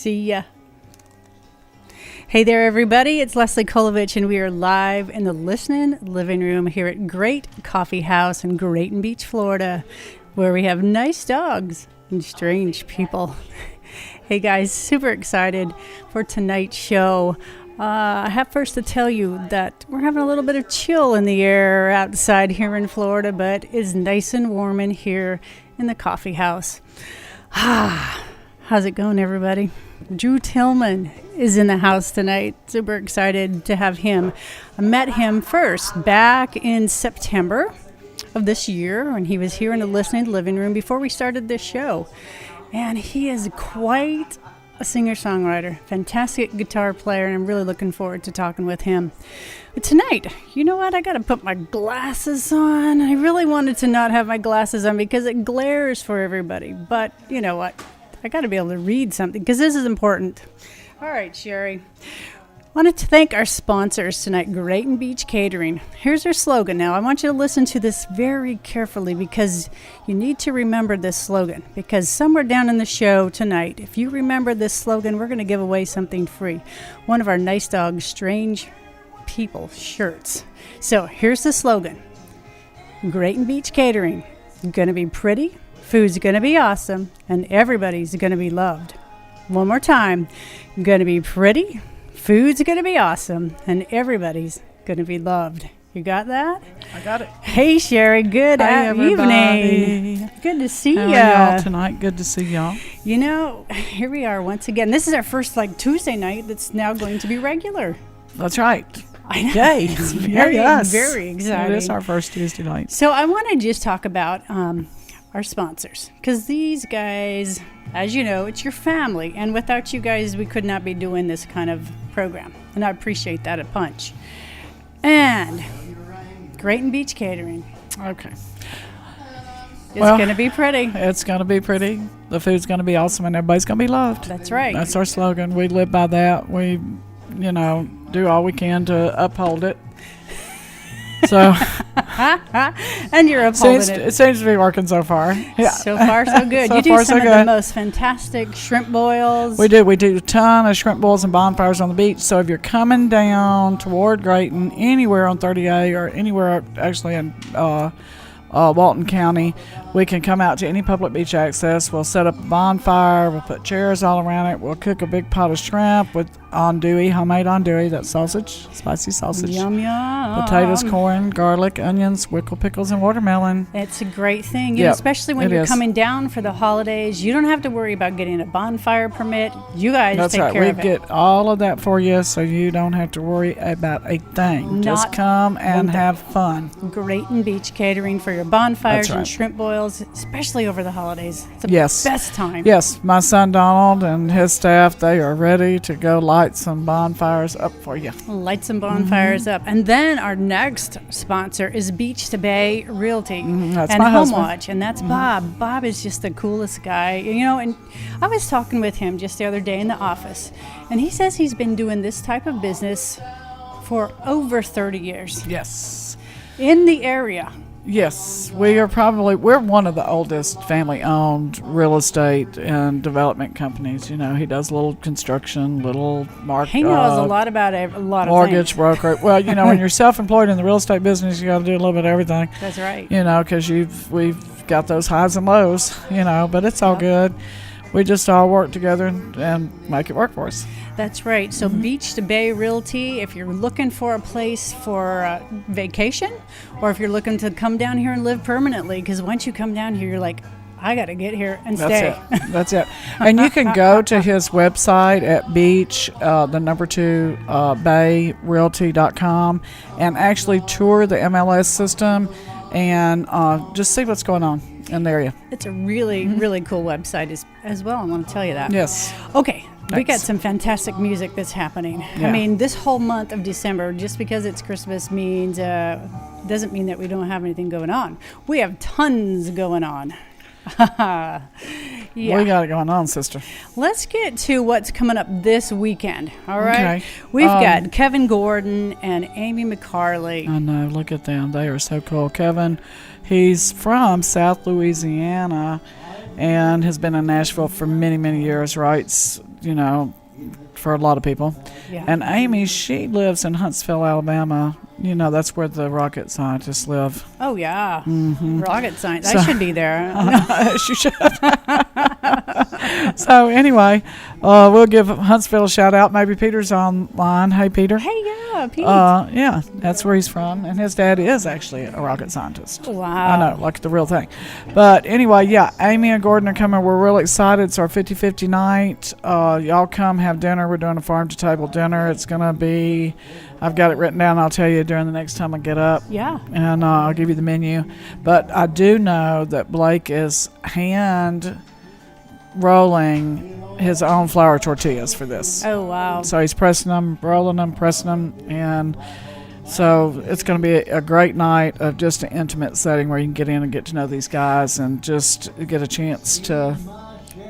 See ya. Hey there, everybody. It's Leslie Kolovich, and we are live in the listening living room here at Great Coffee House in Grayton Beach, Florida, where we have nice dogs and strange people. Hey, guys, super excited for tonight's show. I have first to tell you that we're having a little bit of chill in the air outside here in Florida, but it's nice and warm in here in the coffee house. How's it going, everybody? Drew Tillman is in the house tonight. Super excited to have him. I met him first back in September of this year when he was here in the listening living room before we started this show. And he is quite a singer-songwriter, fantastic guitar player, and I'm really looking forward to talking with him. But tonight, you know what? I got to put my glasses on. I really wanted to not have my glasses on because it glares for everybody. But you know what? I got to be able to read something because this is important. All right, Sherry. Wanted to thank our sponsors tonight, Grayton Beach Catering. Here's their slogan. Now, I want you to listen to this very carefully because you need to remember this slogan. Because somewhere down in the show tonight, if you remember this slogan, we're going to give away something free. One of our Nice Dogs Strange People shirts. So here's the slogan. Grayton Beach Catering. Going to be pretty. Food's going to be awesome, and everybody's going to be loved. One more time. Going to be pretty, food's going to be awesome, and everybody's going to be loved. You got that? I got it. Hey, Sherry. Good evening. Good to see you. How are y'all tonight? Good to see y'all. You know, here we are once again. This is our first Tuesday night that's now going to be regular. That's right. I know. Yay. It's very exciting. It is our first Tuesday night. So I want to just talk about our sponsors, because these guys, as you know, it's your family, and without you guys we could not be doing this kind of program, and I appreciate that a punch. And Grayton Beach Catering. Okay. It's going to be pretty. It's going to be pretty. The food's going to be awesome, and everybody's going to be loved. That's right. That's our slogan. We live by that. We, do all we can to uphold it. So, and you're upholding it. It seems to be working so far. Yeah. So far, so good. You do some of the most fantastic shrimp boils. We do. We do a ton of shrimp boils and bonfires on the beach. So if you're coming down toward Grayton, anywhere on 30A or anywhere actually in Walton County, we can come out to any public beach access. We'll set up a bonfire. We'll put chairs all around it. We'll cook a big pot of shrimp with andouille, homemade andouille, that sausage, spicy sausage. Yum, yum. Potatoes, corn, garlic, onions, wickle pickles, and watermelon. It's a great thing, especially when you're coming down for the holidays. You don't have to worry about getting a bonfire permit. You guys take care of it. That's right. We get all of that for you, so you don't have to worry about a thing. Just come and have fun. Grayton Beach Catering for your bonfires and shrimp boils, especially over the holidays. It's the best time. Yes, my son Donald and his staff, they are ready to go light some bonfires up for you. Light some bonfires up. And then our next sponsor is Beach to Bay Realty that's and my Home husband. Watch, and that's Bob. Bob is just the coolest guy, and I was talking with him just the other day in the office, and he says he's been doing this type of business for over 30 years. Yes. In the area. Yes, we're one of the oldest family-owned real estate and development companies. He does little construction, little market. He knows a lot about a lot of mortgage things. broker. Well, when you're self-employed in the real estate business, you got to do a little bit of everything. That's right. Because we've got those highs and lows. But it's all good. We just all work together and make it work for us. That's right. So Beach to Bay Realty, if you're looking for a place for vacation, or if you're looking to come down here and live permanently, because once you come down here, you're like, I got to get here and stay. That's it. And you can go to his website at bayrealty.com and actually tour the MLS system and just see what's going on in the area. It's a really, really cool website as well. I want to tell you that. Yes. Okay. We got some fantastic music that's happening. Yeah. I mean, this whole month of December, just because it's Christmas means doesn't mean that we don't have anything going on. We have tons going on. Yeah. We got it going on, sister. Let's get to what's coming up this weekend. All right. Okay. We've got Kevin Gordon and Amy McCarley. I know. Look at them. They are so cool. Kevin, he's from South Louisiana and has been in Nashville for many, many years. Writes for a lot of people. Yeah. And Amy, she lives in Huntsville, Alabama. That's where the rocket scientists live. Oh, yeah. Mm-hmm. Rocket science. So- I should be there. She should. So anyway, we'll give Huntsville a shout out. Maybe Peter's online. Hey, Peter. Hey, yeah, Pete. Yeah, that's where he's from, and his dad is actually a rocket scientist. Wow. I know, like the real thing. But anyway, yeah, Amy and Gordon are coming. We're really excited. It's our 50-50 night. Y'all come have dinner. We're doing a farm-to-table dinner. It's going to be, I've got it written down. I'll tell you during the next time I get up. Yeah. And I'll give you the menu. But I do know that Blake is hand rolling his own flour tortillas for this. Oh, wow. So he's pressing them, rolling them, pressing them, and so it's going to be a great night of just an intimate setting where you can get in and get to know these guys and just get a chance to.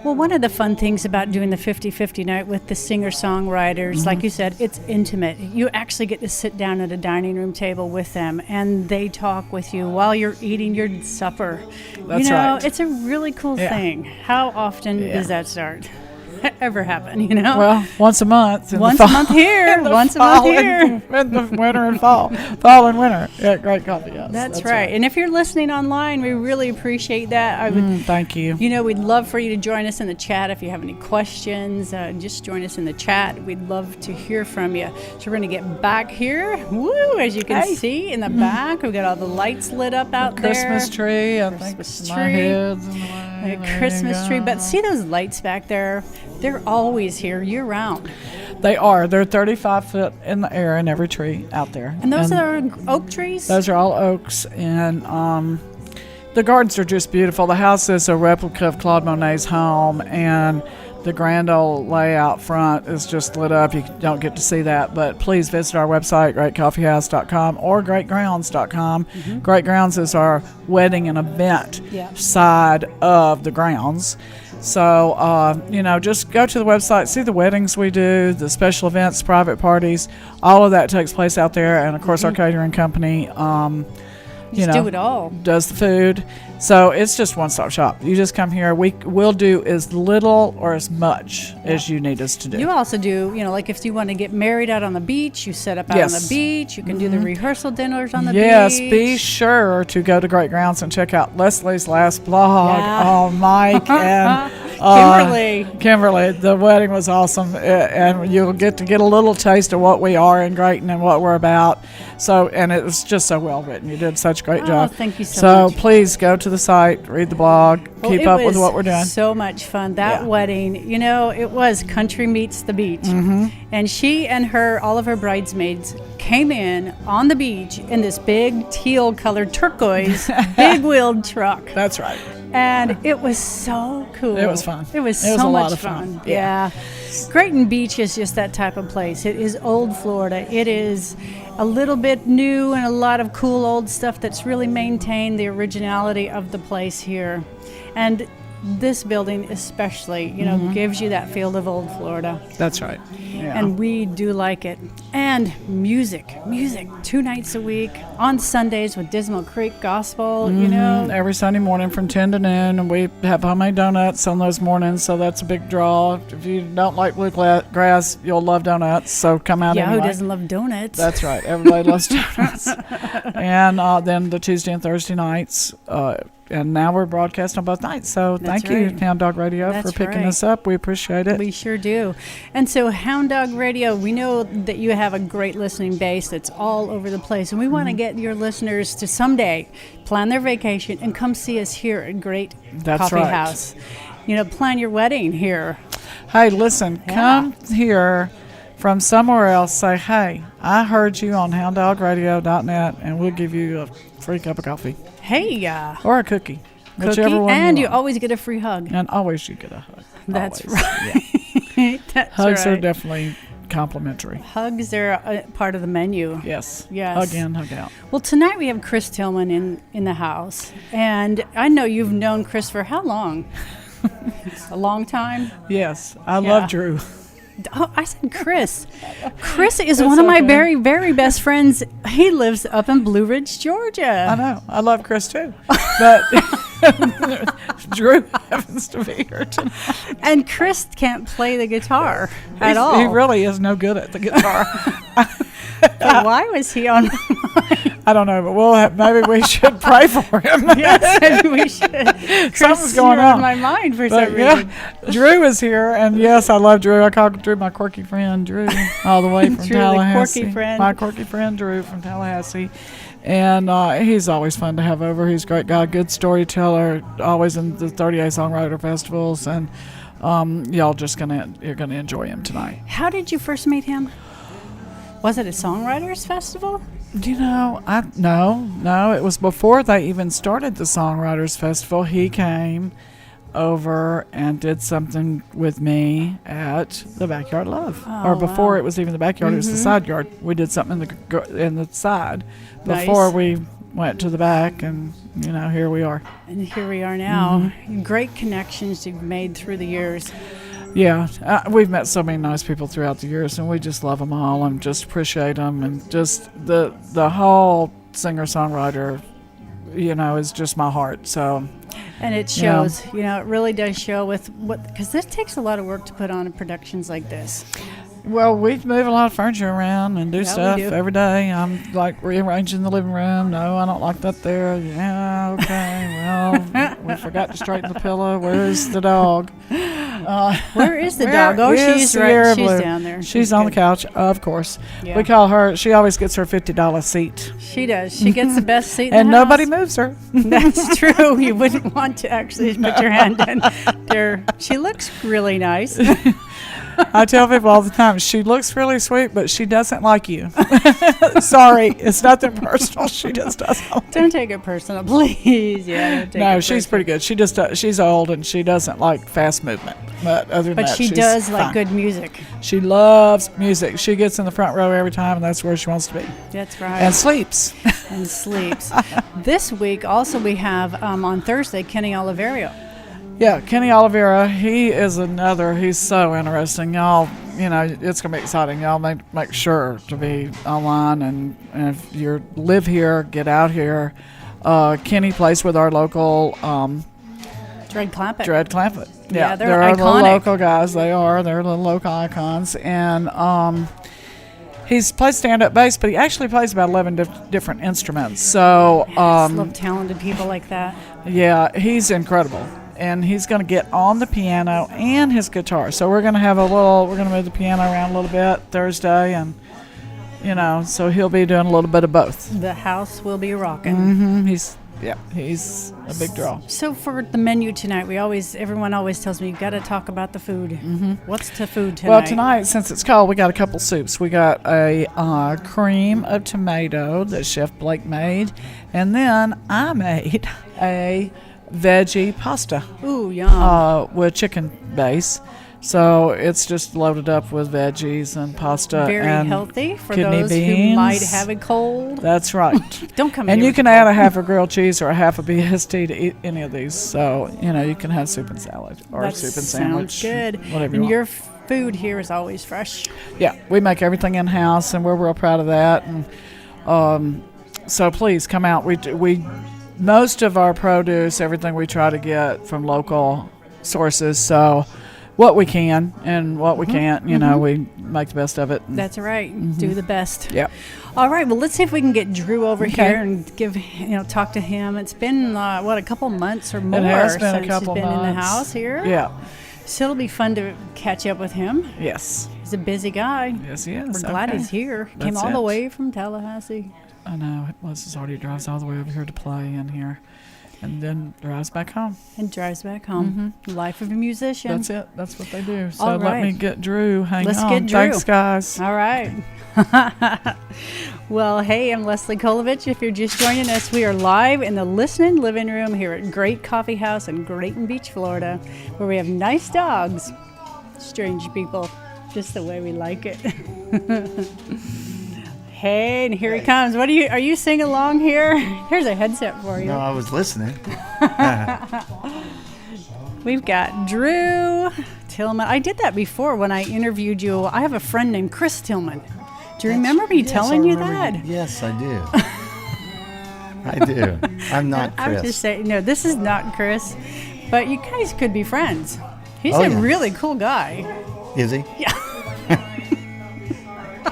Well, one of the fun things about doing the 50-50 night with the singer-songwriters, like you said, it's intimate. You actually get to sit down at a dining room table with them, and they talk with you while you're eating your supper. That's right. It's a really cool thing. How often does that start? Ever happen, Well, once a month. Once a month here, once a month here. In the winter and fall. Fall and winter. Yeah, great coffee, yes. That's right. And if you're listening online, we really appreciate that. I would, thank you. We'd love for you to join us in the chat. If you have any questions, just join us in the chat. We'd love to hear from you. So we're going to get back here. Woo, as you can see in the back, we've got all the lights lit up out there. Christmas tree. Christmas My tree. head's in the way. A Christmas tree. But see those lights back there? They're always here year round. They are. They're 35 foot in the air in every tree out there. And those are oak trees? Those are all oaks. And the gardens are just beautiful. The house is a replica of Claude Monet's home. And the grand old layout front is just lit up. You don't get to see that. But please visit our website, greatcoffeehouse.com or greatgrounds.com. Great Grounds is our wedding and event side of the grounds. So, just go to the website, see the weddings we do, the special events, private parties. All of that takes place out there. And, of course, our catering company, do it all. Does the food. So it's just one-stop shop. You just come here. We'll do as little or as much as you need us to do. You also do, like if you want to get married out on the beach, you set up out on the beach. You can do the rehearsal dinners on the beach. Yes, be sure to go to Great Grounds and check out Leslie's last blog on Mike and Kimberly. The wedding was awesome, and you'll get a little taste of what we are in Grayton and what we're about. So, and it was just so well written. You did such a great job. Thank you so much. So please go to the site, read the blog, keep up with what we're doing. So much fun. That wedding, it was country meets the beach. And she and all of her bridesmaids came in on the beach in this big teal colored turquoise big wheeled truck. That's right. And it was so cool. It was fun. It was a so lot much of fun. Yeah. Grayton Beach is just that type of place. It is old Florida. It is a little bit new and a lot of cool old stuff that's really maintained the originality of the place here. And this building especially, gives you that feel of old Florida. That's right. Yeah. And we do like it. And music 2 nights a week on Sundays with Dismal Creek Gospel, Every Sunday morning from 10 to noon, and we have homemade donuts on those mornings, so that's a big draw. If you don't like bluegrass, you'll love donuts, so come out anyway. Who doesn't love donuts? That's right. Everybody loves donuts. And then the Tuesday and Thursday nights, and now we're broadcast on both nights. So thank you, Hound Dog Radio, for picking us up. We appreciate it. We sure do. And so Hound Dog Radio, we know that you have a great listening base that's all over the place. And we want to get your listeners to someday plan their vacation and come see us here at Great Coffee House. Plan your wedding here. Hey, listen, come here from somewhere else. Say, hey, I heard you on hounddogradio.net, and we'll give you a free cup of coffee. Hey, or a cookie, whichever one. And you always get a free hug. And always you get a hug. That's always. right. That's Hugs right. are definitely complimentary. Hugs are a part of the menu. Yes. Yes. Hug in, hug out. Well, tonight we have Chris Tillman in the house, and I know you've known Chris for how long? A long time. Yes, I love Drew. Oh, I said Chris. Chris is one of my okay. very, very best friends. He lives up in Blue Ridge, Georgia. I know. I love Chris too. But Drew happens to be here tonight. And Chris can't play the guitar at all. He really is no good at the guitar. So why was he on my mind? I don't know, but maybe we should pray for him. Yes, maybe we should. Chris, Something's going you're on on my mind for But some reason. Drew is here, and yes, I love Drew. I call Drew my quirky friend, Drew, all the way from Drew, the Tallahassee. quirky friend. My quirky friend, Drew, from Tallahassee. And he's always fun to have over. He's a great guy, good storyteller, always in the 30A Songwriter Festivals, and you're gonna enjoy him tonight. How did you first meet him? Was it a songwriters festival? You know, no, it was before they even started the Songwriters Festival. He came over and did something with me at the Backyard Love. Or before wow. it was even the backyard, it was the side yard. We did something in the side before Nice. we went to the back, and, here we are. And here we are now. Great connections you've made through the years. Yeah, we've met so many nice people throughout the years, and we just love them all and just appreciate them, and just the whole singer-songwriter, is just my heart. So, And it shows, it really does show because this takes a lot of work to put on productions like this. well, we move a lot of furniture around and do Yeah, stuff we do. every day. I'm like rearranging the living room. No, I don't like that there. Yeah, okay. Well, we forgot to straighten the pillow. Where's the dog? Where is the Where dog? Oh, is she's Sierra right. She's Blue? down there. She's on the good. couch, of course. Yeah. We call her. She always gets her $50 seat, She does. She gets the best seat in and the nobody house. moves her. That's true. You wouldn't want to actually put your hand in there. She looks really nice. I tell people all the time, she looks really sweet, but she doesn't like you. Sorry, it's nothing personal. She just doesn't. Like Don't take it personal, please. Yeah, don't take No, it she's personal. pretty good. She just she's old and she doesn't like fast movement. But other than But that, she she's does like fine. good music. She loves music. She gets in the front row every time, and that's where she wants to be. That's right. And sleeps. And sleeps. This week also we have on Thursday Kenny Oliverio. Yeah, Kenny Oliveira, he's so interesting. Y'all, it's going to be exciting. Y'all make sure to be online, and if you live here, get out here. Kenny plays with our local Dread Clampett. Dread Clampett. Yeah, they're our little iconic. local guys. They're little local icons. And he's played stand-up bass, but he actually plays about 11 different instruments. So, I just love talented people like that. yeah, he's incredible. And he's going to get on the piano and his guitar. So we're going to move the piano around a little bit Thursday, and so he'll be doing a little bit of both. The house will be rocking. He's a big draw. So for the menu tonight, everyone always tells me you got to talk about the food. What's the food tonight? Well, tonight, since it's cold, we got a couple soups. We got a cream of tomato that Chef Blake made, and then I made a veggie pasta Ooh, yum. with chicken base. So it's just loaded up with veggies and pasta. Very and healthy for kidney those who beans. might have a cold. That's right. Don't come And here you with can a add cold. a half a grilled cheese or a half a BST to eat any of these. So, you can have soup and salad or That soup and sandwich. sounds good. Whatever And you your want. food here is always fresh. Yeah, we make everything in-house, and we're real proud of that. And so please come out. We most of our produce, everything we try to get from local sources. So what we can and what we can't, we make the best of it. That's right. Do the best. Yep. All right. Well, let's see if we can get Drew over Okay. here and talk to him. It's been a couple months or more has been a since couple he's been in the months. house here. Yeah. So it'll be fun to catch up with him. Yes. He's a busy guy. Yes, he is. We're glad Okay. he's here. Came That's all the it. way from Tallahassee. I know. Melissa already drives all the way over here to play in here, and then drives back home. And drives back home. Life of a musician. That's it. That's what they do. So All let me right. get Drew. Let's on. get Drew. Thanks, guys. All right. Well, hey, I'm Leslie Kolovich. If you're just joining us, we are live in the listening living room here at Great Coffee House in Grayton Beach, Florida, where we have nice dogs, strange people, just the way we like it. Hey, and here he comes. Are you singing along here? Here's a headset for you. No, I was listening. We've got Drew Tillman. I did that before when I interviewed you. I have a friend named Chris Tillman. Do you remember me telling you that? Yes, I do. I do. I'm not Chris. I was just saying, no, this is not Chris, but you guys could be friends. He's Oh, a yeah. really cool guy. Is he? Yeah.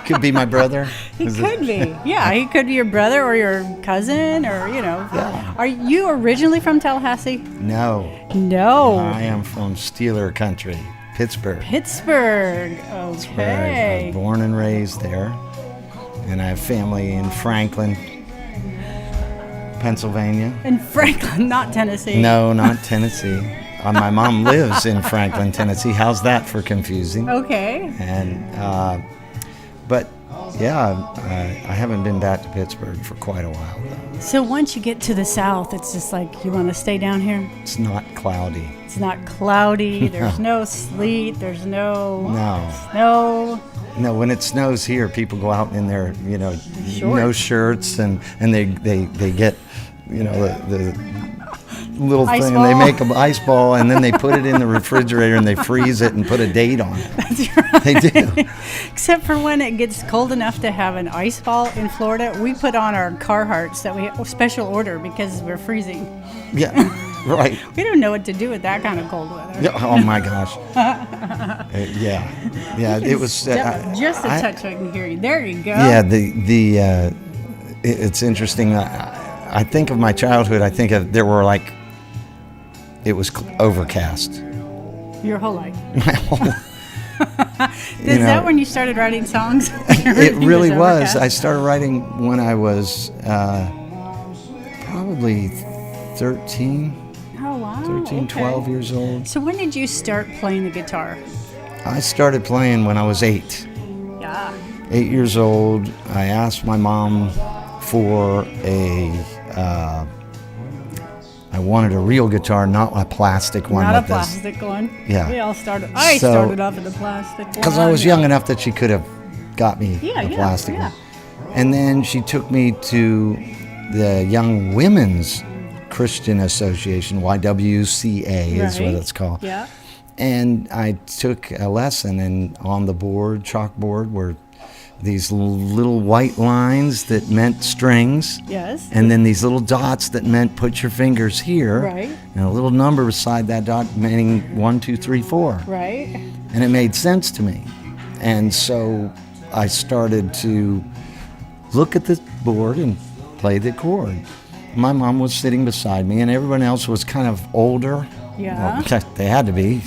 Could be my brother. He could be. Yeah, he could be your brother or your cousin or, Yeah. Are you originally from Tallahassee? No. No. I am from Steeler country, Pittsburgh. Pittsburgh. Where I was Okay. born and raised there. And I have family in Franklin, Pennsylvania. In Franklin, not Tennessee. No, not Tennessee. My mom lives in Franklin, Tennessee. How's that for confusing? Okay. And, but yeah, I haven't been back to Pittsburgh for quite a while, though. So once you get to the South, it's just like you want to stay down here? It's not cloudy. It's not cloudy. There's no sleet. There's no No. snow. No, when it snows here, people go out in their, Shorts. no shirts, and they get, the little Ice thing. ball. They make an ice ball, and then they put it in the refrigerator, and they freeze it and put a date on it. That's right. They do. Except for when it gets cold enough to have an ice ball in Florida, we put on our Carhartts that we special order because we're freezing. Yeah, right. We don't know what to do with that kind of cold weather. Yeah, oh my gosh. Yeah. It was Step up just a touch so I can hear you. There you go. Yeah, it's interesting. I think of my childhood. I think of there were it was overcast. Your whole life. My whole, Is that when you started writing songs? it really was. overcast? I started writing when I was probably 13, Oh, wow. 13, okay. 12 years old. So when did you start playing the guitar? I started playing when I was 8. Yeah. 8 years old. I asked my mom for I wanted a real guitar, not a plastic one. Not a like this. plastic one. Yeah. We all started. I So- started off with a plastic one. Because I was young enough that she could have got me Yeah, a yeah, plastic yeah. one. And then she took me to the Young Women's Christian Association, YWCA is what Right. it's called. Yeah. And I took a lesson, and on the board, chalkboard, were these little white lines that meant strings. Yes. And then these little dots that meant put your fingers here. Right. And a little number beside that dot meaning 1, 2, 3, 4. Right. And it made sense to me. And so I started to look at the board and play the chord. My mom was sitting beside me, and everyone else was kind of older. Yeah. Well, they had to be,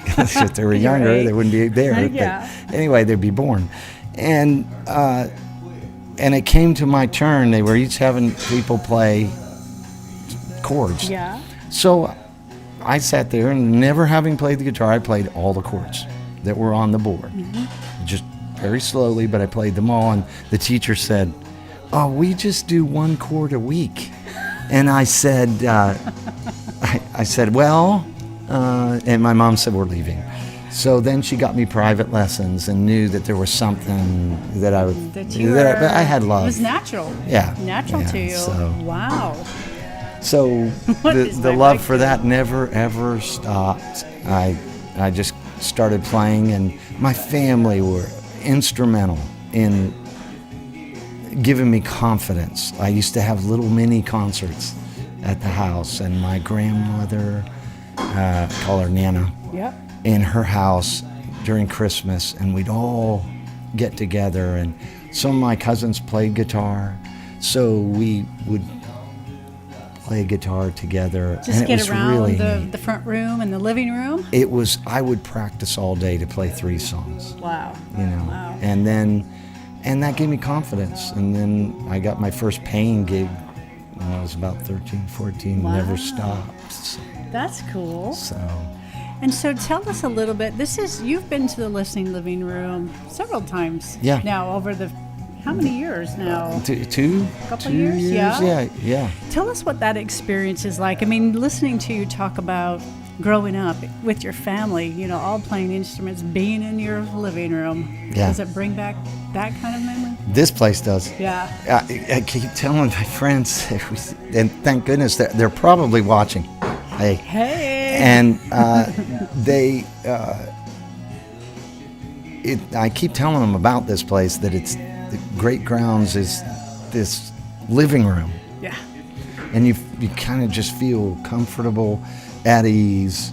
'cause if they were You're younger, right. they wouldn't be there. Yeah. But anyway, they'd be born. And it came to my turn. They were each having people play chords. Yeah. So I sat there, and never having played the guitar, I played all the chords that were on the board. Just very slowly, but I played them all. And the teacher said, "Oh, we just do one chord a week." And I said, I said, "Well," and my mom said, "We're leaving." So then she got me private lessons and knew that there was something that I would, But I had love. It was natural. Yeah. Natural Yeah, to you. so- Wow. So What the is the my love big for that never ever stopped. I just started playing, and my family were instrumental in giving me confidence. I used to have little mini concerts at the house, and my grandmother, call her Nana, Yep. in her house during Christmas, and we'd all get together, and some of my cousins played guitar, so we would play guitar together. Just and it get was around really neat. the front room and the living room. I would practice all day to play 3 songs, Wow. Wow. And that gave me confidence. And then I got my first paying gig when I was about 13, 14, Wow. never stopped. That's cool. So And so tell us a little bit. You've been to the listening living room several times. Yeah. Now over how many years now? two Couple 2 years, yeah. Yeah. Tell us what that experience is like. I mean, listening to you talk about growing up with your family, all playing instruments, being in your living room. Yeah. Does it bring back that kind of memory? This place does. Yeah. I keep telling my friends, and thank goodness they're probably watching. Hey, Hey. And I keep telling them about this place, that it's the Great Grounds is this living room. Yeah. And you kind of just feel comfortable, at ease.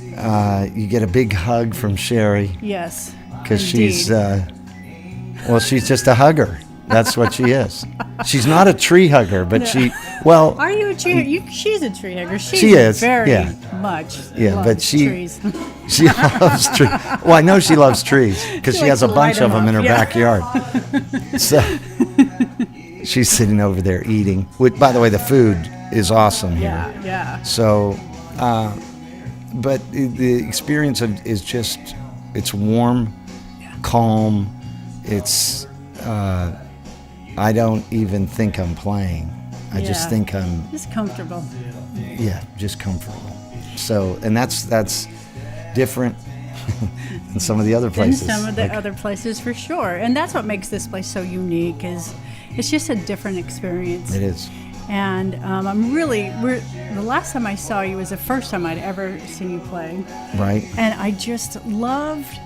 You get a big hug from Sherry. Yes. Because she's just a hugger. That's what she is. She's not a tree hugger, but Are you a tree? She's a tree hugger. She is very yeah. much. Yeah, loves but trees. She loves trees. Well, I know she loves trees because she has a bunch of them in her backyard. So she's sitting over there eating. Which, by the way, the food is awesome here. Yeah. So, but the experience is just, it's warm, calm. It's, I don't even think I'm playing. I just think I'm just comfortable. Yeah, just comfortable. So, and that's different than some of the other places. Than some of the other places, for sure. And that's what makes this place so unique. Is it's just a different experience. It is. And the last time I saw you was the first time I'd ever seen you play. Right. And I just loved.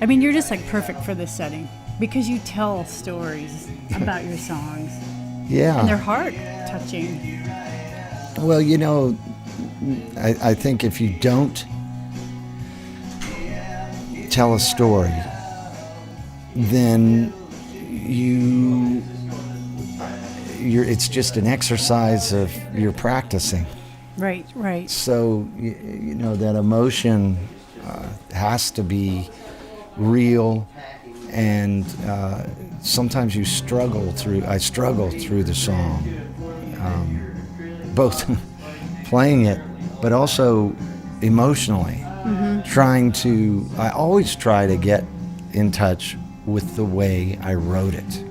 I mean, you're just like perfect for this setting because you tell stories about your songs. Yeah. And they're heart-touching. Well, I think if you don't tell a story, then it's just an exercise of you're practicing. Right. So, that emotion has to be real. And sometimes I struggle through the song, both playing it, but also emotionally. Mm-hmm. I always try to get in touch with the way I wrote it.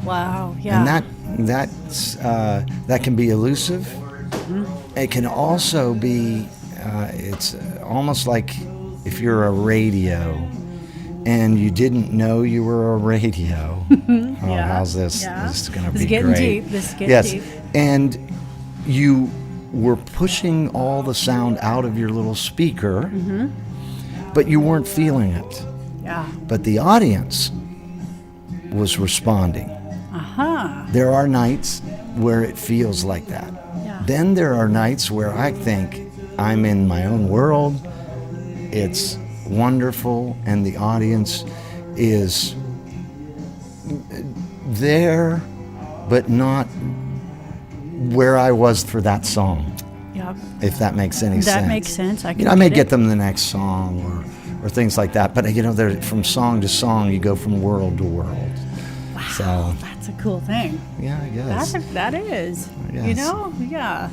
Wow, yeah. And that can be elusive. Mm-hmm. It can also be, it's almost like if you're a radio and you didn't know you were a radio. How's this? Yeah. This is going to This be is getting great. deep. This is getting deep. Yes, and you were pushing all the sound out of your little speaker, but you weren't feeling it. Yeah. But the audience was responding. There are nights where it feels like that. Yeah. Then there are nights where I think I'm in my own world. It's wonderful, and the audience is there, but not where I was for that song. Yep. If that makes any sense. That makes sense. I may get them the next song or things like that, but they're from song to song. You go from world to world. Wow, so that's a cool thing. Yeah, I guess That is. Yes. Yeah.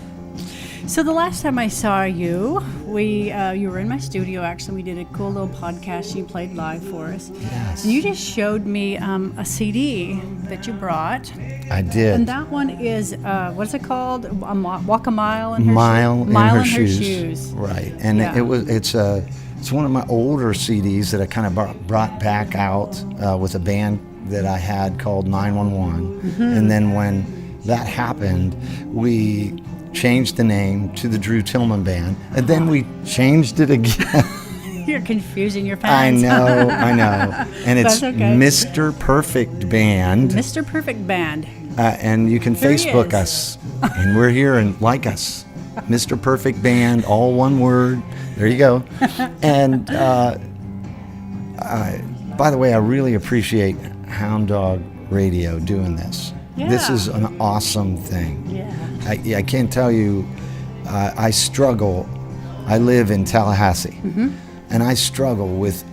So the last time I saw you, you were in my studio. Actually, we did a cool little podcast. And you played live for us. Yes. And you just showed me a CD that you brought. I did. And that one is what's it called? Walk a Mile in her Mile shoes. in her shoes. Right, and Yeah. it's one of my older CDs that I kind of brought back out with a band that I had called 911, and then when that happened, we changed the name to the Drew Tillman Band, and then we changed it again. You're confusing your fans. I know. And it's That's okay. Mr. Perfect Band. Mr. Perfect Band. And you can Here he Facebook is. us, and we're here, and like us. Mr. Perfect Band, all one word. There you go. And by the way, I really appreciate Hound Dog Radio doing this. Yeah. This is an awesome thing. Yeah. I can't tell you, I struggle. I live in Tallahassee, and I struggle with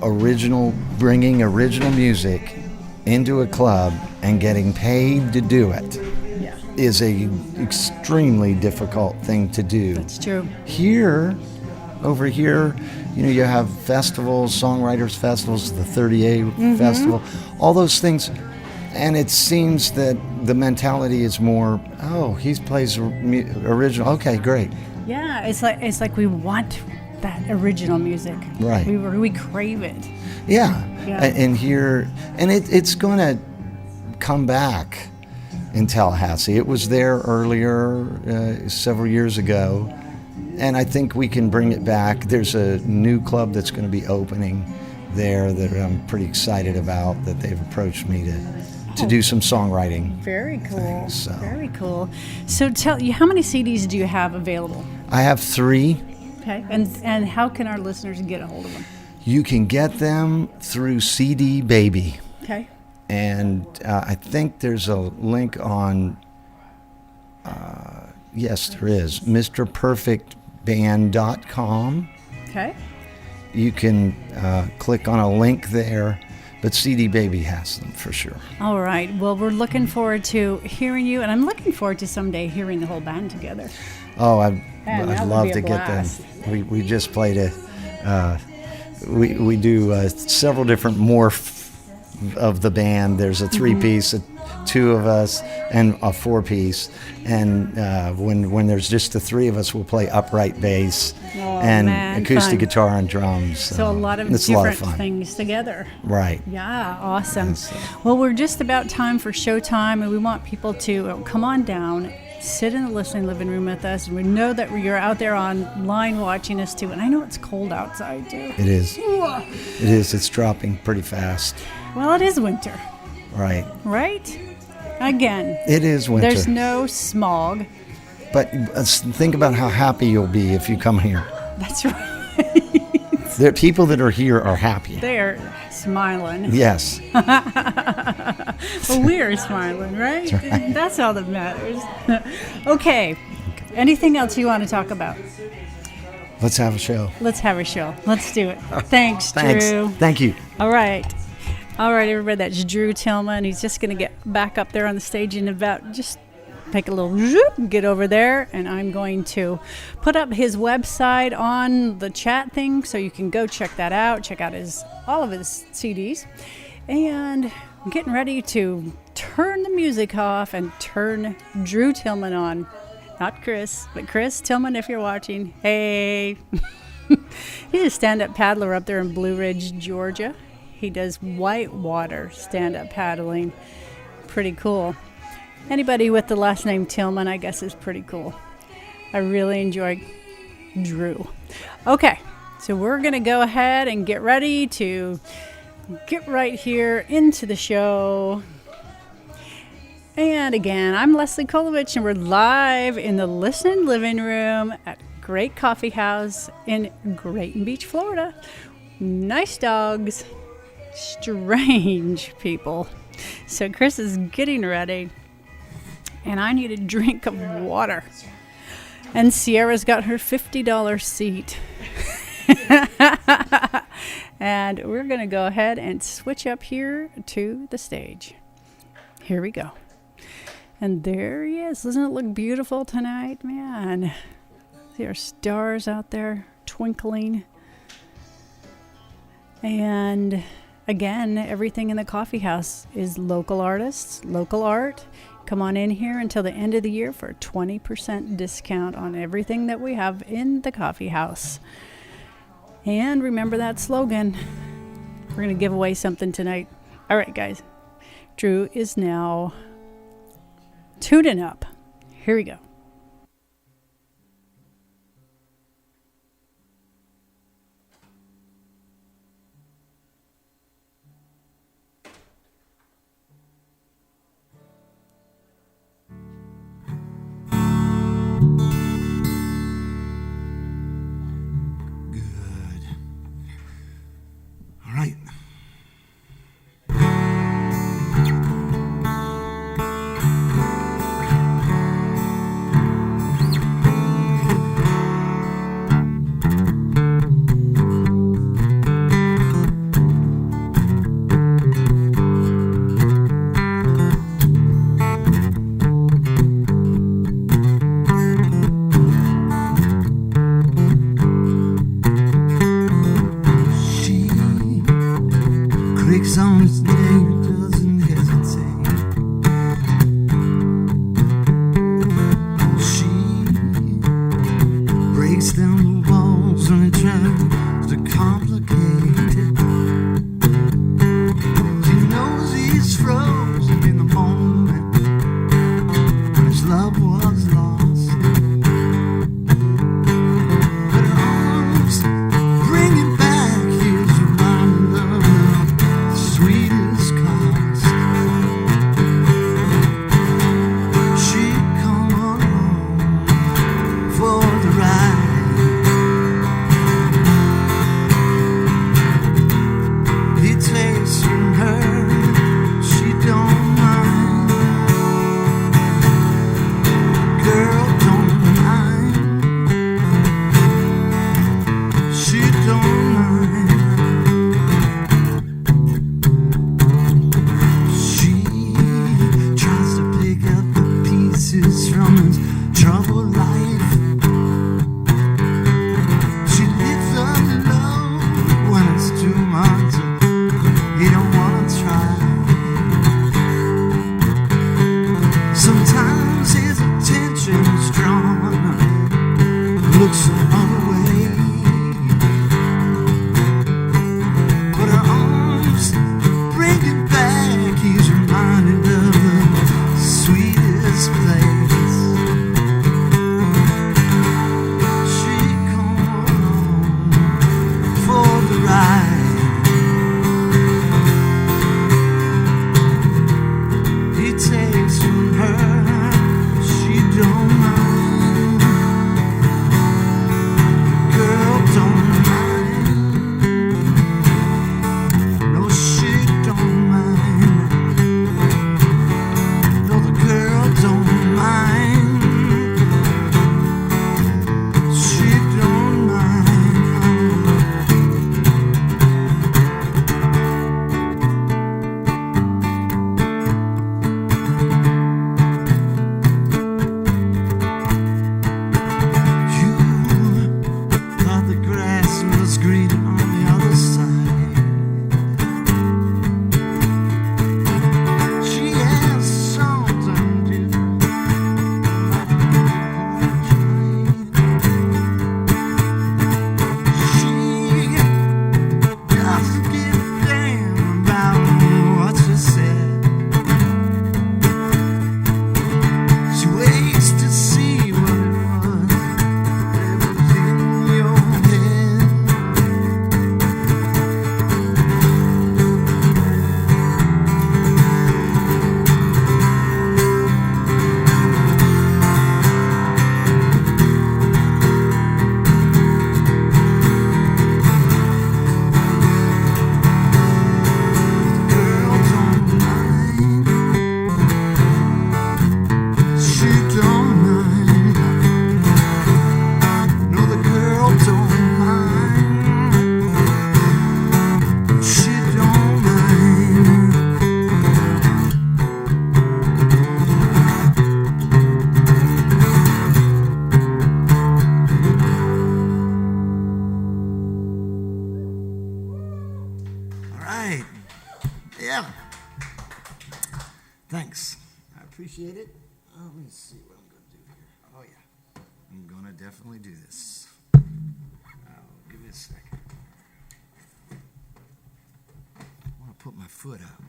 bringing original music into a club and getting paid to do it. Yeah. Is a extremely difficult thing to do. That's true. Over here, you have festivals, songwriters festivals, the 30A festival, all those things. And it seems that the mentality is more, he plays original. Okay, great. Yeah, it's like we want that original music. Right. We crave it. Yeah. Yeah. And here, and it's going to come back in Tallahassee. It was there earlier, several years ago, And I think we can bring it back. There's a new club that's going to be opening there that I'm pretty excited about, that they've approached me to do some songwriting. Very cool. things, so. Very cool. So tell you, how many CDs do you have available? I have 3. Okay. And how can our listeners get a hold of them? You can get them through CD Baby. Okay. And I think there's a link on, yes, there is, MrPerfectBand.com. Okay. You can click on a link there, but CD Baby has them for sure. All right. Well, we're looking forward to hearing you, and I'm looking forward to someday hearing the whole band together. Oh, I'd Man, that would love be a to get them. blast. We just played we do several different morph of the band. There's a 3-piece, 2 of us, and a 4-piece. And when there's just the 3 of us, we'll play upright bass and man, acoustic fun. guitar and drums. So a lot of it's a lot of different fun. things together. Right. Yeah, awesome. Yes. Well, we're just about time for showtime, and we want people to come on down, sit in the listening living room with us, and we know that you're out there online watching us too. And I know it's cold outside too. It is. It is. It's dropping pretty fast. Well, it is winter, Right. right? Again, It is winter. there's no smog. But think about how happy you'll be if you come here. That's right. The people that are here are happy. They're smiling. Yes. Well, we're smiling, right? That's right. That's all that matters. Okay. Anything else you want to talk about? Let's have a show. Let's have a show. Let's do it. Thanks, Thanks. Drew. Thank you. All right. All right, everybody. That's Drew Tillman. He's just going to get back up there on the stage in about just take a little zoop, get over there, and I'm going to put up his website on the chat thing so you can go check that out. Check out all of his CDs. And I'm getting ready to turn the music off and turn Drew Tillman on. Not Chris, but Chris Tillman, if you're watching. Hey. He's a stand-up paddler up there in Blue Ridge, Georgia. He does whitewater stand-up paddling. Pretty cool. Anybody with the last name Tillman, I guess, is pretty cool. I really enjoy Drew. Okay, so we're going to go ahead and get ready to get right here into the show. And again, I'm Leslie Kolovich, and we're live in the Listen Living Room at Great Coffee House in Grayton Beach, Florida. Nice dogs, strange people. So Chris is getting ready, and I need a drink of water. And Sierra's got her $50 seat. And we're going to go ahead and switch up here to the stage. Here we go. And there he is. Doesn't it look beautiful tonight, man? There are stars out there twinkling. And again, everything in the coffee house is local artists, local art. Come on in here until the end of the year for a 20% discount on everything that we have in the coffee house. And remember that slogan. We're going to give away something tonight. All right, guys. Drew is now tuning up. Here we go. All right. looks the other way, but her arms bring it back. He's reminded of the sweetest place. She come along for the ride. He takes from her, she don't mind. The girl don't mind. No, she don't mind. No, the girl don't mind. She don't mind. You thought the grass was green on the other side. She has something to do. She doesn't give a damn about what she said. She waits to see what it was that was in your head. Girl don't mind. She don't mind. No, the girl don't mind. She don't mind. All right. Yeah. Thanks. I appreciate it. Let me see what I'm going to do here. Oh, yeah. I'm going to definitely do this. Oh, give me a second. I want to put my foot up.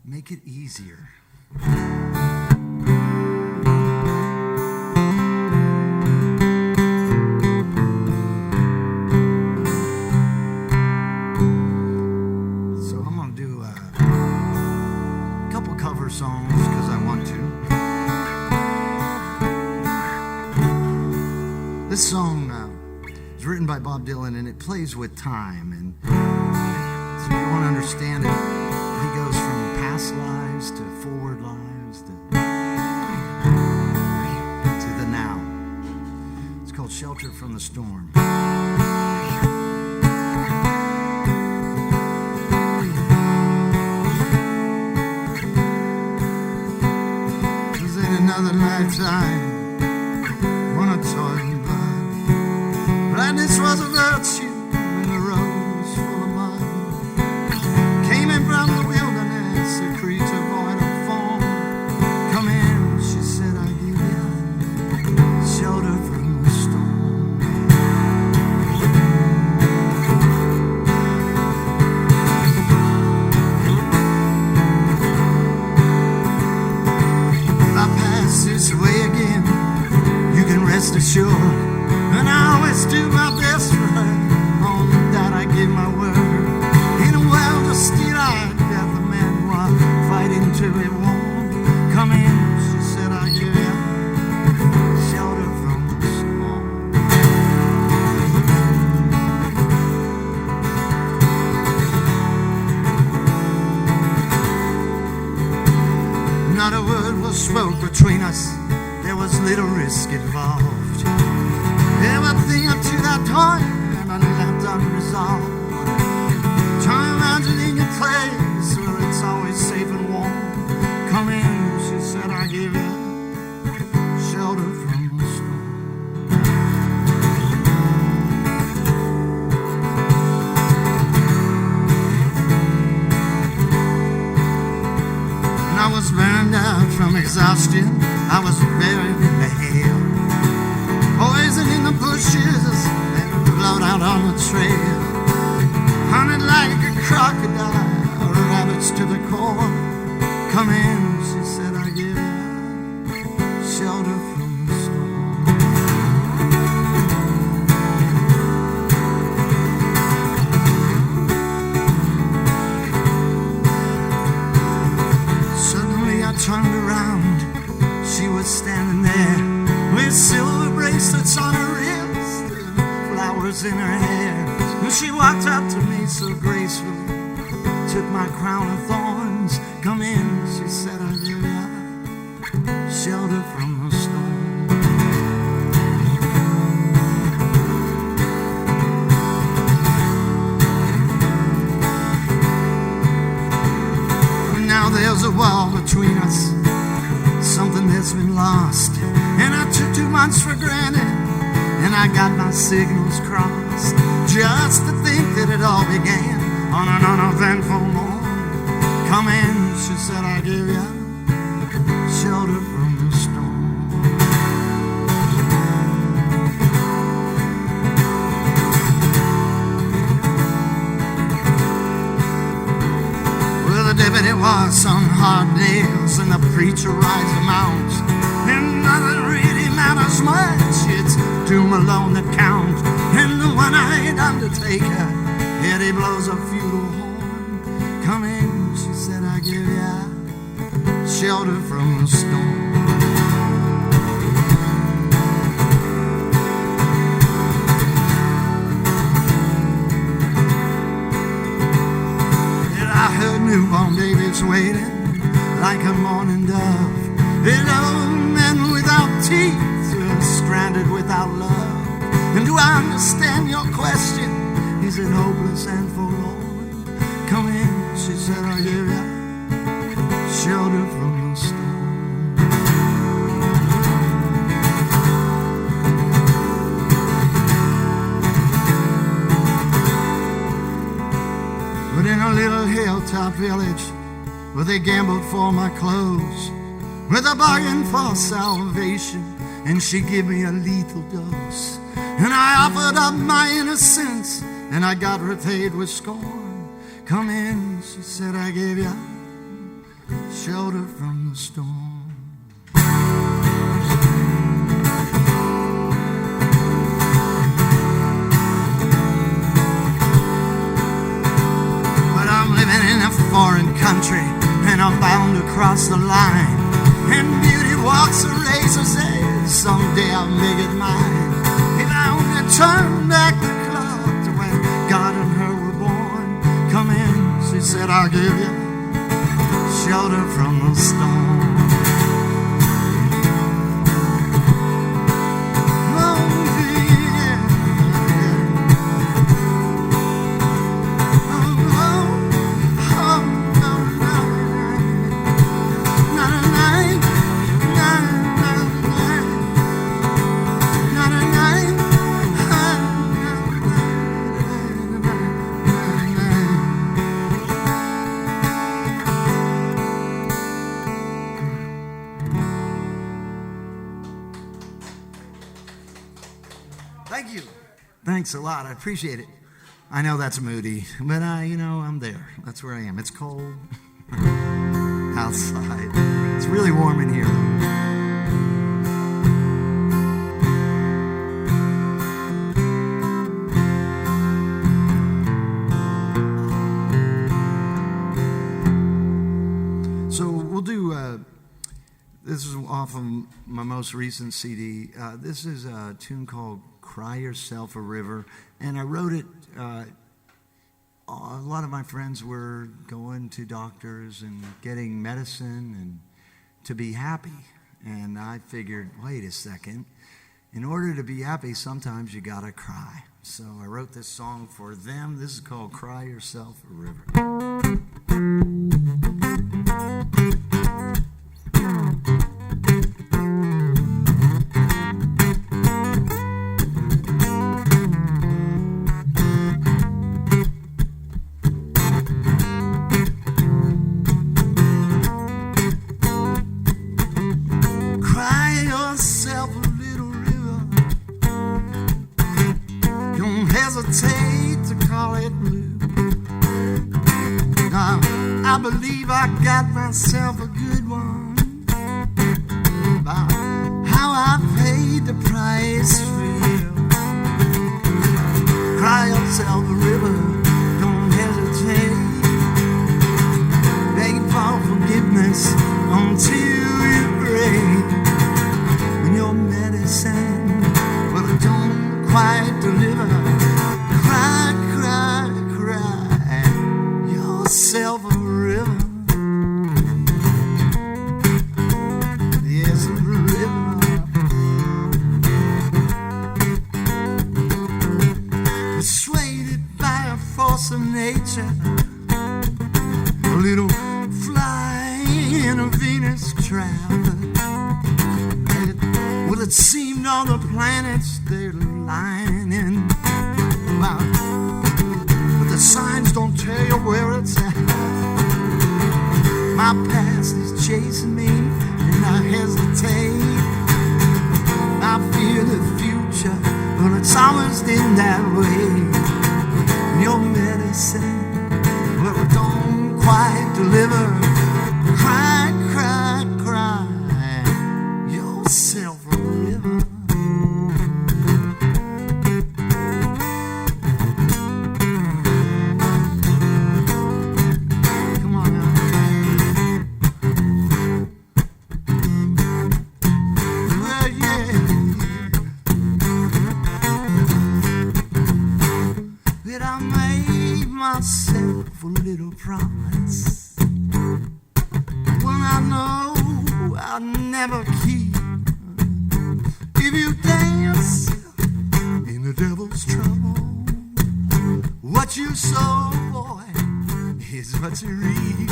Make it easier. So I'm going to do a couple cover songs because I want to. This song is written by Bob Dylan, and it plays with time. And so if you want to understand it, he goes from past lives to forward lives to the now. It's called Shelter from the Storm. Cause in another lifetime, when I toiled in blood, gladness was a virtue and the rose full of mud. Came in from the wilderness, a creature void of form. Come in, she said, I give you shelter from the storm. If I pass this way again, you can rest assured, and I always do my best for her. On that I give my word. In a world of steel-eyed death, a man will fight into it won't. Come in, she said, I give you shelter from the storm. Not a word was spoke between us. There was little risk involved. Everything up to that point, and I left unresolved. Try imagining a place where it's always safe and warm. Come in, she said, I give you shelter from the storm. And I was burned out from exhaustion. I was buried in the hail. Poison out on the trail, hunted like a crocodile, rabbits to the core. Come in, she said, I give you shelter from the storm. Suddenly I turned around, she was standing there with silver bracelets on her wrist and flowers in her hair. And she walked up to me so gracefully, took my crown of thorns. Come in, she said, I give you shelter from the storm. Now there's a wall between us, something that's been lost. And I took 2 months for granted, and I got my signals crossed. Just to think that it all began on an uneventful morn. Come in, she said, I give you shelter from the storm. Well, the deputy was some hard nails, and the preacher rides the mounts. And nothing really matters much, it's doom alone that counts. And the one-eyed undertaker, yet he blows a feudal horn. Come in, she said, I give you shelter from the storm. And I heard newborn babies waiting like a morning dove. And old men without teeth, stranded without love. And do I understand your question? Is it hopeless and forlorn? Come in, she said, I give you shelter from the storm. But in a little hilltop village where they gambled for my clothes, with a bargain for salvation, and she gave me a lethal dose. And I offered up my innocence, and I got repaid with scorn. Come in, she said, I gave you shelter from the storm. But I'm living in a foreign country, and I'm bound to cross the line. And beauty walks a razor's edge, someday I'll make it mine. If I only turn back the clock to when God and her were born. Come in, she said, I'll give you shelter from the storm. Thank you. Thanks a lot. I appreciate it. I know that's moody, but I'm there. That's where I am. It's cold outside. It's really warm in here, though. So we'll do. This is off of my most recent CD. This is a tune called Cry Yourself a River, and I wrote it. A lot of my friends were going to doctors and getting medicine and to be happy. And I figured, wait a second, in order to be happy, sometimes you gotta cry. So I wrote this song for them. This is called Cry Yourself a River. hesitate to call it blue. Now, I believe I got myself a good one. About how I paid the price for you. Cry yourself a river, don't hesitate. Begging for forgiveness until you break. When your medicine, well, it don't quite deliver. Cry, cry, cry yourself a river. Yes, a river. Persuaded by a force of nature, a little fly in a Venus traveler. Well, it seemed all the planets they're lining. Wow. But the signs don't tell you where it's at. My past is chasing me, and I hesitate. I fear the future, but it's always been that way. Your medicine, well, it don't quite deliver. Cry, cry, cry yourself a river. Come on now. Well, yeah. That I made myself a little promise. One I know I'll never keep. If you dance in the devil's trouble, what you sow, boy, is what you reap.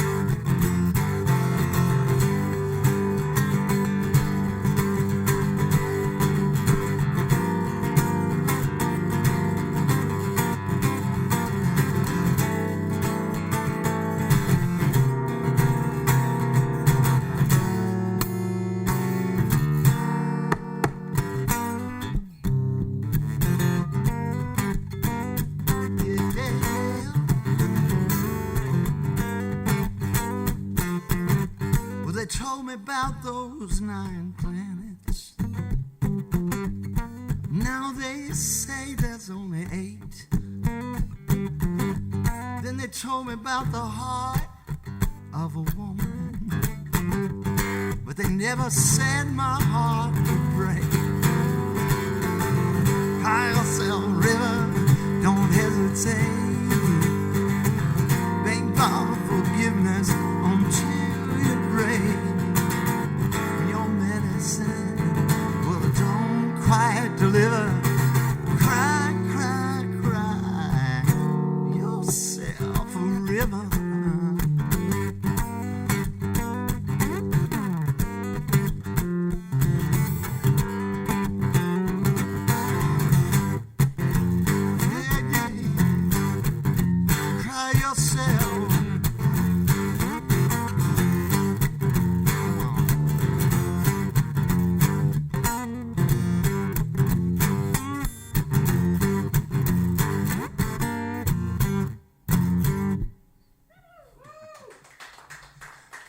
Well, they told me about those 9 planets. Now they say there's only 8. Then they told me about the heart of a woman, but they never said my heart would break. Cry yourself a river, don't hesitate. Beg for forgiveness until you break. Your medicine, well, it don't quite deliver. Cry, cry, cry yourself a river.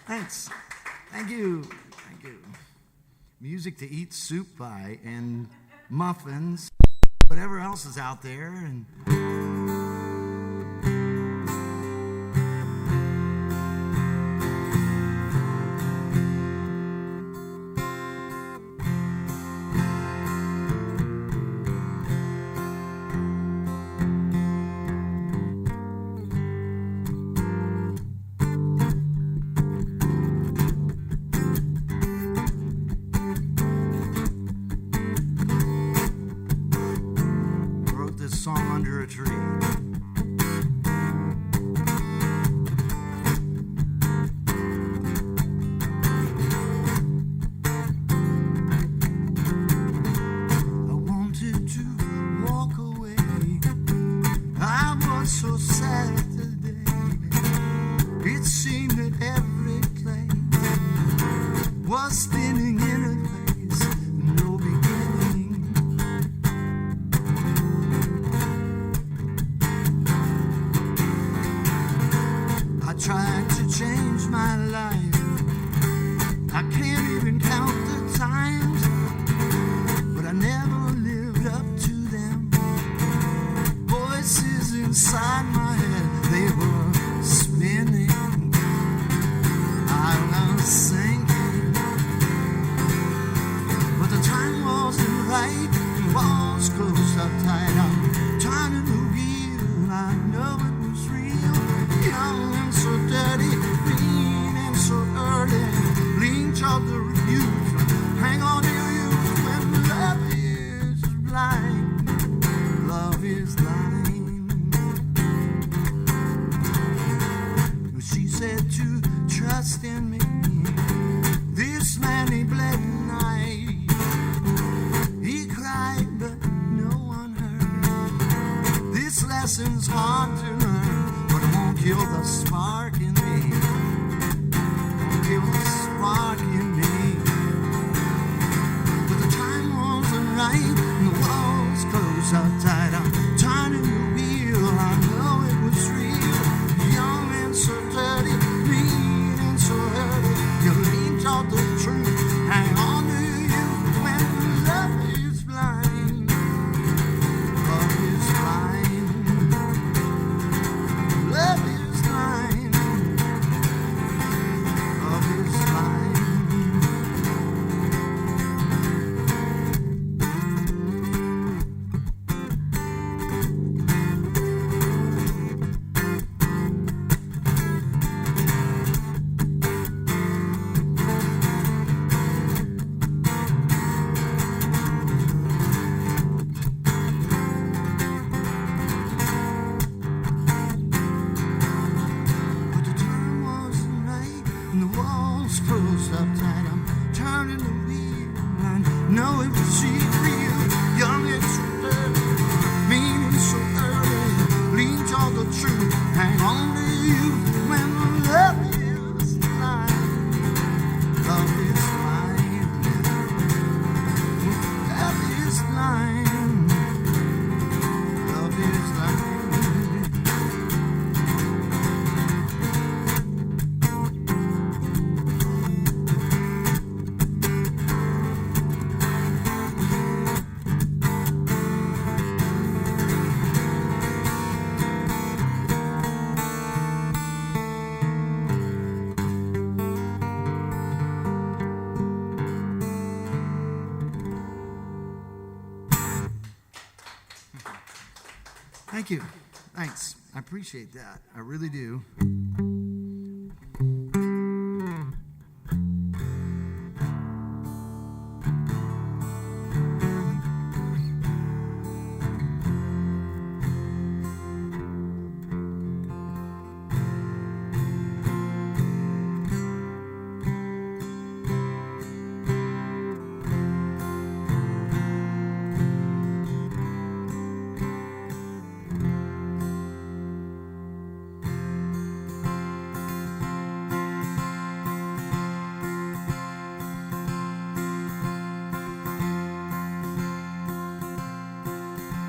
Thanks. Thank you. Thank you. Music to eat soup by and muffins, whatever else is out there. And song under a tree. lesson's hard to learn, but it won't kill the spark in me. Won't kill the spark in me. But the time wasn't right, and the walls closed up tight. I'm turning the wheel, I know it was real. Young and so dirty, mean and so hurty. You leaned toward the truth, hang on to you when love is blind. Love is blind. Love is blind. Love is blind. But the time wasn't right, and the walls closed up tight. I'm turning the wheel, I know it was real. Young and so dirty, mean and so early. Lean toward the truth, hang on to you when love is blind. Love is blind. Love is blind. Love is blind. Thank you. Thanks. I appreciate that. I really do.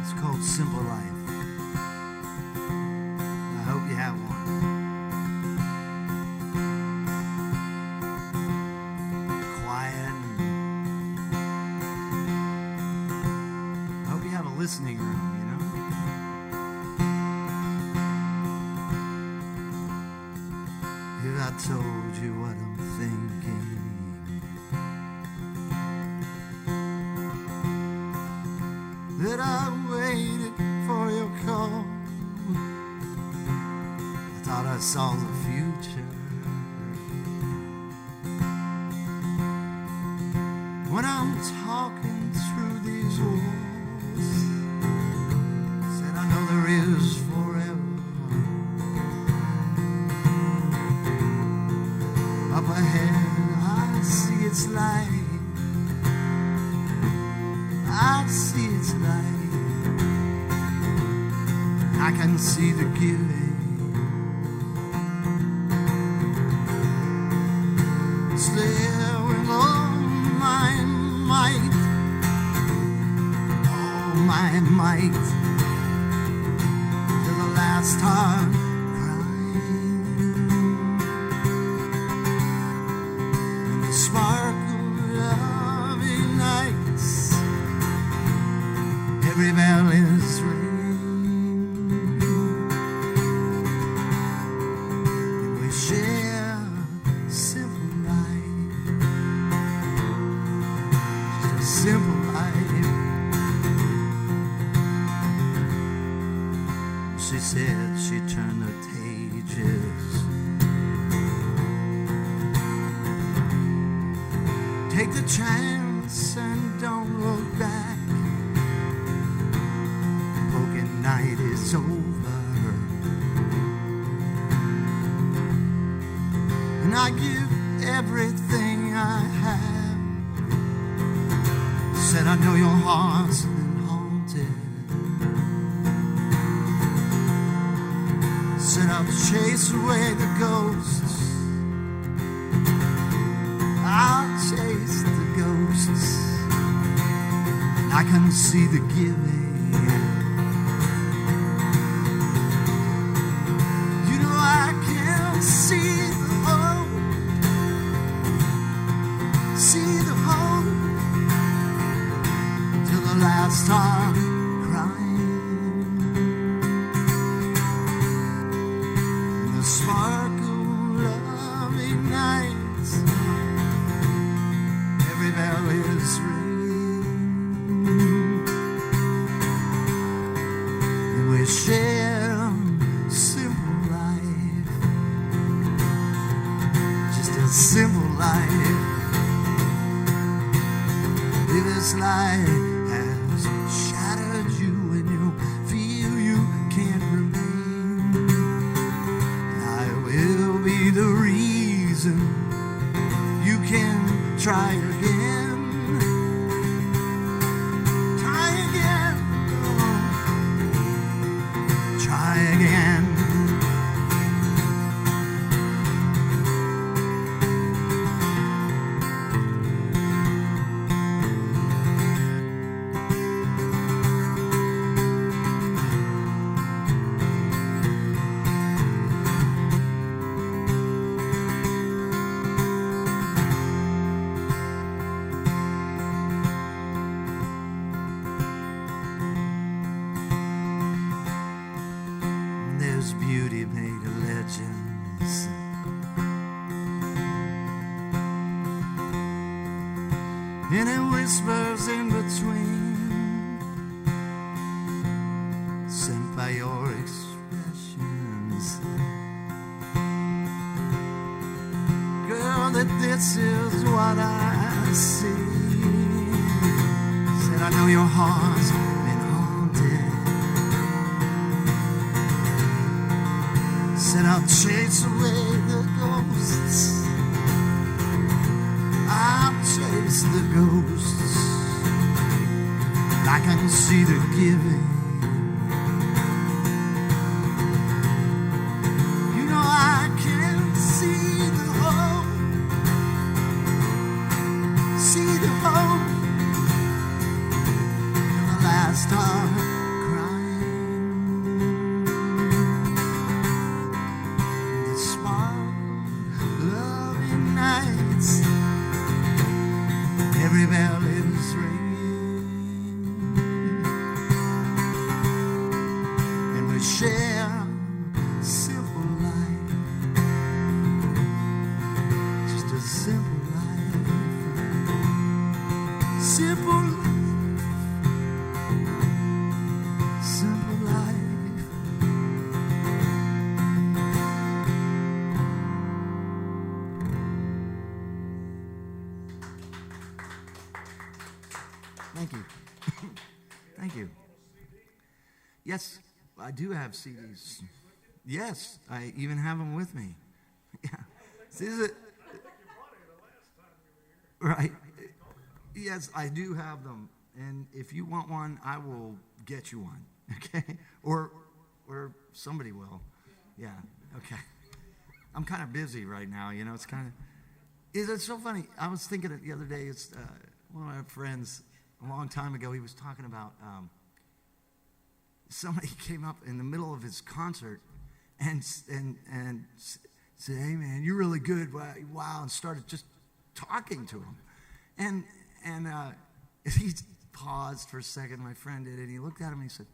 It's called Simple Life. I hope you have one. Quiet. I hope you have a listening room, you know? If I told you what I'm thinking, that I waited for your call, I thought I saw the future. When I'm talking through these walls, said I know there is forever. Up ahead I see its light, I see its light. I can see the giving. Still with all my might, all my might, till the last heart crying. And the sparkle of ignites, every bell is ringing, and we share simple life, just a simple life. She said she turned the pages, take the chance and don't look back. Broken night is over, and I give everything I have. Said I know your heart's been haunted, Said I'll chase away the ghosts. I'll chase the ghosts. I can see the giving. You know I can see the hope. See the hope till the last star crying. In the sparkle of nights, every bell is ringing, and we share simple life, just a simple life. If this life has shattered you and you feel you can't remain, I will be the reason you can try again. Try again. Try again. There's beauty made of legends, and it whispers in between, sent by your expressions. Girl, that this is what I see. Said I know your heart's been haunted. Said I'll chase away the ghosts. I'll chase the ghosts. I can see the giving. You know I can see the hope. See the hope. And the last star crying. The sparkle loving nights. Every bell is ringing, and we share simple life, just a simple life, simple life, simple life. Thank you. Thank you. Yes, I do have CDs. Yes, I even have them with me. Yeah. Is it? Right. Yes, I do have them. And if you want one, I will get you one. Okay? Or somebody will. Yeah. Okay. I'm kind of busy right now, you know. It's kind of. It's so funny. I was thinking it the other day. It's one of my friends. A long time ago, he was talking about somebody came up in the middle of his concert and said, "Hey man, you're really good, wow!" and started just talking to him, and he paused for a second. My friend did, and he looked at him and he said,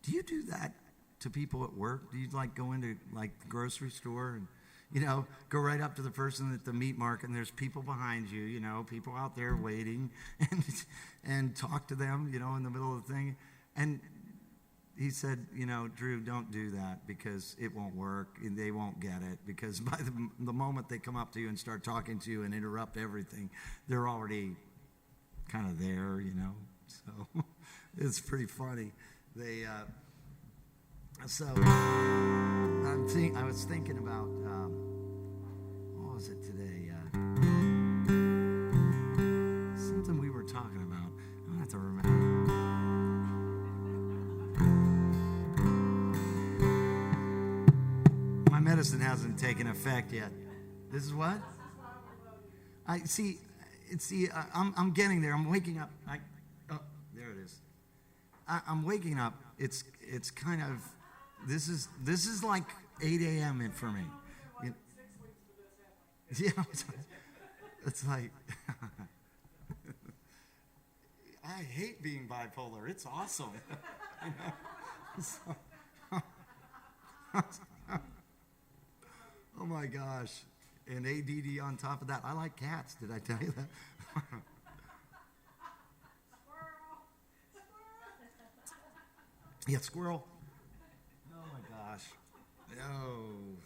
"Do you do that to people at work? Do you like go into like the grocery store and?" You know, go right up to the person at the meat market, and there's people behind you, you know, people out there waiting, and talk to them, you know, in the middle of the thing. And he said, you know, Drew, don't do that because it won't work, and they won't get it, because by the moment they come up to you and start talking to you and interrupt everything, they're already kind of there, you know. So it's pretty funny. I was thinking about what was it today? Something we were talking about. I don't have to remember. medicine hasn't taken effect yet. This is what? I see. I'm getting there. I'm waking up. Oh, there it is. I'm waking up. It's kind of. This is like 8 a.m. for me. Yeah, it's like. I hate being bipolar. It's awesome. You know? Oh my gosh. And ADD on top of that. I like cats. Did I tell you that? Yeah, squirrel. Oh my gosh. Oh.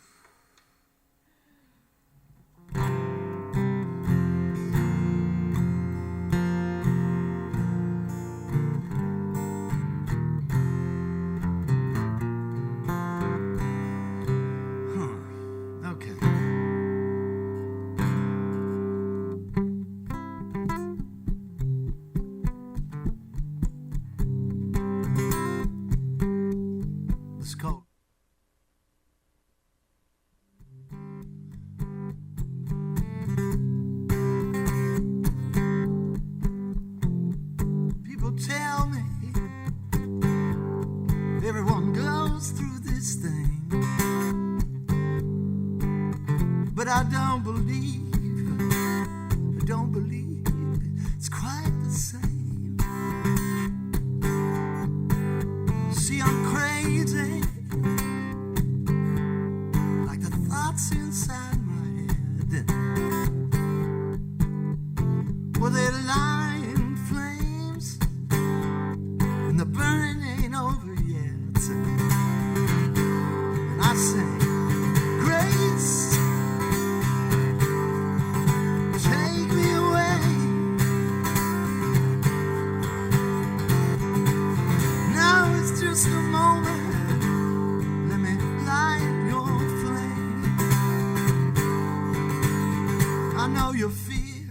People tell me everyone goes through this thing, but I don't believe it's quite the same. See, I'm crazy, like the thoughts inside my head. Well, they lie in flames, and the burning ain't over yet. And I say, grace, take me away. Now it's just a moment, let me light your flame. I know you fear,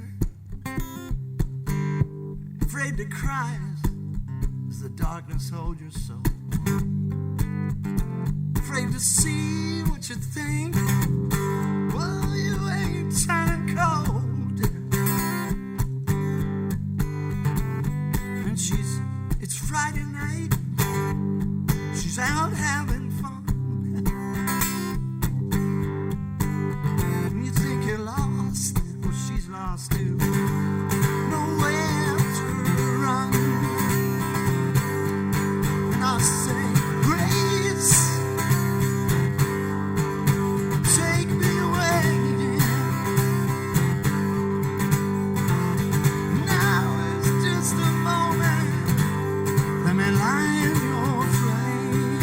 afraid to cry as the darkness holds your soul, afraid to see what you think. Well, you ain't turning cold. And it's Friday night, she's out having fun, and you think you're lost, well, she's lost too. Nowhere to run. And I say, grace, take me away. Now is just a moment, let me light your flame.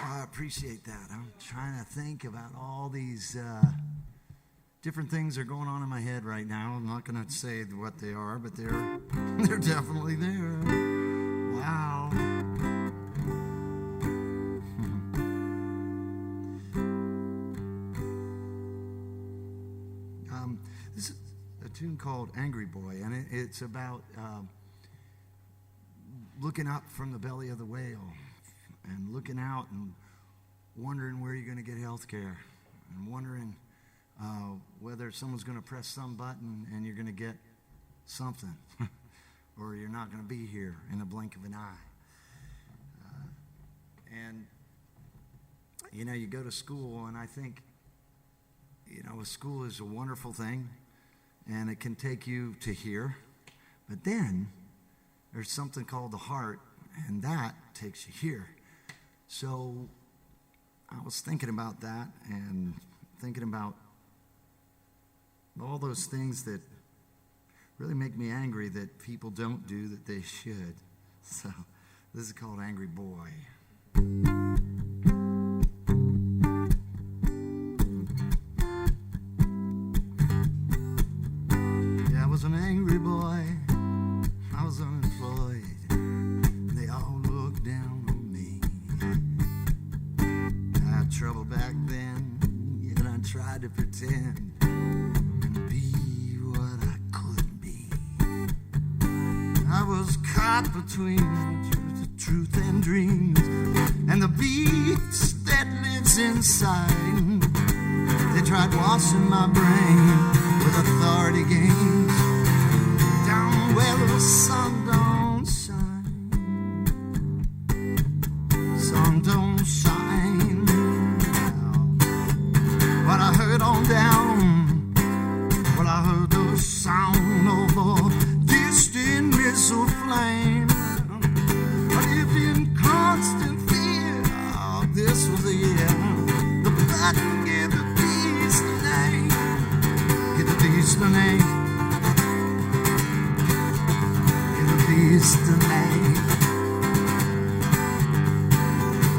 I appreciate that. I'm trying to think about all these different things that are going on in my head right now. I'm not going to say what they are, but they're definitely there. Wow. This is a tune called Angry Boy, and it's about looking up from the belly of the whale and looking out and wondering where you're going to get health care and wondering whether someone's going to press some button and you're going to get something or you're not going to be here in the blink of an eye. And, you know, you go to school, and I think, you know, a school is a wonderful thing, and it can take you to here. But then there's something called the heart, and that takes you here. So I was thinking about that and thinking about all those things that really make me angry that people don't do that they should. So this is called Angry Boy. Yeah, I was an angry boy. I was unemployed. They all looked down on me. I had trouble back then, yet I tried to pretend and be what I couldn't be. I was caught between the truth and dreams and the beast that lives inside. They tried washing my brain with authority games down where the sun don't shine. Sun don't shine now. But I heard on down, well, I heard the sound of a distant missile flame. I lived in constant fear. Oh, this was the year the button gave the beast a name. Give the beast a name. Give the beast a name.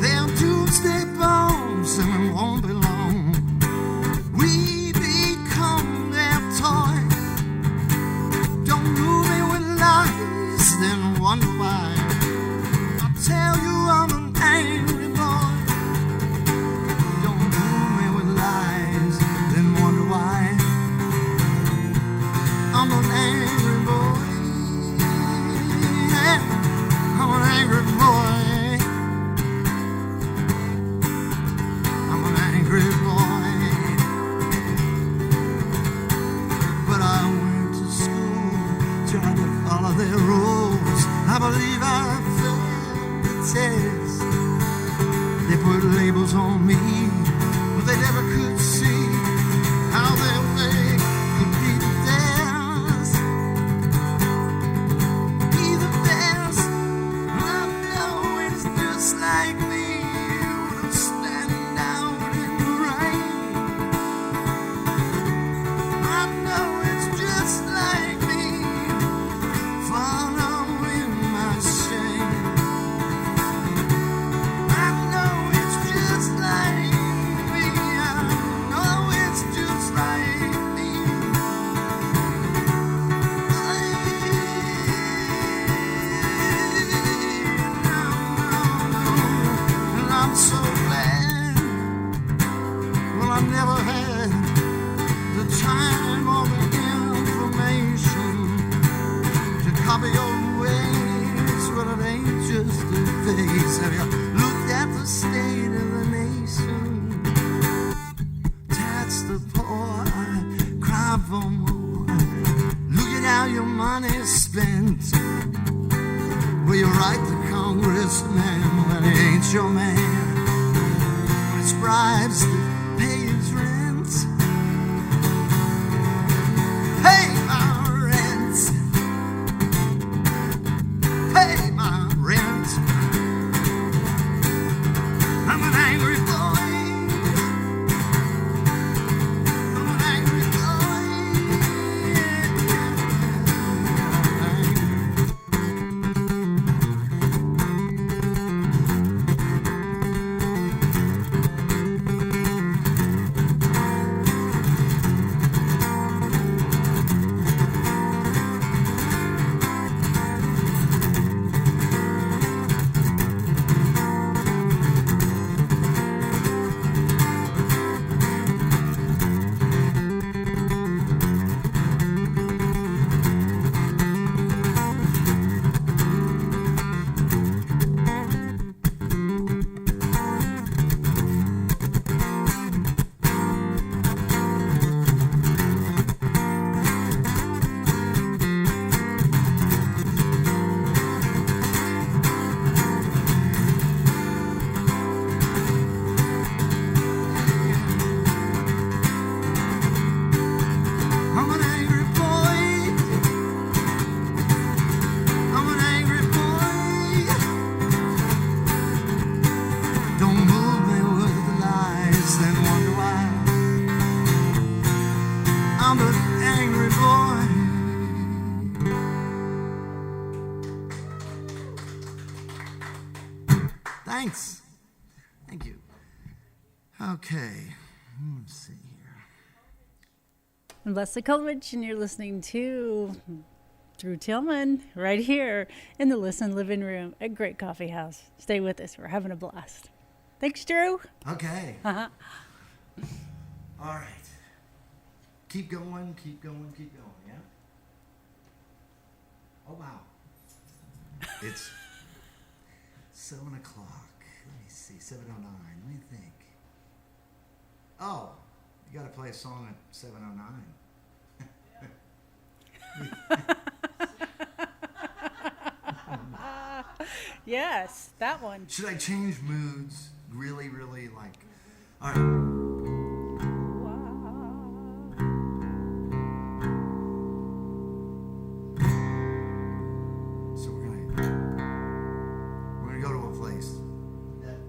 Them doomsday bombs and it won't be long. We become their toy. Don't rule me with lies, then wonder why. I tell you I'm an angry boy. Don't rule me with lies, then wonder why. I'm an angry boy. Yeah, I'm an angry boy. I'm an angry boy. But I went to school trying to follow their rules. I believe I failed the test. They put labels on me, but they never could see how their way could be the best. Be the best. I know it's just like me. To stand out in the rain. I know it's just like me. Following my shame. I know it's just like me. I know it's just like me. And I'm so glad. Well, I never had the time or the information to copy your ways. Well, it ain't just a face. Have you looked at the state of the nation? Tax the poor, cry for more. Look at how your money's spent. Well, you write the congressman when he ain't your man. When it's bribes to pay his rent. Pay my rent. Pay my rent. I'm an angry boy. I'm an angry boy. Thanks. Thank you. Okay. Let's see here. I'm Leslie Kolovich, and you're listening to Drew Tillman right here in the Listen Living Room at Great Coffee House. Stay with us. We're having a blast. Thanks, Drew. Okay. Uh-huh. All right. Keep going, yeah? Oh, wow. It's 7 o'clock. Let me see, 7:09. Let me think. Oh, you got to play a song at 7:09. Yes, that one. Should I change moods? Really, like... All right. So we're gonna go to a place that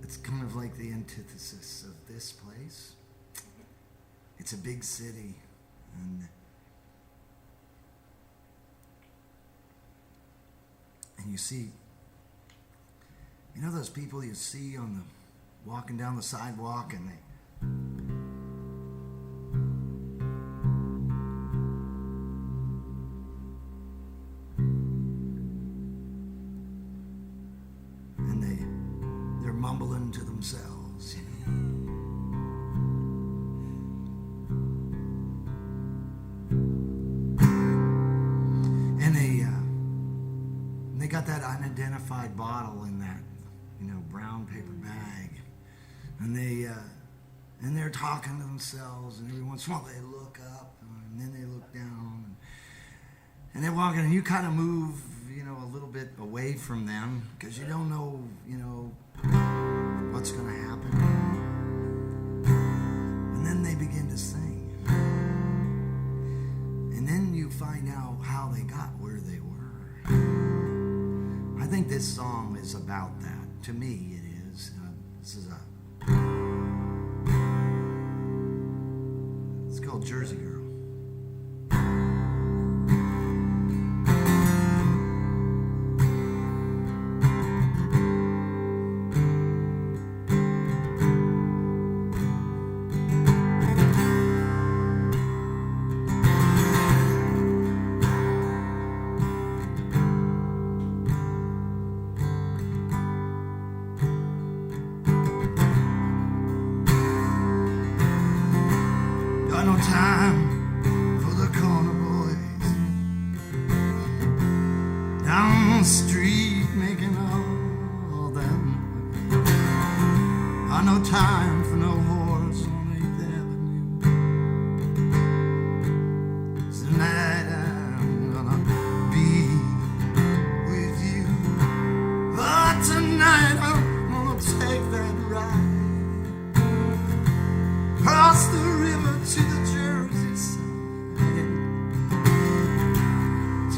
it's kind of like the antithesis of this place. It's a big city, and you see, you know those people you see on the walking down the sidewalk, and they're mumbling to themselves. And they got that unidentified bottle in that, brown paper bag, and they're talking to themselves, and every once in a while they look up, and then they look down, and they're walking, and you kind of move, a little bit away from them, because you don't know, what's going to happen. And then they begin to sing, and then you find out how they got where they were. I think this song is about that. To me, it is. It's called Jersey Girl. No time for the corner boys down the street making all them. I no time for no whores on 8th Avenue. Tonight I'm gonna be with you, but tonight I'm gonna take that ride across the river to the Jersey side.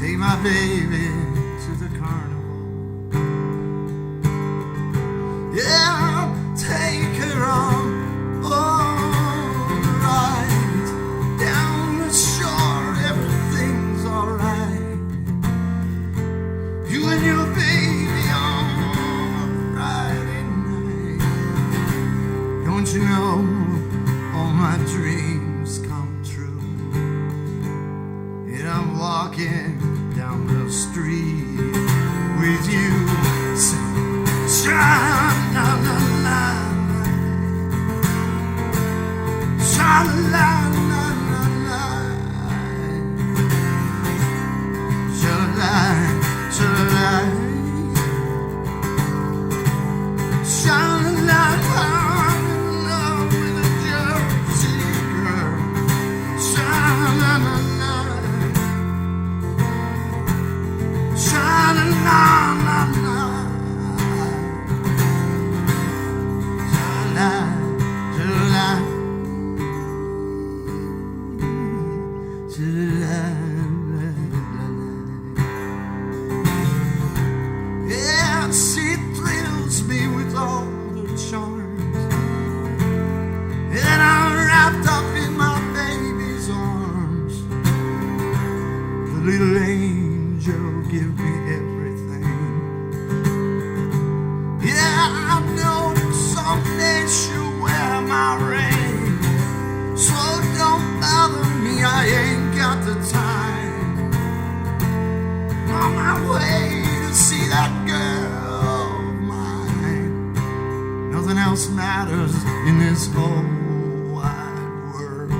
Take my baby to the carnival. Yeah, I'll take her on the ride down the shore. Everything's alright. You and your baby on Friday night. Don't you know? All my dreams come true, and I'm walking down the street with you. Sha-la-la-la, sha-la-la-la-la, sha-la-la, sha-la-la, sha-la-la. else matters in this whole wide world.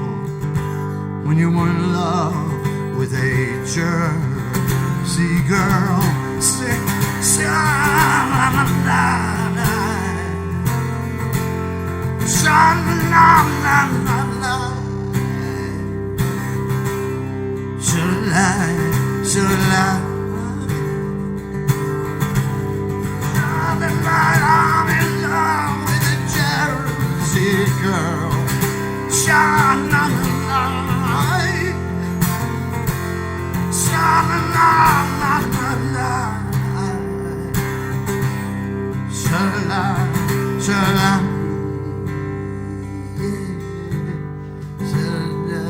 When you were in love with a Jersey girl, sing, sha-la-la-la-la, sha-la-la-la-la, sha-la-la, sha-la-la. I'm in love with a Jersey girl, sha-la-la-la, sha-la-la-la-la, sha-la, sha-la, yeah, sha-la-la.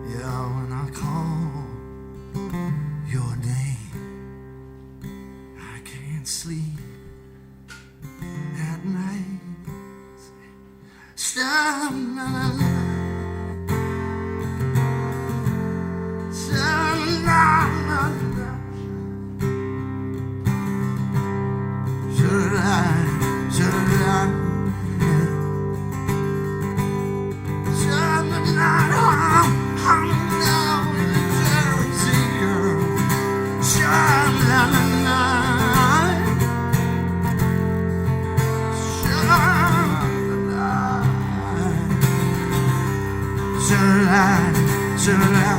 Yeah, when I call your name, I can't sleep at night. Sha-la-la-la, sha-la-la-la, sha-la-la, sha-la-la, sha-la-la-la. I'm in love with a Jersey girl, sha-la-la-la, sha-la-la, sha-la-la, sha-la-la,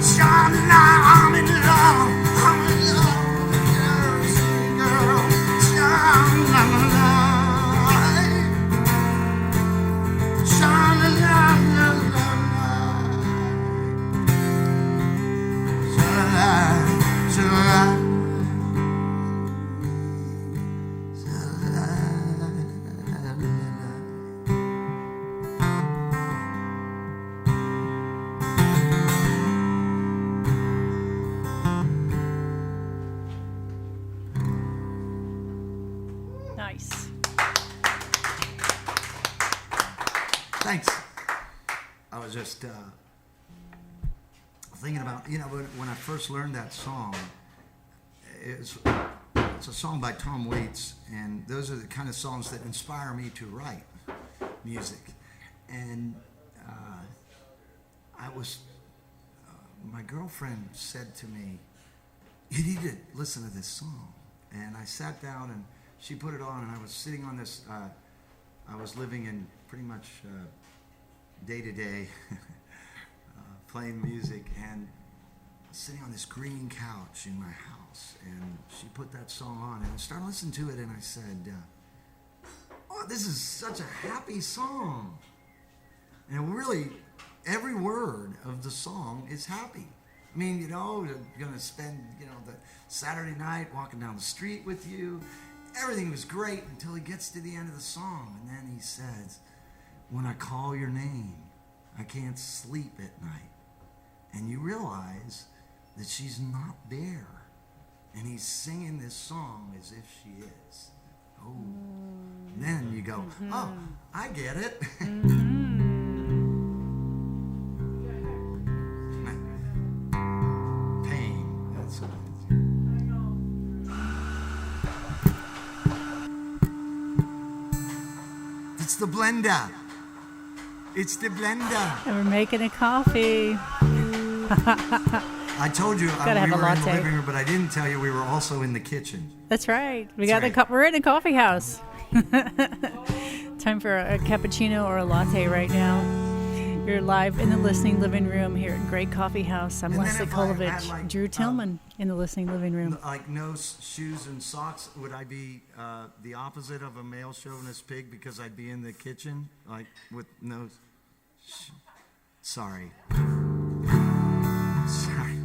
sha-la-la. I'm in love with a Jersey girl, sha-la-la-la. Nice. Thanks. I was just thinking about, when I first learned that song, it's a song by Tom Waits, and those are the kind of songs that inspire me to write music. And my girlfriend said to me, "You need to listen to this song." And I sat down and she put it on, and I was sitting on this, I was living in pretty much day to day, playing music, and sitting on this green couch in my house, and she put that song on, and I started listening to it, and I said, "Oh, this is such a happy song." And really, every word of the song is happy. I mean, you're going to spend, the Saturday night walking down the street with you. Everything was great until he gets to the end of the song, and then he says, "When I call your name, I can't sleep at night." And you realize that she's not there. And he's singing this song as if she is. Oh. And then you go, "Oh, I get it." Pain. That's what it is. It's the blender. It's the blender. And we're making a coffee. I told you we Gotta have a were in the latte. living room, but I didn't tell you we were also in the kitchen. That's right. That's We're in a coffee house. Time for a cappuccino or a latte right now. You're live in the listening living room here at Great Coffee House. I'm And then Leslie if I had, Kolovich. like, Drew Tillman in the listening living room. Like no shoes and socks, would I be the opposite of a male chauvinist pig because I'd be in the kitchen, like with no... Sorry. Sorry.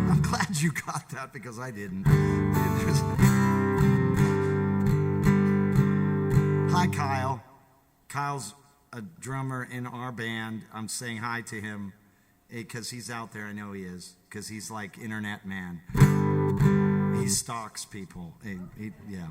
I'm glad you got that because I didn't. Hi, Kyle. Kyle's a drummer in our band. I'm saying hi to him because he's out there. I know he is because he's like internet man. He stalks people. Yeah.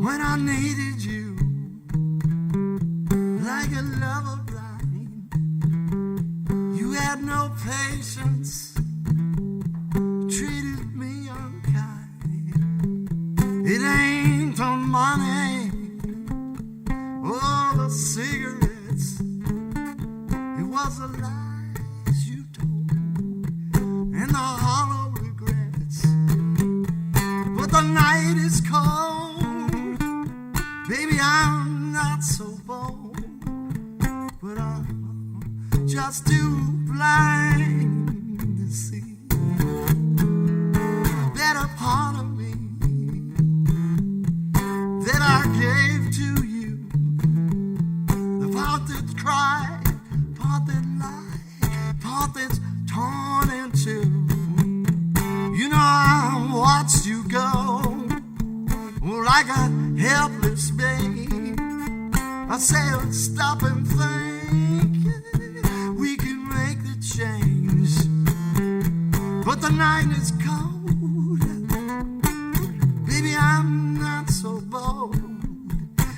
When I needed you like a lover blind, you had no patience, treated me unkind. It ain't the money or the cigarettes, it was the lies you told and the hollow regrets. But the night is cold, baby, I'm not so bold, but I'm just too blind to see a better part of me that I gave to you. The part that cried, part that lied, part that's torn in two. You know I watched you go like a helpless babe. I said, stop and think, we can make the change. But the night is cold, baby, I'm not so bold,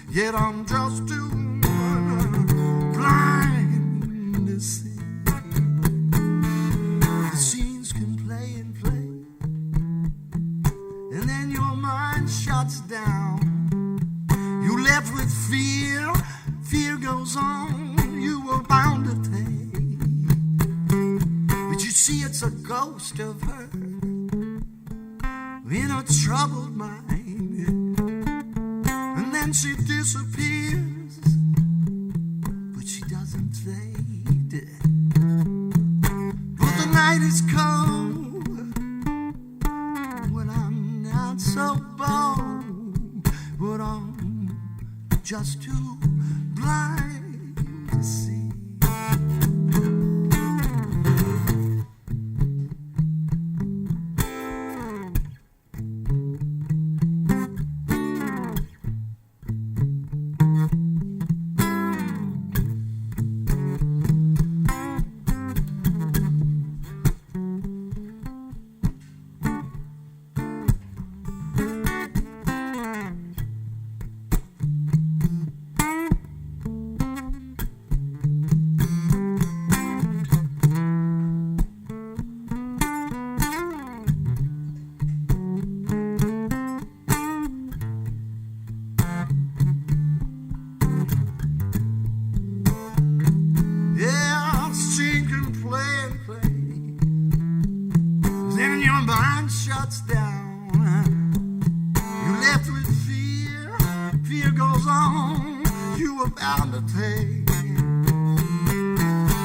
yet I'm just too blind to see. The scenes can play and play, and then your mind shuts down. You left with fear, fear goes on, you were bound to take. But you see it's a ghost of her in a troubled mind, and then she disappears, but she doesn't fade. But the night is cold when I'm not so bold, but I'm just too blind to see.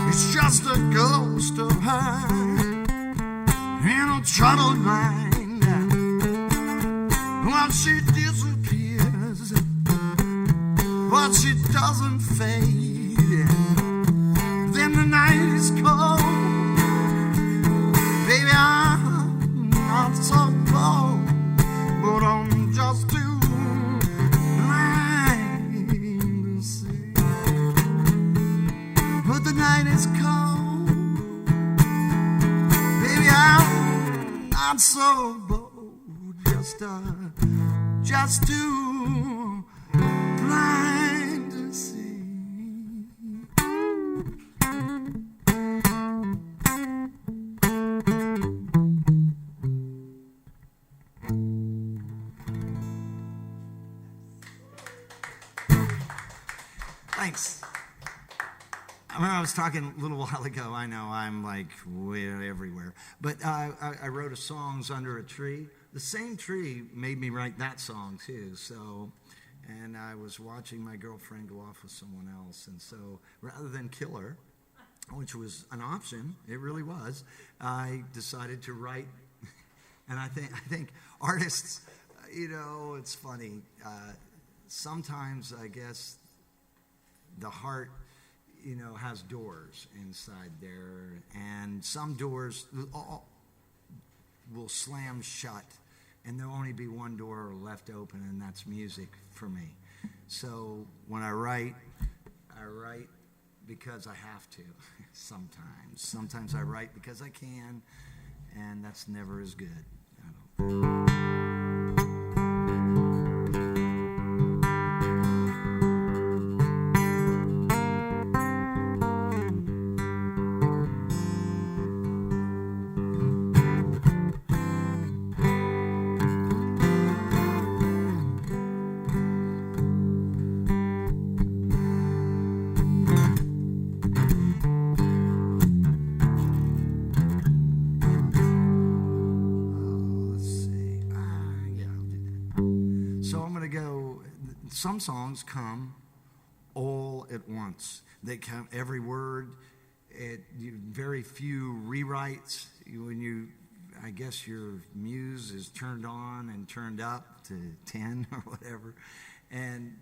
It's just a ghost of her in a troubled mind. Once she disappears, but she doesn't fade. Then the night is cold, baby, I'm not so cold, but I'm just too blind to see. But the night is cold, baby, I'm not so bold, just too blind to see. Thanks. I remember I was talking a little while ago. I know I'm like way everywhere, but I wrote a songs under a tree. The same tree made me write that song too. So and I was watching my girlfriend go off with someone else. And so rather than kill her, which was an option, it really was, I decided to write. And I think artists, it's funny. Sometimes I guess the heart, has doors inside there, and some doors will slam shut, and there'll only be one door left open, and that's music for me. So when I write because I have to. Sometimes I write because I can, and that's never as good. I don't. Some songs come all at once. They come every word. Very few rewrites. I guess your muse is turned on and turned up to 10 or whatever. And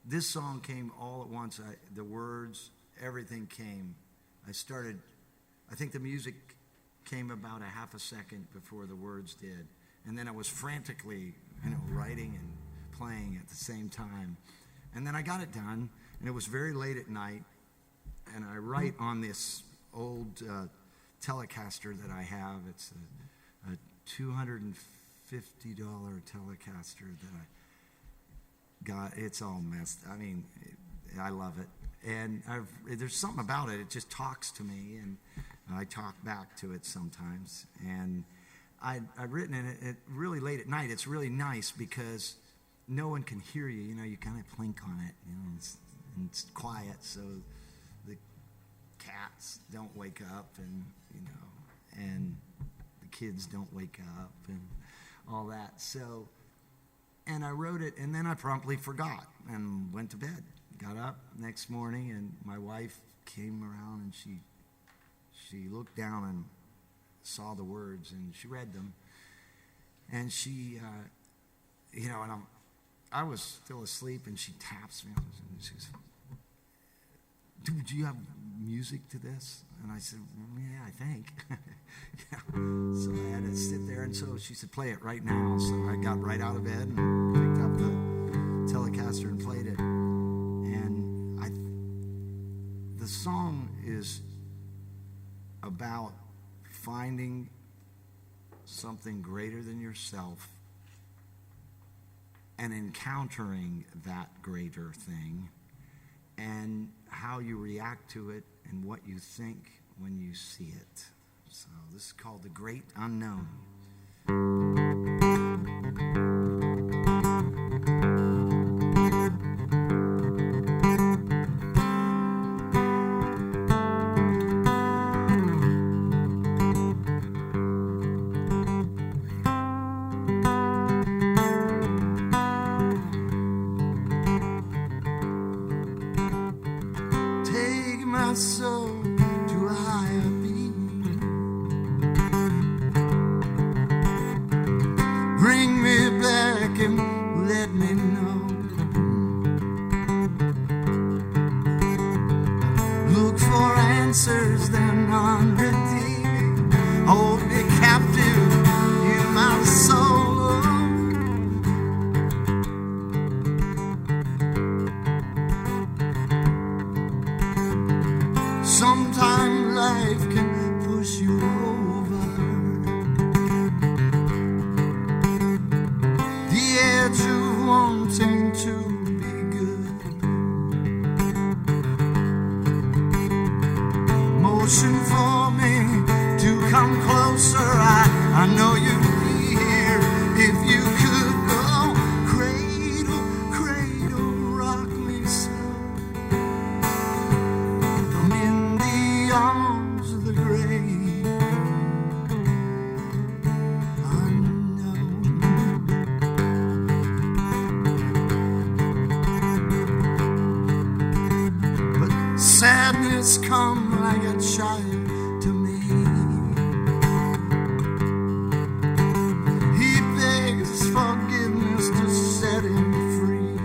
this song came all at once. The words, everything came. I think the music came about a half a second before the words did. And then I was frantically, writing and playing at the same time. And then I got it done, and it was very late at night. And I write on this old Telecaster that I have. It's a $250 Telecaster that I got. It's all messed. I love it. And there's something about it. It just talks to me, and I talk back to it sometimes. And I've written it really late at night. It's really nice because no one can hear you. You kind of plink on it, and it's quiet, so the cats don't wake up, and and the kids don't wake up, and all that. So, and I wrote it, and then I promptly forgot and went to bed. Got up next morning, and my wife came around, and she looked down and saw the words, and she read them, and she, and I was still asleep, and she taps me, and she says, "Do you have music to this?" And I said, "Yeah, I think." Yeah. So I had to sit there, and so she said, "Play it right now." So I got right out of bed and picked up the Telecaster and played it, and the song is about finding something greater than yourself and encountering that greater thing, and how you react to it and what you think when you see it. So this is called The Great Unknown. My soul to a higher being. Bring me back and let me know. Look for answers, they're non-redeeming. Hold me captive in my soul. Sometimes life can push you over the edge of wanting to be good. Motion for me to come closer. I know you'd be here if you could. Oh, cradle, cradle, rock me so. Arms of the great unknown. has come like a child to me. He begs forgiveness to set him free.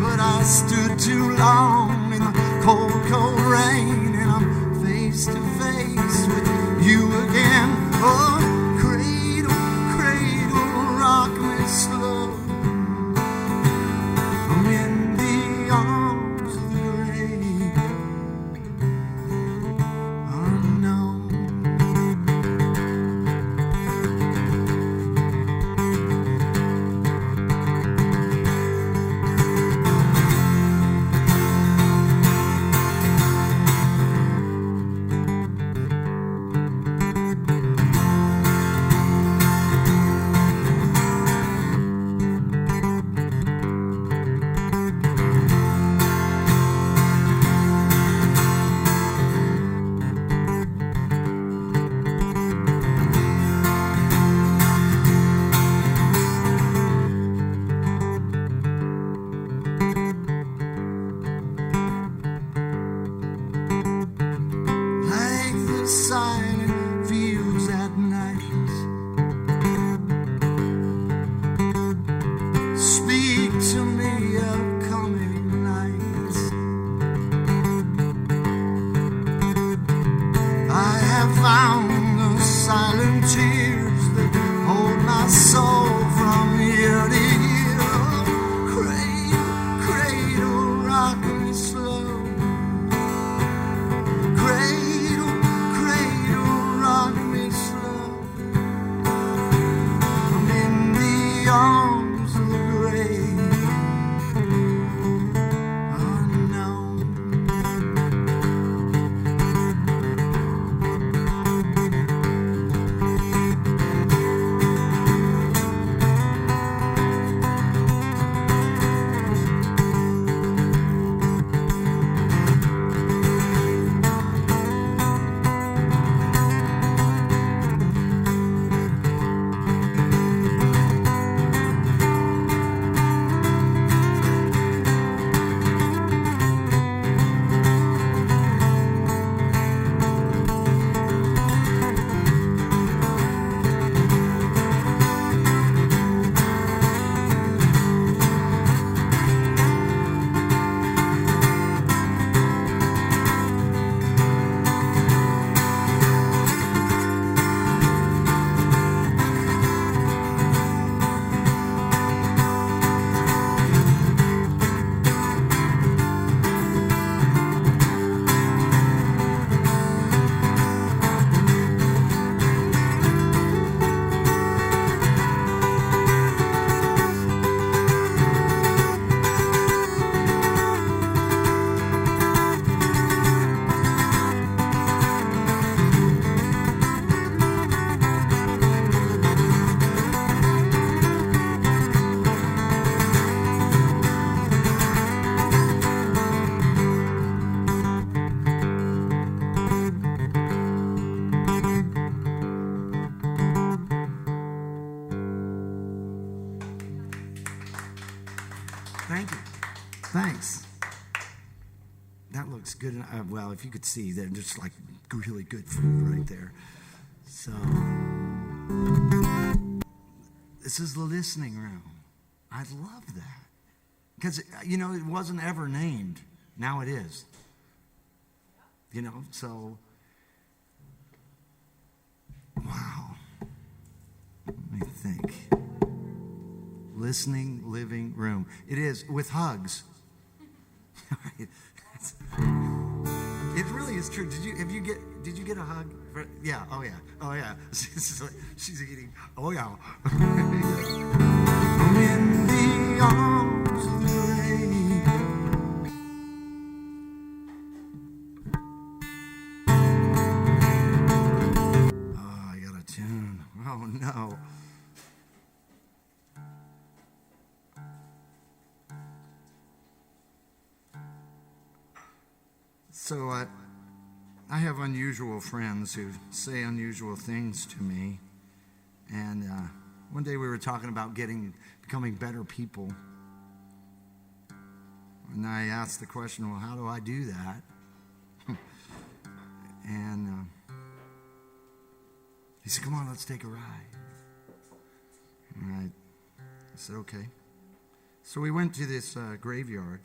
But I stood too long in the cold, cold rain, and I'm face to face with you again. Oh, cradle, cradle, rock me slow. I'm in the arms of the grave, unknown. Like the silent fields at night, speak to me of coming nights. I have found the silent tears that hold my soul from year to year. Oh, cradle, cradle, rock me slow. Cradle, cradle, rock me slow. I'm in the arms of the grave, unknown. Thank you. Thanks. That looks good. Well, if you could see, they're just like really good food right there. So, this is the listening room. I love that. Because, you know, it wasn't ever named. Now it is. You know, so, wow. Let me think. Listening living room. It is, with hugs. It really is true. Did you get a hug? Yeah. Oh yeah. She's eating. Oh yeah. I'm in the arms of the grave. Oh, I got a tune. Oh no. So I have unusual friends who say unusual things to me. And one day we were talking about becoming better people. And I asked the question, well, how do I do that? And he said, come on, let's take a ride. And I said, okay. So we went to this graveyard.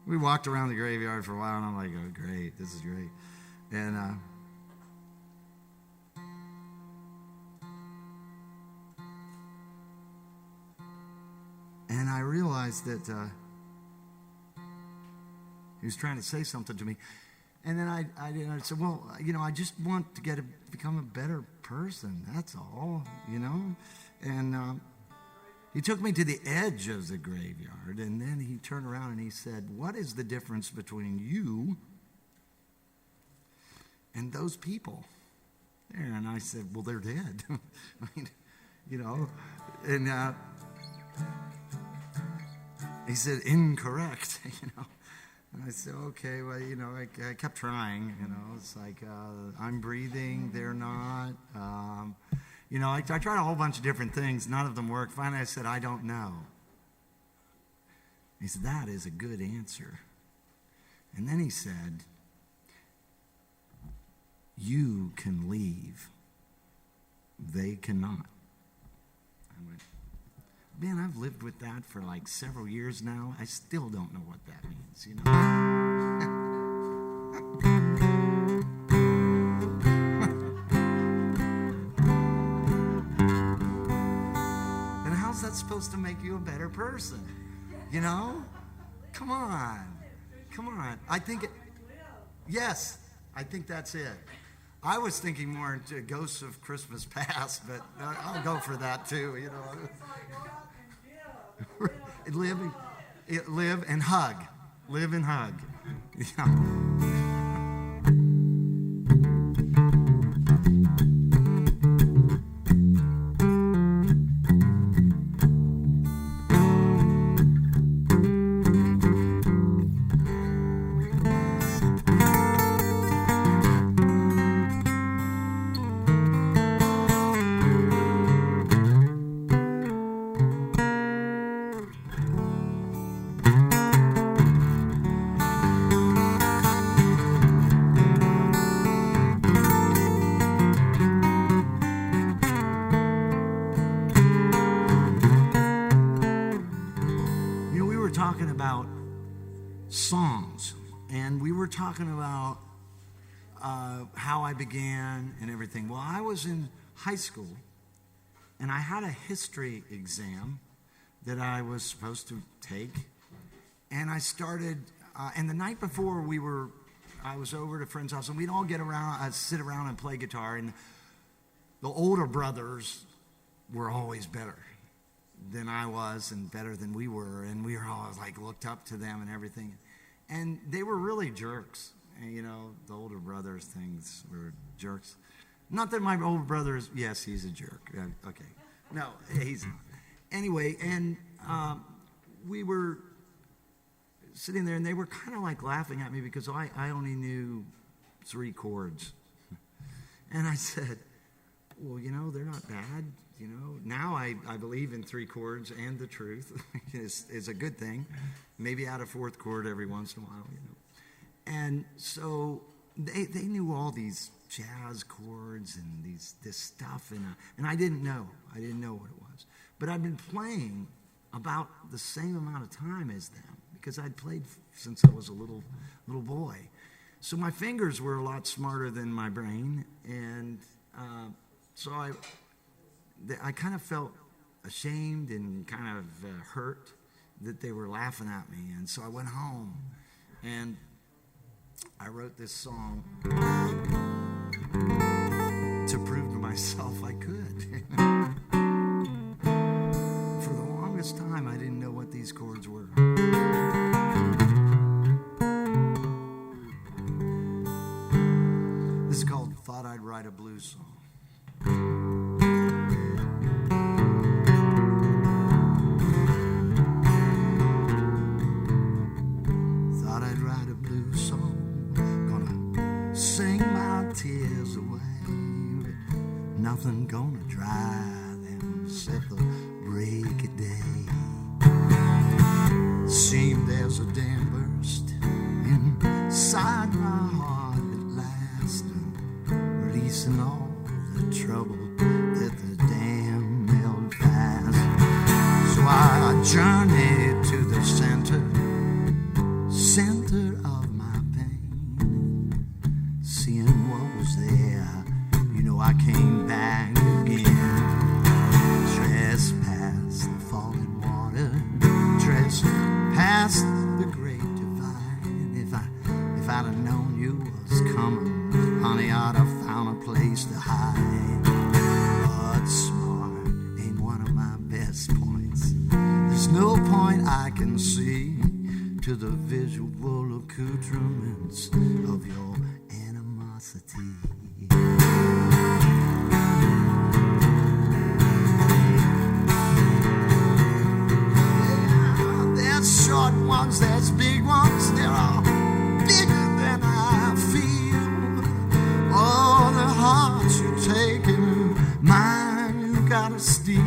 We walked around the graveyard for a while, and I'm like, oh, great, this is great. And I realized that he was trying to say something to me. And then I said, well, I just want to become a better person. That's all, And he took me to the edge of the graveyard, and then he turned around and he said, what is the difference between you and those people there? And I said, well, they're dead. I mean, and he said, incorrect, And I said, okay, well, I kept trying, It's like, I'm breathing, they're not. I tried a whole bunch of different things. None of them worked. Finally, I said, I don't know. He said, that is a good answer. And then he said, you can leave. They cannot. I went, man, I've lived with that for like several years now. I still don't know what that means, And how's that supposed to make you a better person? Come on. I think yes, I think that's it. I was thinking more into Ghosts of Christmas Past, but I'll go for that too, Live and hug. Live and hug. Songs, and we were talking about how I began and everything. Well, I was in high school, and I had a history exam that I was supposed to take, and I started. And the night before, I was over at a friend's house, and we'd all sit around and play guitar. And the older brothers were always better than I was and better than we were, and we were always like looked up to them and everything. And they were really jerks. And, the older brothers things were jerks. Not that my older brother is, yes, he's a jerk. Okay. No, he's not. Anyway, and we were sitting there, and they were kind of like laughing at me because I only knew 3 chords. And I said, well, they're not bad. Now I believe in 3 chords, and the truth is a good thing. Maybe add a 4th chord every once in a while, And so they knew all these jazz chords and this stuff, and I didn't know. I didn't know what it was. But I'd been playing about the same amount of time as them because I'd played since I was a little boy. So my fingers were a lot smarter than my brain, and so I kind of felt ashamed and kind of hurt that they were laughing at me. And so I went home and I wrote this song to prove to myself I could. For the longest time, I didn't know what these chords were. This is called Thought I'd Write a Blues Song. Nothing gonna dry them, except the break of day. Seemed there's a dam burst inside my heart at last, releasing all the trouble that the dam held fast. So I journeyed to the center of my pain, seeing what was there. You know I came back again. Trespassed the falling water, trespassed the great divide. If I'd have known you was coming, honey, I'd have found a place to hide. But smart ain't one of my best points. There's no point I can see to the visual accoutrements of your animosity. Yeah, there's short ones, there's big ones, they're all bigger than I feel. All the hearts you're taking, mine you gotta steal.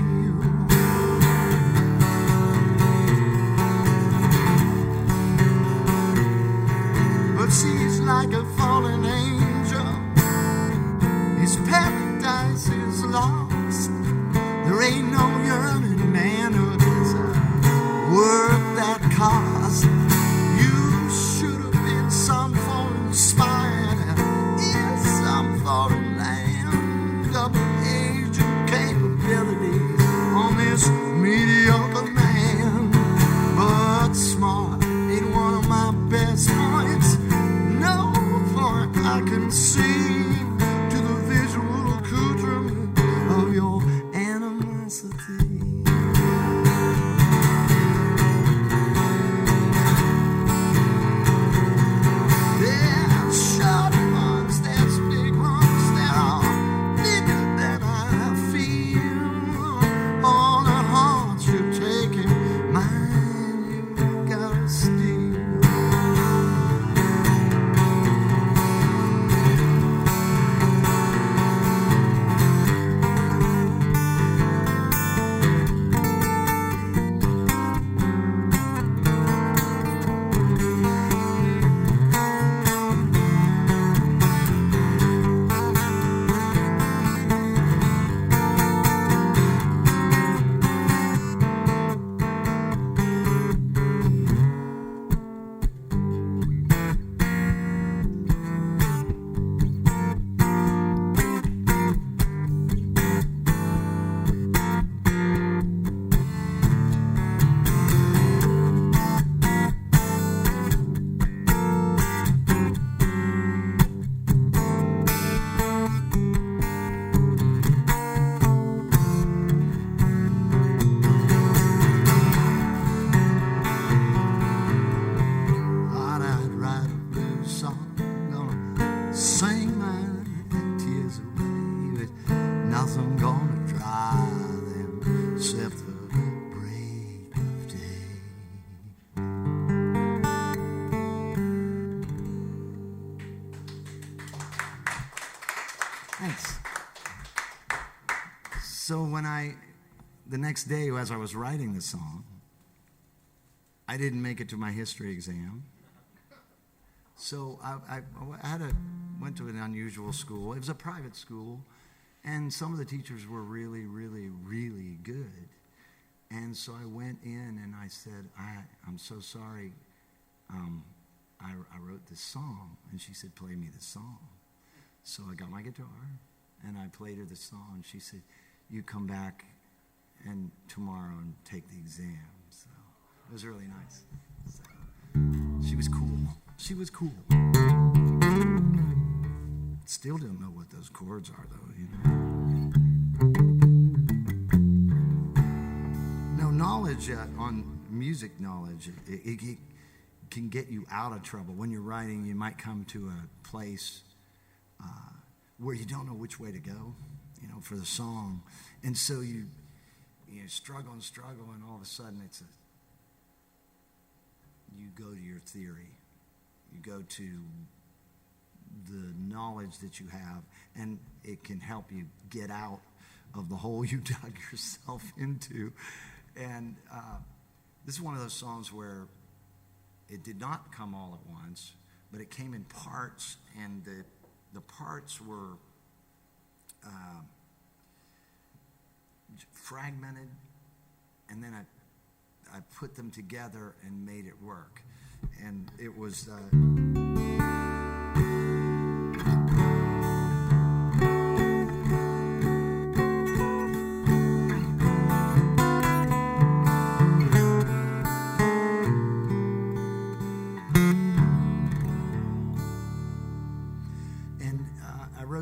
But she's like a fallen angel, his paradise is lost. There ain't no yearning manhood is worth that cost. You should have been some foreign spy in some foreign land. Double agent capabilities on this mediocre man. But smart ain't one of my best points. No point I can see to the visual accoutrement of your animosity. There's short ones, there's big ones, they're all bigger than I feel. All the hearts you're taking, mine you gotta steal. Thought I'd write a blues song, gonna sing my tears away, but nothing gonna dry them except the break of day. Thanks. So the next day as I was writing the song, I didn't make it to my history exam. So I went to an unusual school. It was a private school, and some of the teachers were really, really, really good. And so I went in and I said, I'm so sorry. I wrote this song. And she said, play me the song. So I got my guitar and I played her the song. She said, you come back and tomorrow and take the exam. So it was really nice. So, she was cool. She was cool. Still don't know what those chords are, though. You know. No knowledge on music knowledge. It can get you out of trouble. When you're writing, you might come to a place where you don't know which way to go, for the song, and so you struggle, and all of a sudden you go to your theory. You go to the knowledge that you have, and it can help you get out of the hole you dug yourself into. And this is one of those songs where it did not come all at once, but it came in parts, and the parts were fragmented, and then I put them together and made it work. And it was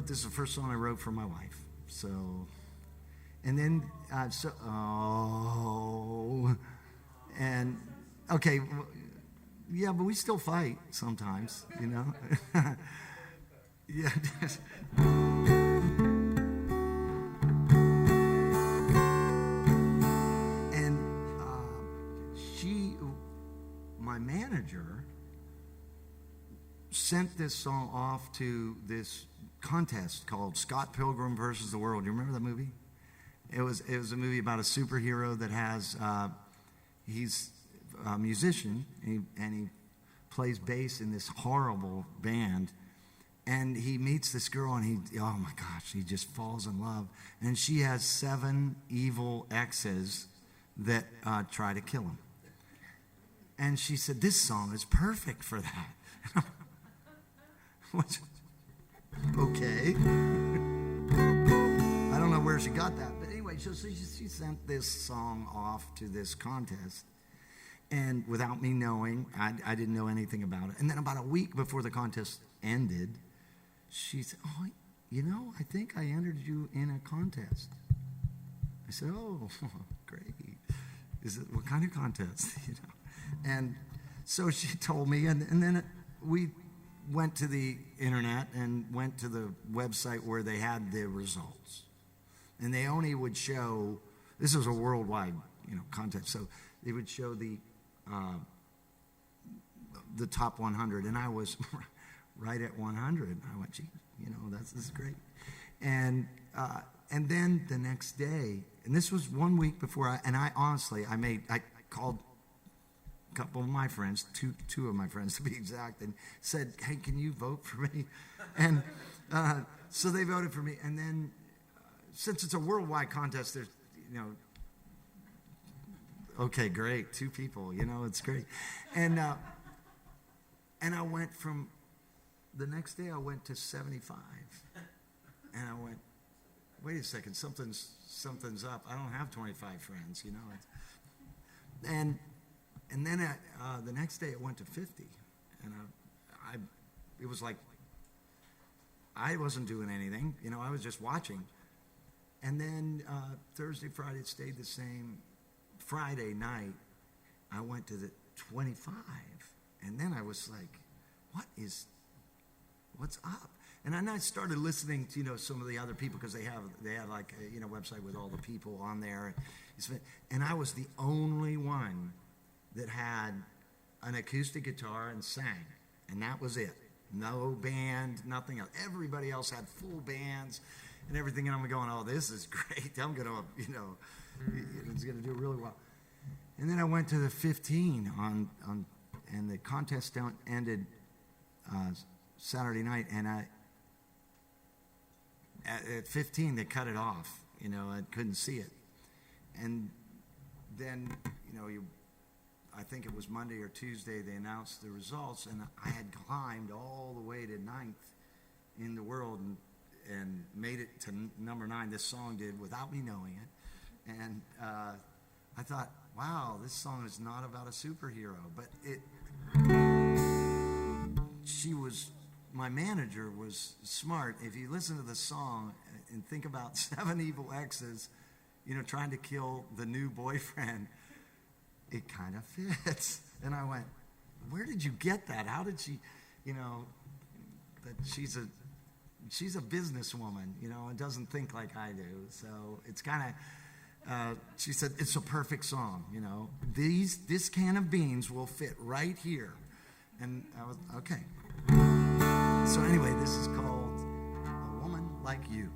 this is the first song I wrote for my wife. So, and then, and okay, yeah, but we still fight sometimes, you know. Yeah. And my manager, sent this song off to this contest called Scott Pilgrim versus the World. You remember that movie? It was a movie about a superhero that has he's a musician and he plays bass in this horrible band, and he meets this girl and oh my gosh, he just falls in love, and she has 7 evil exes that try to kill him. And she said, "This song is perfect for that." Okay. I don't know where she got that. But anyway, so she sent this song off to this contest. And without me knowing, I didn't know anything about it. And then about a week before the contest ended, she said, "Oh, you know, I think I entered you in a contest." I said, "Oh, great. What kind of contest?" You know. And so she told me, and then we went to the internet and went to the website where they had the results, and they only would show, this was a worldwide, contest, so they would show the top 100, and I was right at 100. I went, gee, this is great. And then the next day, and this was 1 week before I called a couple of my friends, two of my friends to be exact, and said, "Hey, can you vote for me?" And so they voted for me. And then, since it's a worldwide contest, there's, okay, great, 2 people, it's great. And I went from, the next day I went to 75. And I went, wait a second, something's up. I don't have 25 friends, And then the next day it went to 50, and it was like I wasn't doing anything, I was just watching. And then Thursday, Friday it stayed the same. Friday night I went to the 25, and then I was like, what's up? And then I started listening to some of the other people, because they have like a website with all the people on there, and I was the only one that had an acoustic guitar and sang, and that was it. No band, nothing else. Everybody else had full bands and everything, and I'm going, oh, this is great. I'm going to, it's going to do really well. And then I went to the 15 and the contest ended Saturday night, and at 15 they cut it off. I couldn't see it, and then I think it was Monday or Tuesday, they announced the results, and I had climbed all the way to 9th in the world and made it to number 9. This song did, without me knowing it. And I thought, wow, this song is not about a superhero. But my manager was smart. If you listen to the song and think about 7 evil exes, trying to kill the new boyfriend, it kind of fits. And I went, where did you get that? How did she, that she's a businesswoman, and doesn't think like I do. So it's kind of, she said, it's a perfect song, this can of beans will fit right here. And I was, okay. So anyway, this is called A Woman Like You.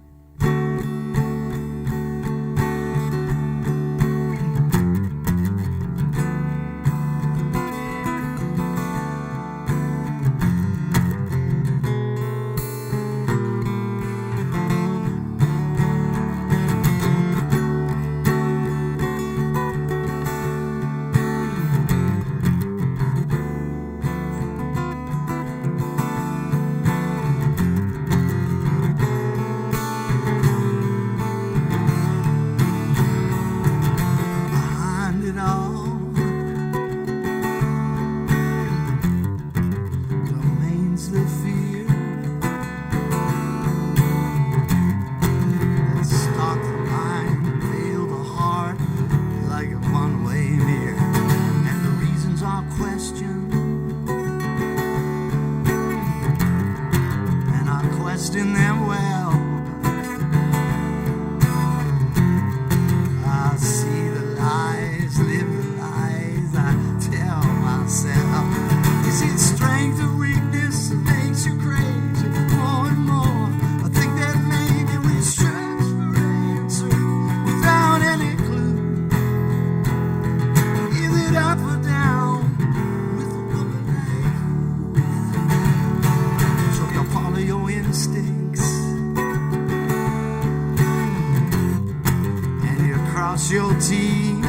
brush your teeth.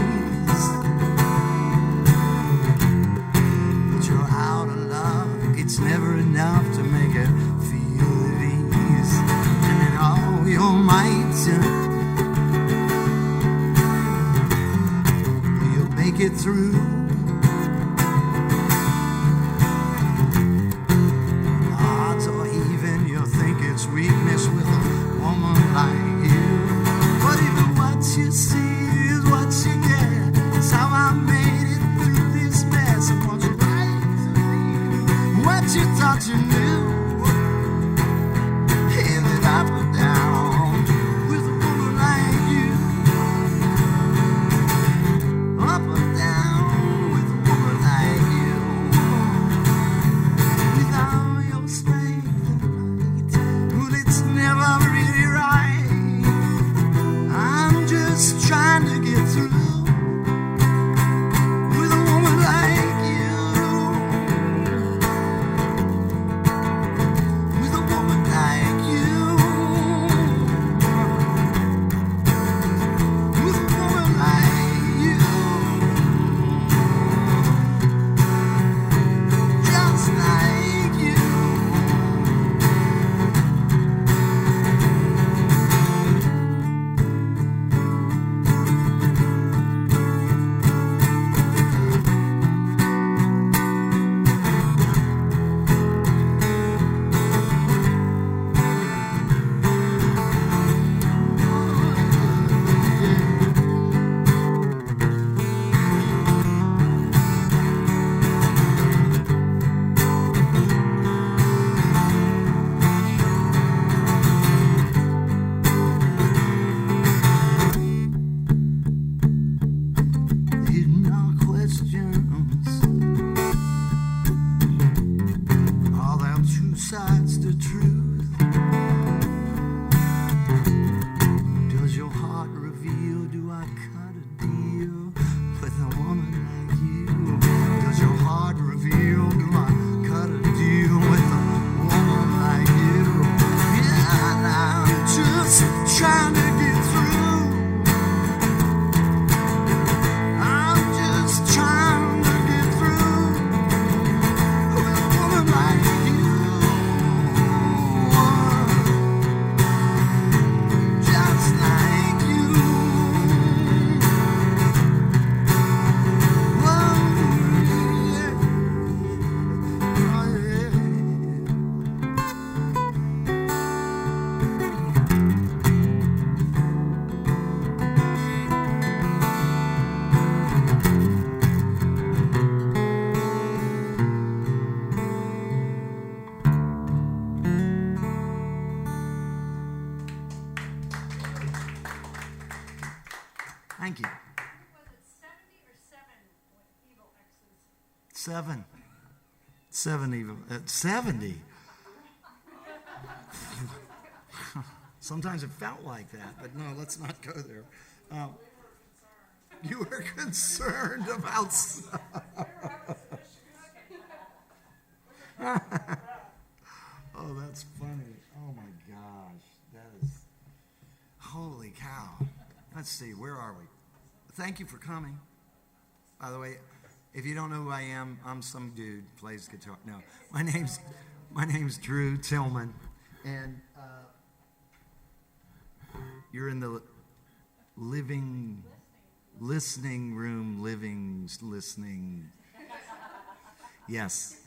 But you're out of love. It's never enough to make it feel at ease. And in all your might, you'll make it through. Odds are even, you'll think it's weakness with a woman like you. But even what you see is what you get. It's how I made it through this mess. And what you like to be, what you thought you knew, ended up or down with a woman like you. Up or down with a woman like you. With all your strength and might, well, it's never really right. I'm just trying to get through with a woman like you. With a woman like you. With a woman like you. Just like you. Hidden our questions, all our two sides to truth. Does your heart reveal? Do I cut a deal with a woman like you? Does your heart reveal? Do I cut a deal with a woman like you? Yeah, and I'm just trying to get through. I'm just trying to get through with a woman like you. Just like you. Whoa, yeah. Oh, yeah. Thank you. Seven. 70. Sometimes it felt like that, but no, let's not go there. You were concerned about. Oh, that's funny. Oh my gosh. That is. Holy cow. Let's see, where are we? Thank you for coming. By the way, if you don't know who I am, I'm some dude plays guitar. No, my name's Drew Tillman, and you're in the listening room, listening. Yes,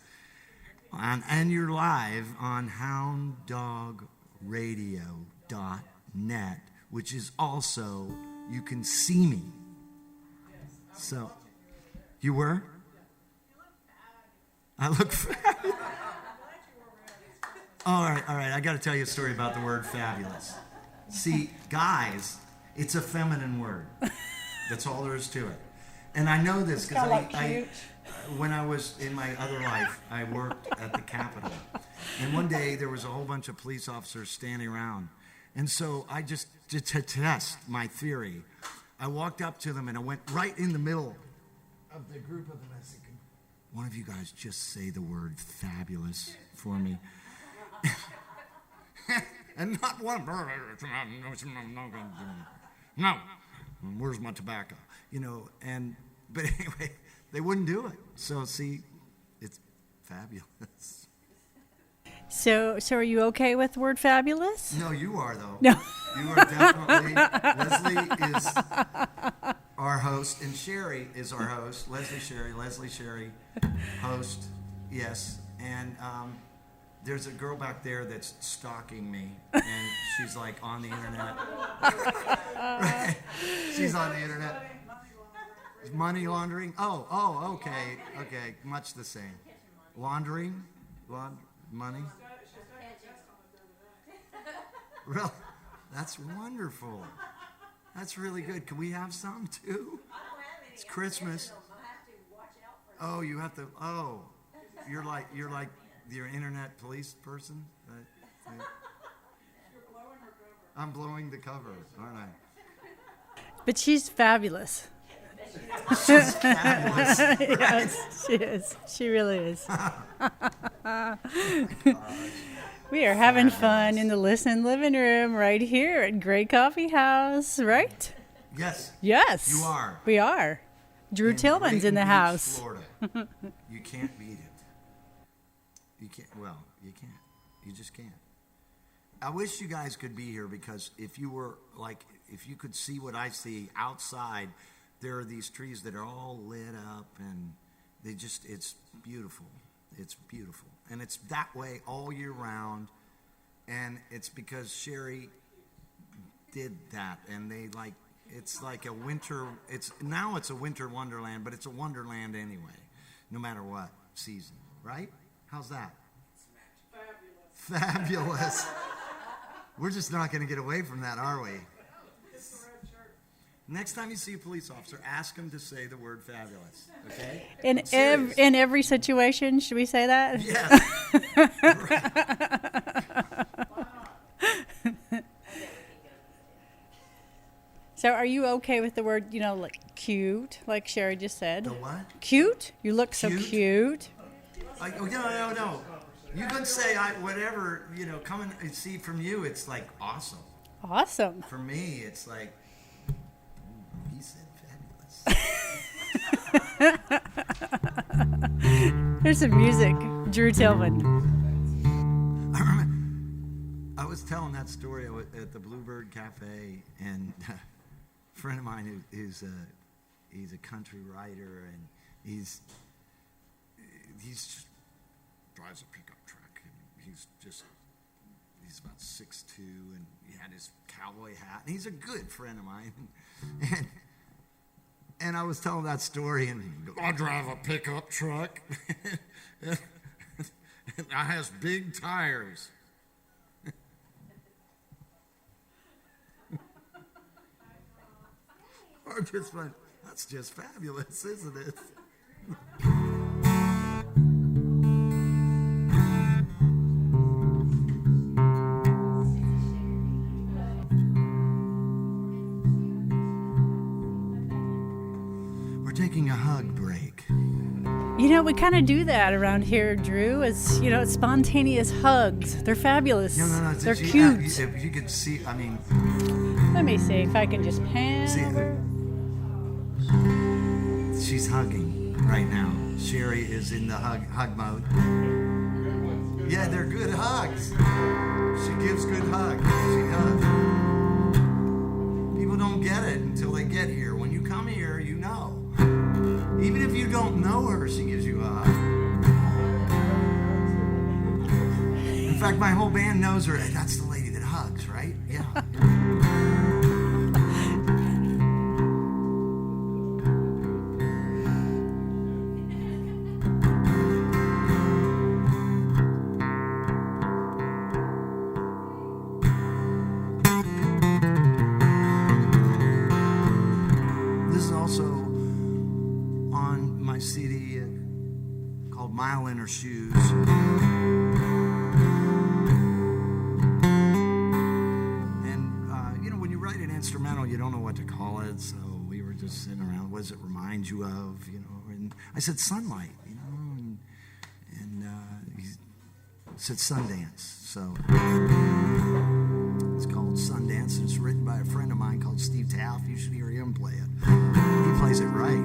and you're live on HoundDogRadio.net, which is also you can see me. So. You were? I look fabulous. All right. I got to tell you a story about the word fabulous. See, guys, it's a feminine word. That's all there is to it. And I know this because when I was in my other life, I worked at the Capitol. And one day there was a whole bunch of police officers standing around. And so I just, to test my theory, I walked up to them and I went right in the middle of the group of them. I said, "Can one of you guys just say the word fabulous for me?" And not one. No. Where's my tobacco? But anyway, they wouldn't do it. So see, it's fabulous. So are you okay with the word fabulous? No, you are though. No. You are definitely. Leslie is our host, and Sherry is our host. Leslie Sherry, host. Yes, and there's a girl back there that's stalking me, and she's like on the internet. Right? She's on the internet. Money laundering? Oh, okay, much the same. Laundering? Money? Really? That's wonderful. That's really good. Can we have some too? It's Christmas. Oh, you have to. Oh, you're like your internet police person. I'm blowing the cover, aren't I? But she's fabulous. She's fabulous. Right? Yes, she is. She really is. We are having fun in the Listen living room right here at Great Coffee House, right? Yes. Yes. You are. We are. Drew Tillman's in the Beach, house. Florida. You can't beat it. You can't. Well, you can't. You just can't. I wish you guys could be here because if you could see what I see outside, there are these trees that are all lit up and it's beautiful. It's beautiful. And it's that way all year round. And it's because Sherry did that. And it's like a winter, now it's a winter wonderland, but it's a wonderland anyway, no matter what season, right? How's that? Fabulous. We're just not going to get away from that, are we? Next time you see a police officer, ask him to say the word fabulous, okay? In every situation, should we say that? Yes. So are you okay with the word, like cute, like Sherry just said? The what? Cute? You look so Cute? cute. No. You can say whatever, come and see from you, it's like awesome. Awesome. For me, it's like, he said fabulous. There's some music. Drew Tillman. I remember, I was telling that story at the Bluebird Cafe, and a friend of mine he's a country writer, and he's just drives a pickup truck, and he's about 6'2", and he had his cowboy hat, and he's a good friend of mine, and I was telling that story, and he goes, I drive a pickup truck, and I has big tires. I just went, that's just fabulous, isn't it? We're taking a hug break. We kind of do that around here, Drew. It's spontaneous hugs. They're fabulous. No. They're cute. If you could see, I mean. Let me see if I can just pan over. She's hugging right now. Sherry is in the hug mode. Yeah, they're good hugs. She gives good hugs. She does. People don't get it until they get here. When you come here, you know. Even if you don't know her, she gives you a hug. In fact, my whole band knows her. Hey, that's the lady that hugs, right? Yeah. CD called Mile in Her Shoes. And, when you write an instrumental, you don't know what to call it. So we were just sitting around. What does it remind you of? And I said sunlight, and he said Sundance. So It's called Sundance, and it's written by a friend of mine called Steve Taff. You should hear him play it. He plays it right.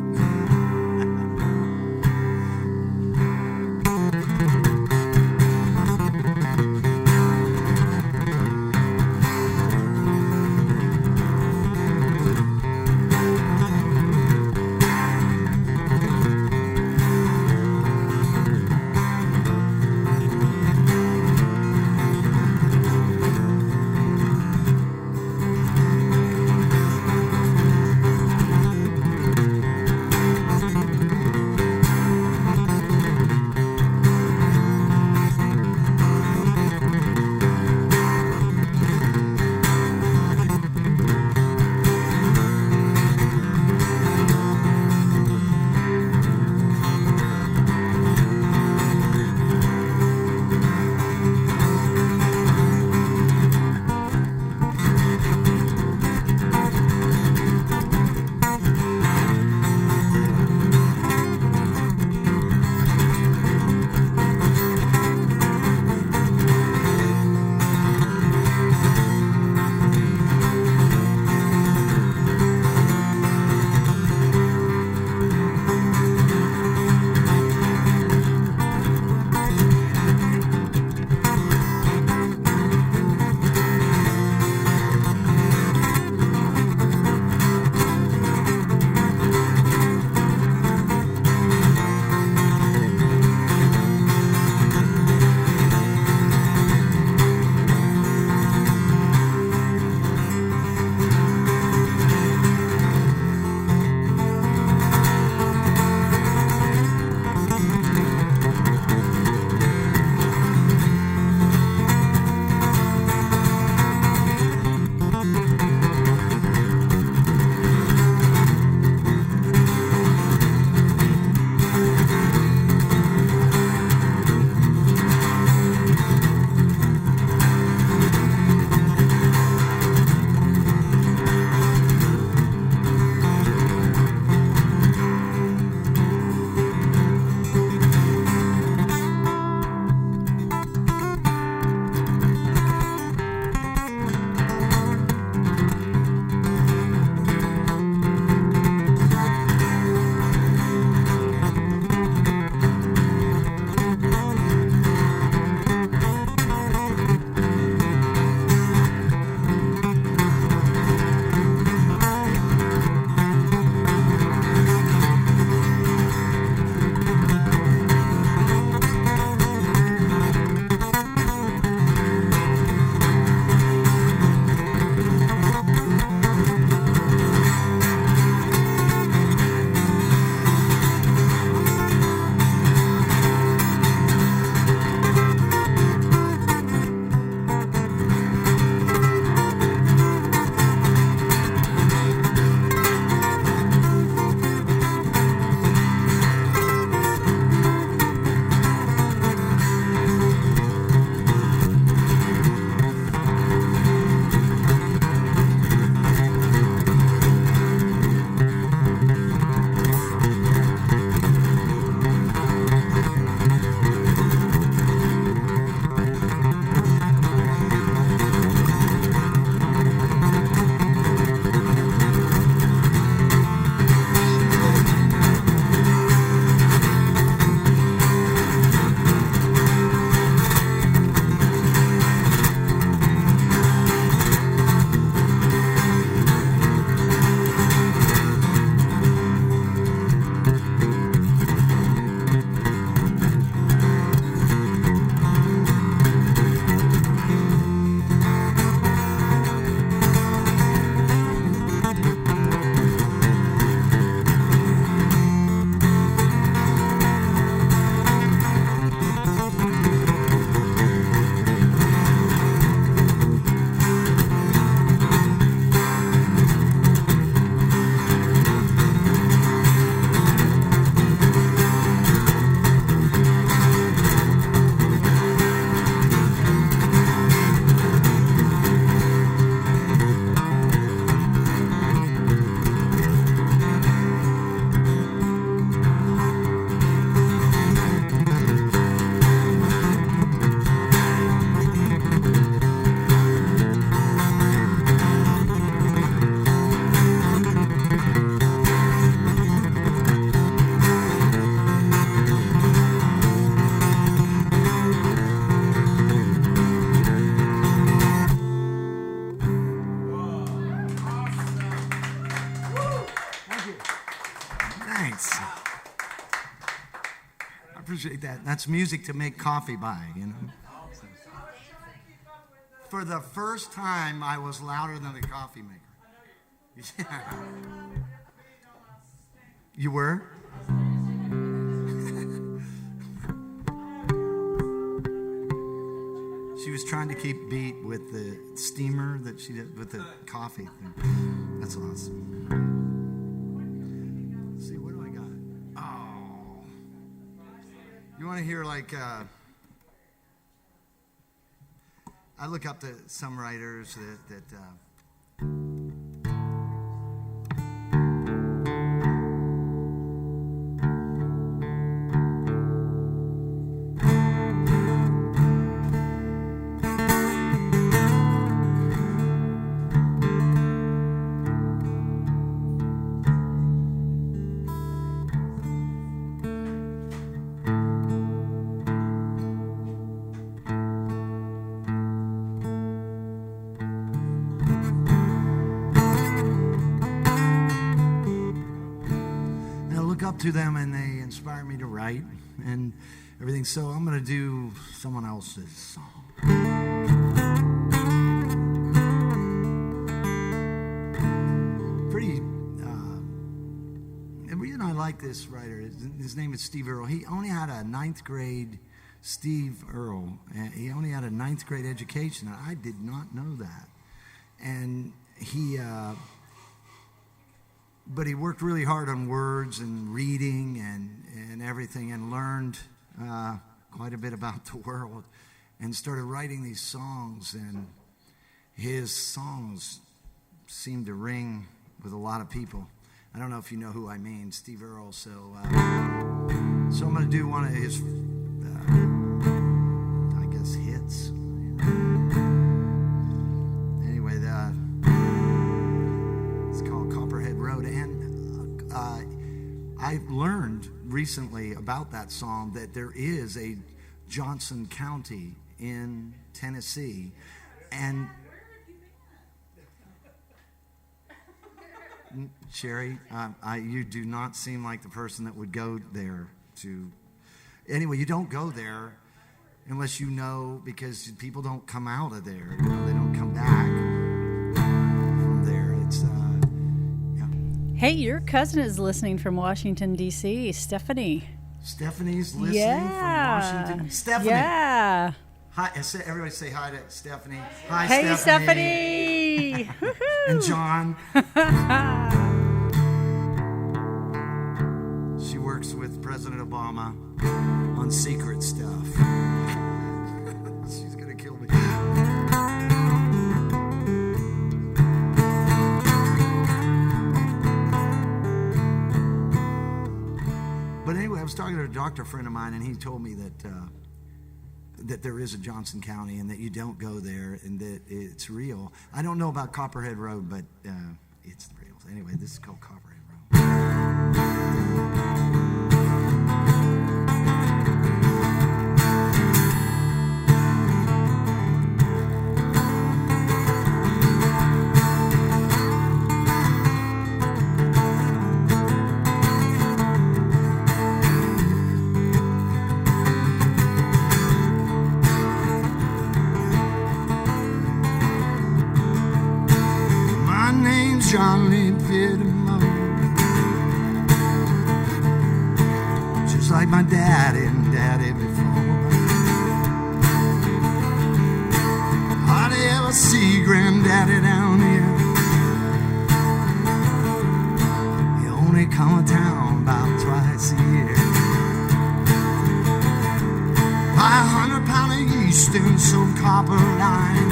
Thanks. I appreciate that. That's music to make coffee by, you know. For the first time, I was louder than the coffee maker. Yeah. You were? She was trying to keep beat with the steamer that she did with the coffee thing. That's awesome. Let's see, what do I got? Oh. You want to hear like... I look up to some writers that up to them, and they inspire me to write and everything. So I'm going to do someone else's song. Pretty, the reason I like this writer is his name is Steve Earle. He only had a ninth grade, Steve Earle. He only had a ninth grade education. I did not know that. And but he worked really hard on words and reading and everything, and learned quite a bit about the world, and started writing these songs. And his songs seem to ring with a lot of people. I don't know if you know who I mean, Steve Earle. So I'm going to do one of his, I guess, hits. Anyway, it's called Copperhead Road. And I learned recently about that song that there is a Johnson County in Tennessee. And Sherry, you do not seem like the person that would go there to... Anyway, you don't go there unless you know, because people don't come out of there. You know, they don't come back from there. It's... Hey, your cousin is listening from Washington, D.C., Stephanie. Stephanie's listening from Washington. Stephanie. Yeah. Hi, everybody say hi to Stephanie. Hi, Hey, Stephanie. And John. She works with President Obama on secret stuff. She's going to kill me. But anyway, I was talking to a doctor friend of mine, and he told me that that there is a Johnson County, and that you don't go there, and that it's real. I don't know about Copperhead Road, but it's real. Anyway, this is called Copperhead Road. Johnny Pittman, just like my daddy and daddy before. Hardly ever see granddaddy down here. He only come to town about twice a year. Buy 100 pound of yeast and some copper line.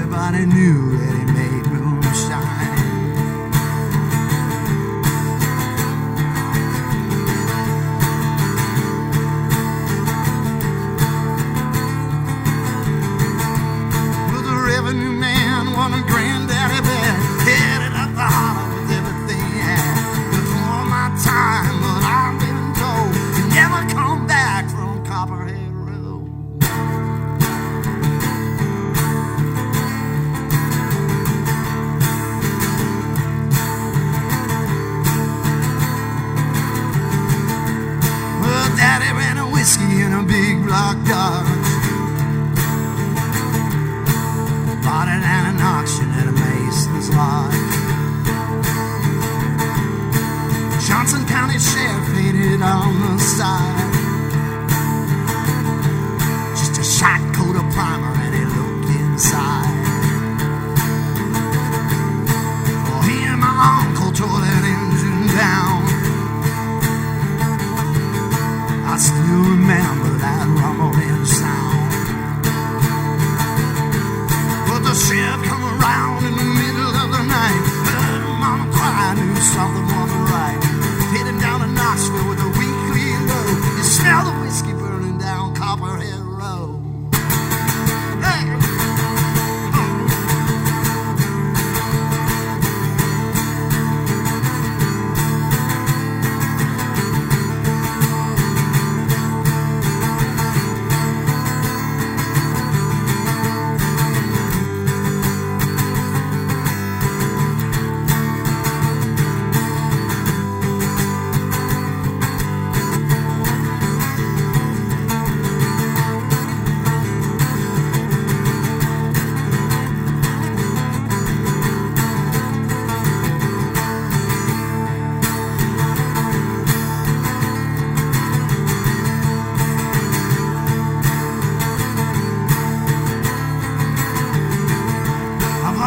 Everybody knew that he made moonshine. Was a revenue man, won a granddaddy bed, headed up the holler with everything he had. Before my time, but I've been told to never come back from Copperhead Road.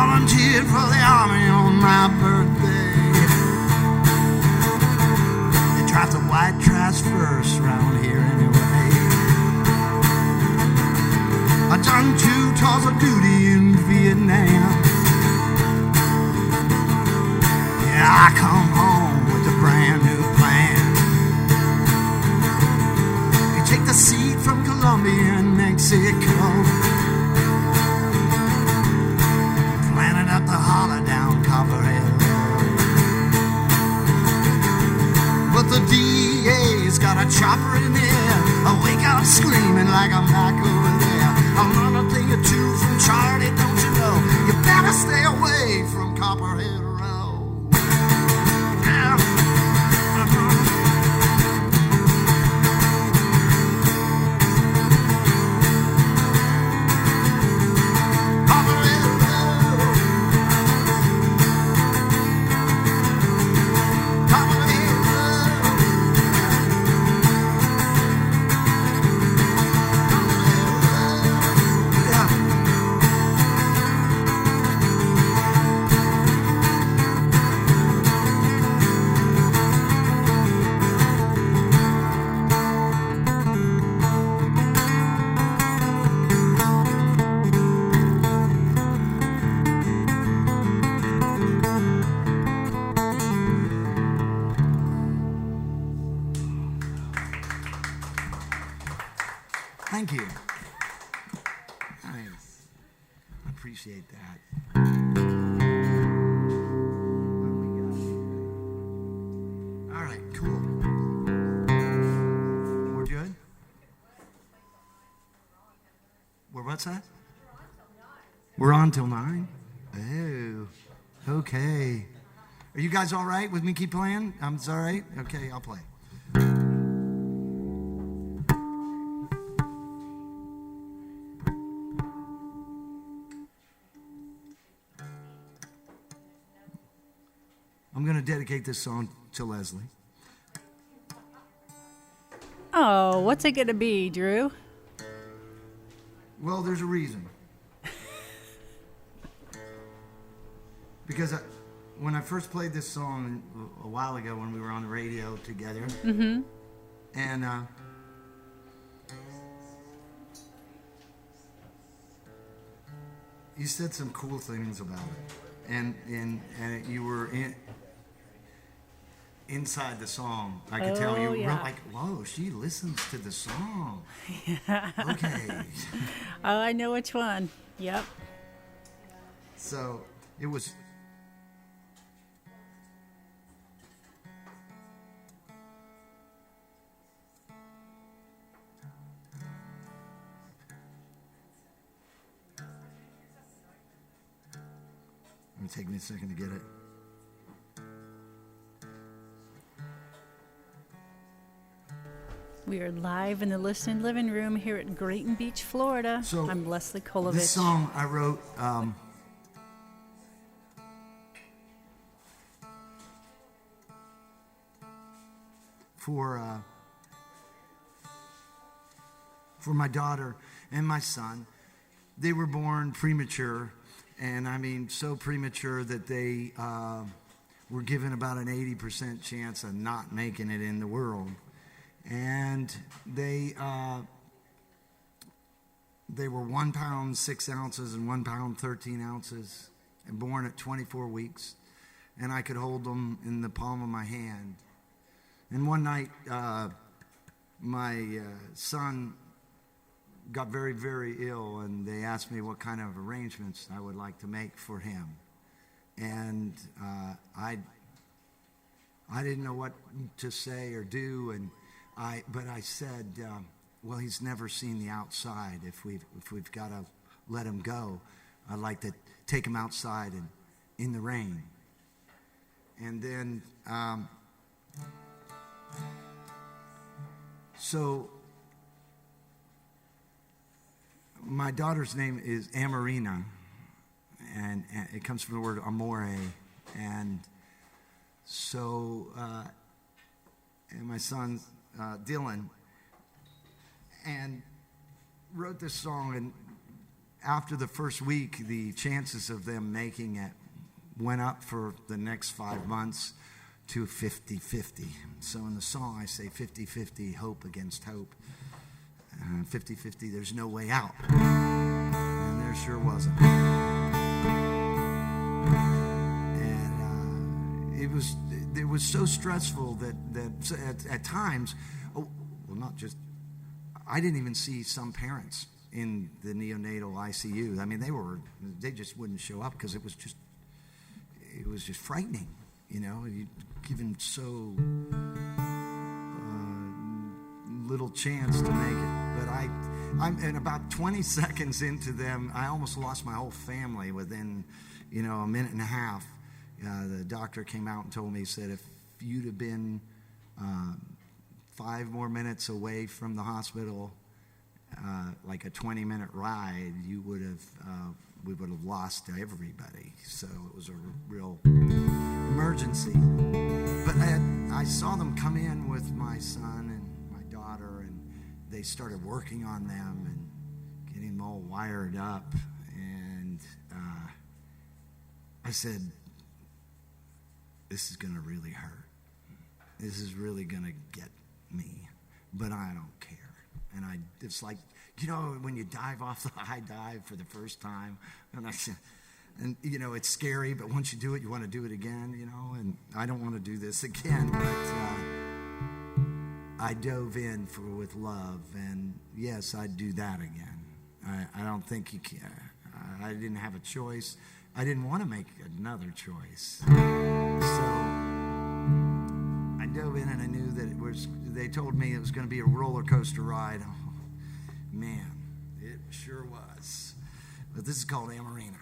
volunteered for the army on my birthday. They drive the white trash first round here anyway. I done 2 tours of duty in Vietnam. Yeah, I come home with a brand new plan. You take the seed from Colombia and Mexico, planted up the holler down Copperhead Road. But the DA's got a chopper in the air. I wake up screaming like I'm back over there. I'm on a thing or two from Charlie, don't you know? You better stay away from Copperhead Road. Yeah. Copperhead Road. Copperhead Road. Thank you. Nice. I appreciate that. What do we got here? All right, cool. We're good? What's that? We're on till 9? Oh, okay. Are you guys all right with me keep playing? It's all right? Okay, I'll play. I'm going to dedicate this song to Leslie. Oh, what's it going to be, Drew? Well, there's a reason. Because when I first played this song a while ago when we were on the radio together, and you said some cool things about it, and you were inside the song. I could tell you were like, whoa, she listens to the song. Yeah. Okay. Oh, I know which one. Yep. So it was. It'll take me a second to get it. We are live in the listening living room here at Grayton Beach, Florida. So I'm Leslie Kolovich. This song I wrote for my daughter and my son. They were born premature, and I mean so premature that they were given about an 80% chance of not making it in the world. And they were 1 pound 6 ounces and 1 pound 13 ounces, and born at 24 weeks. And I could hold them in the palm of my hand. And one night, my son got very, very ill, and they asked me what kind of arrangements I would like to make for him. And I didn't know what to say or do, but I said, well, he's never seen the outside. If we've got to let him go, I'd like to take him outside and in the rain. And then, so my daughter's name is Amarina, and it comes from the word amore, and so and my son Dylan, and wrote this song, and after the first week, the chances of them making it went up for the next 5 months to 50-50. So in the song I say 50-50, hope against hope. 50-50, there's no way out. And there sure wasn't. And it was so stressful that at times, not just, I didn't even see some parents in the neonatal ICU. I mean, they just wouldn't show up because it was just frightening, you given so little chance to make it. But I'm about 20 seconds into them, I almost lost my whole family within, a minute and a half. The doctor came out and told me, he said, if you'd have been 5 more minutes away from the hospital, like a 20-minute ride, we would have lost everybody. So it was a real emergency. But I saw them come in with my son and my daughter, and they started working on them and getting them all wired up. And I said, this is going to really hurt. This is really going to get me, but I don't care. And it's like, when you dive off the high dive for the first time, and it's scary, but once you do it, you want to do it again, and I don't want to do this again, but I dove in with love, and yes, I'd do that again. I don't think you can. I didn't have a choice. I didn't want to make another choice. So I dove in, and I knew that they told me it was going to be a roller coaster ride. Oh, man, it sure was. But this is called Amarina.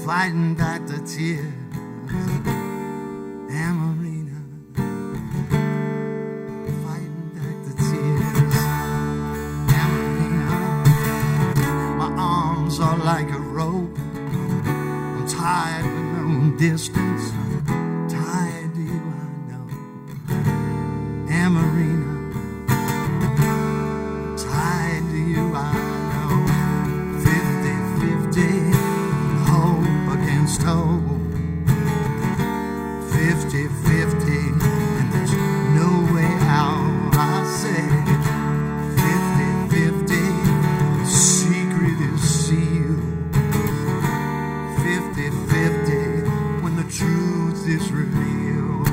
Fighting back the tears, Amarina, fighting back the tears, Amarina. My arms are like a rope, I'm tied with no distance, tied to you I know, Amarina, tied to you I know, 50-50. Hope 50-50, and there's no way out. I say 50-50, the secret is sealed. 50-50, when the truth is revealed.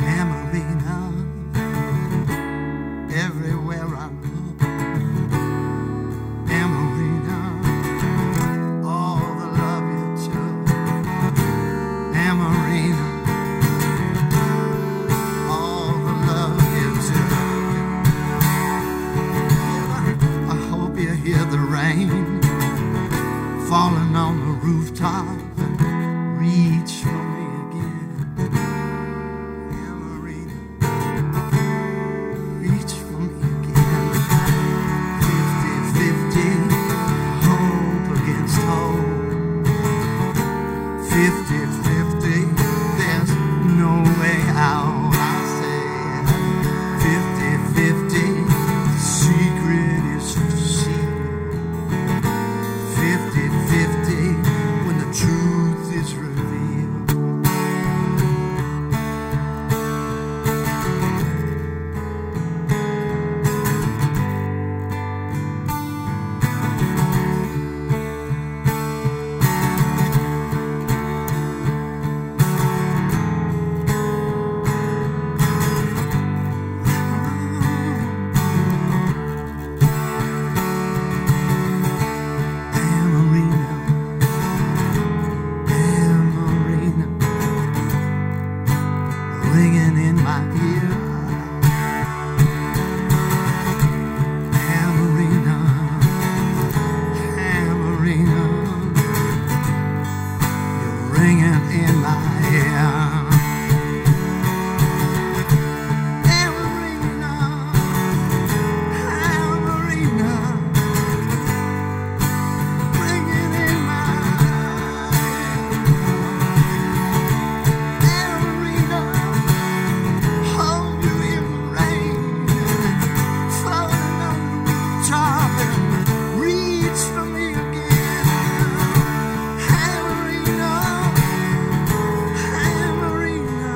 Amarina, everywhere I look. Falling on the rooftop, reach for me again, Amarina, reach for me again, 50-50, hope against hope, 50-50, there's no way out, I say, 50-50, the secret is sealed. 50-50, when the truth is revealed. ringing in my ear. Amarina, Amarina, ringing in my ear. Amarina, hold you in the rain, floating on the rooftop and reach for me again. Amarina, Amarina,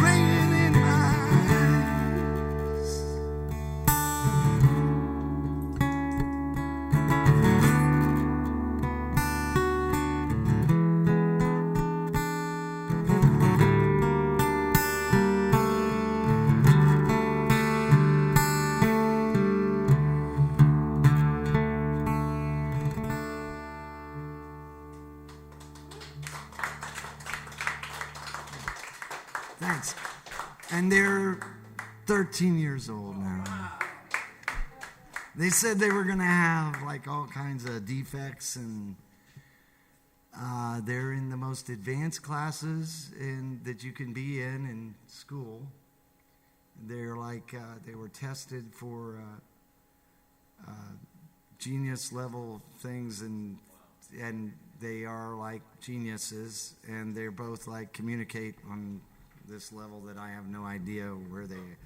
ringing in my ears. Thanks. And they're 13 years old now. They said they were going to have like all kinds of defects, and they're in the most advanced classes that you can be in school. They're like they were tested for genius level things, and they are like geniuses, and they're both like communicate on this level that I have no idea where they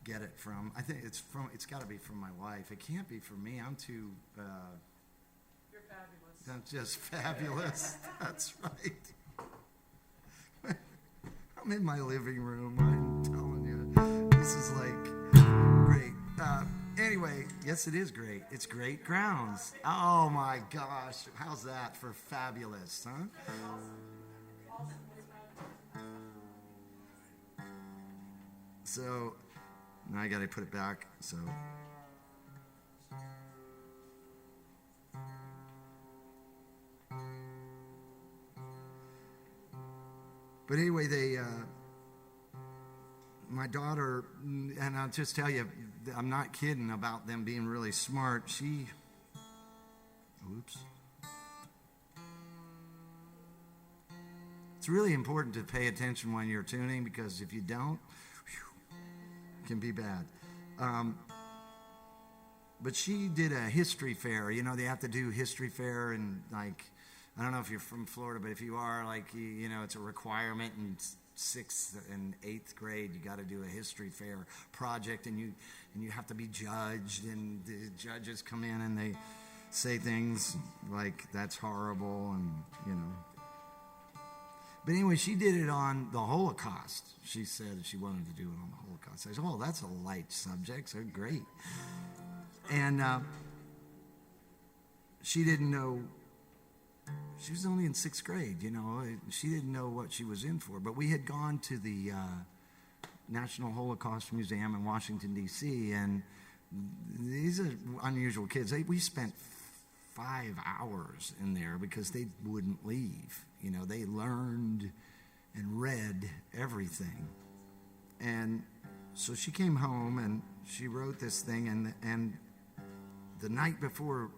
get it from. I think it's got to be from my wife. It can't be from me. I'm too. You're fabulous. I'm just fabulous. That's right. I'm in my living room. I'm telling you, this is like great. Anyway, yes, it is great. It's great grounds. Oh my gosh, how's that for fabulous, huh? So now I got to put it back. So but anyway, my daughter, and I'll just tell you, I'm not kidding about them being really smart. It's really important to pay attention when you're tuning, because if you don't, it can be bad. But she did a history fair. You know, they have to do history fair, and like, I don't know if you're from Florida, but if you are, like, you know, it's a requirement in 6th and 8th grade. You got to do a history fair project, and you have to be judged, and the judges come in and they say things like, that's horrible, and, you know. But anyway, she did it on the Holocaust. She said she wanted to do it on the Holocaust. I said, oh, that's a light subject, so great. And she didn't know. She was only in 6th grade, you know. She didn't know what she was in for. But we had gone to the National Holocaust Museum in Washington, D.C., and these are unusual kids. We spent 5 hours in there because they wouldn't leave. You know, they learned and read everything. And so she came home and she wrote this thing, and the night before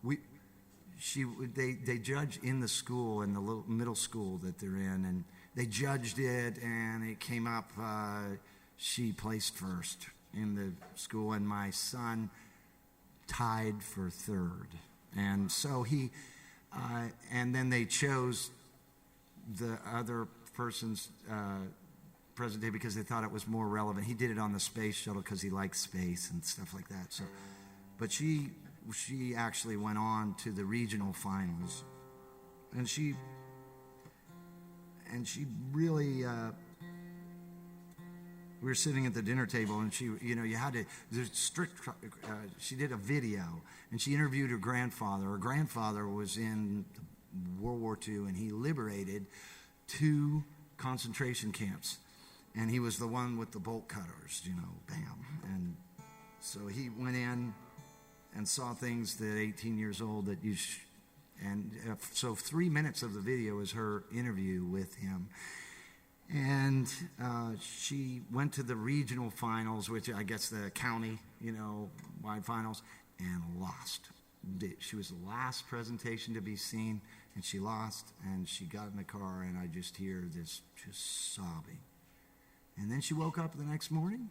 they judge in the school, in the little middle school that they're in, and they judged it, and it came up she placed first in the school, and my son tied for 3rd. And so and then they chose the other person's present day because they thought it was more relevant. He did it on the space shuttle because he likes space and stuff like that. So, but she actually went on to the regional finals, and she really. We were sitting at the dinner table, and she, you know, there's strict, she did a video, and she interviewed her grandfather. Her grandfather was in World War II, and he liberated 2 concentration camps. And he was the one with the bolt cutters, you know, bam. And so he went in and saw things that 18 years old that so 3 minutes of the video is her interview with him. And she went to the regional finals, which I guess the county, you know, wide finals, and lost. she was the last presentation to be seen, and she lost, and she got in the car, and I just hear this just sobbing. And then she woke up the next morning,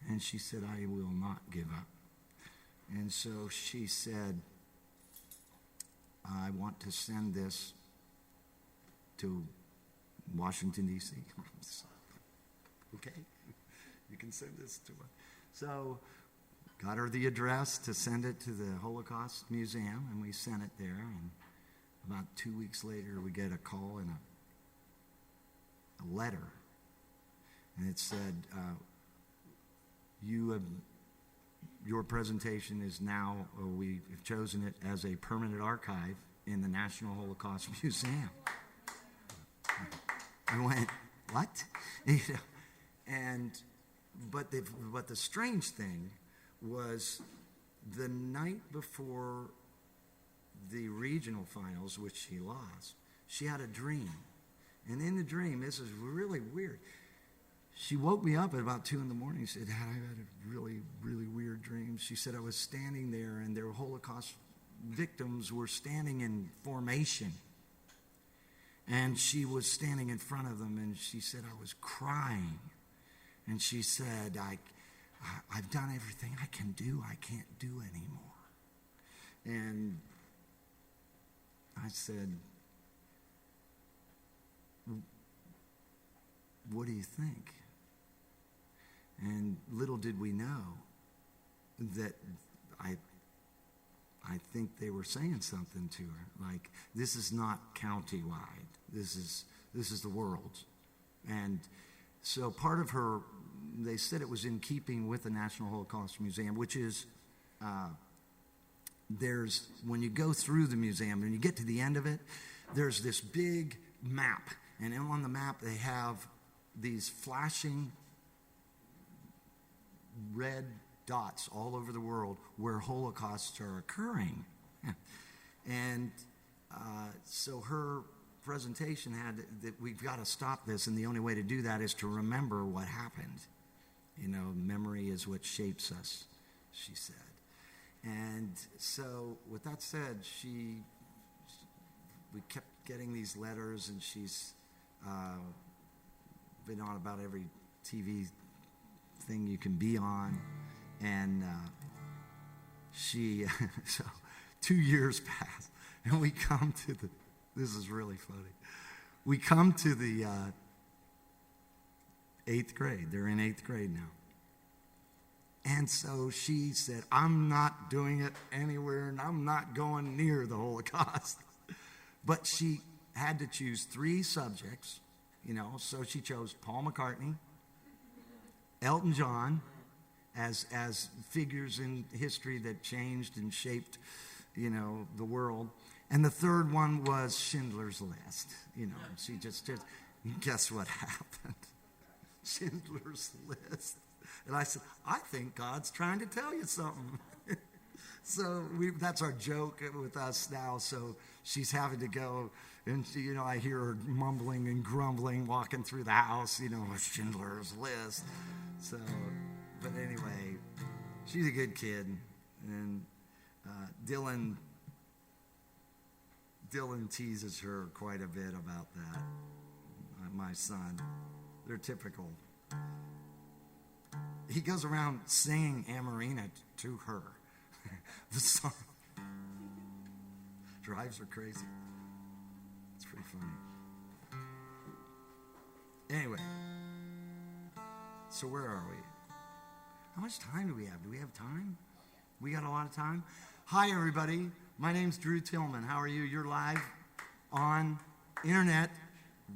and she said, I will not give up. And so she said, I want to send this to Washington, D.C. Okay, you can send this to her. So got her the address to send it to the Holocaust Museum, and we sent it there. And about 2 weeks later, we get a call and a letter. And it said, your presentation is now, we have chosen it as a permanent archive in the National Holocaust Museum. I went, what? But the strange thing was the night before the regional finals, which she lost, she had a dream. And in the dream, this is really weird. She woke me up at about 2 in the morning. She said, Dad, I had a really, really weird dream. She said I was standing there, and their Holocaust victims were standing in formation. And she was standing in front of them, and she said I was crying. And she said, I've done everything I can do. I can't do anymore. And I said, what do you think? And little did we know that I think they were saying something to her, like, this is not county-wide. This is the world. And so part of her, they said it was in keeping with the National Holocaust Museum, which is, when you go through the museum and you get to the end of it, there's this big map. And on the map, they have these flashing red dots all over the world where Holocausts are occurring. And so her presentation had that we've got to stop this, and the only way to do that is to remember what happened. You know, memory is what shapes us, she said. And so with that said, we kept getting these letters, and she's been on about every TV thing you can be on. And so 2 years pass, and we come to this is really funny. We come to the 8th grade. They're in 8th grade now. And so she said, I'm not doing it anywhere, and I'm not going near the Holocaust. But she had to choose 3 subjects, so she chose Paul McCartney, Elton John, as figures in history that changed and shaped, the world. And the third one was Schindler's List. She just guess what happened? Schindler's List. And I said, I think God's trying to tell you something. So that's our joke with us now. So she's having to go, and I hear her mumbling and grumbling walking through the house, Schindler's List. So, but anyway, she's a good kid. And Dylan teases her quite a bit about that. My son, they're typical. He goes around singing Amarina to her. The song drives her crazy. It's pretty funny. Anyway, so where are we? How much time do we have? Do we have time? We got a lot of time? Hi, everybody. My name's Drew Tillman. How are you? You're live on internet,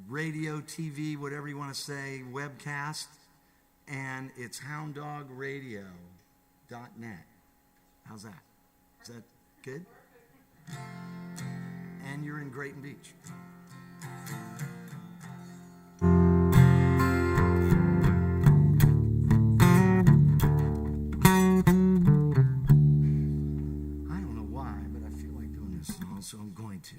radio, TV, whatever you want to say, webcast, and it's hounddogradio.net. How's that? Is that good? And you're in Grayton Beach. So I'm going to.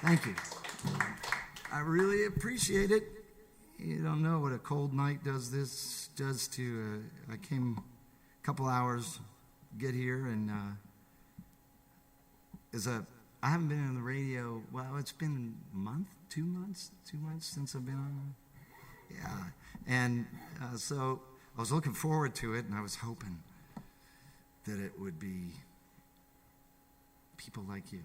Thank you. I really appreciate it. You don't know what a cold night does to. I came a couple hours, get here, and I haven't been on the radio. Well, it's been a month, 2 months since I've been on. Yeah, and so I was looking forward to it, and I was hoping that it would be people like you.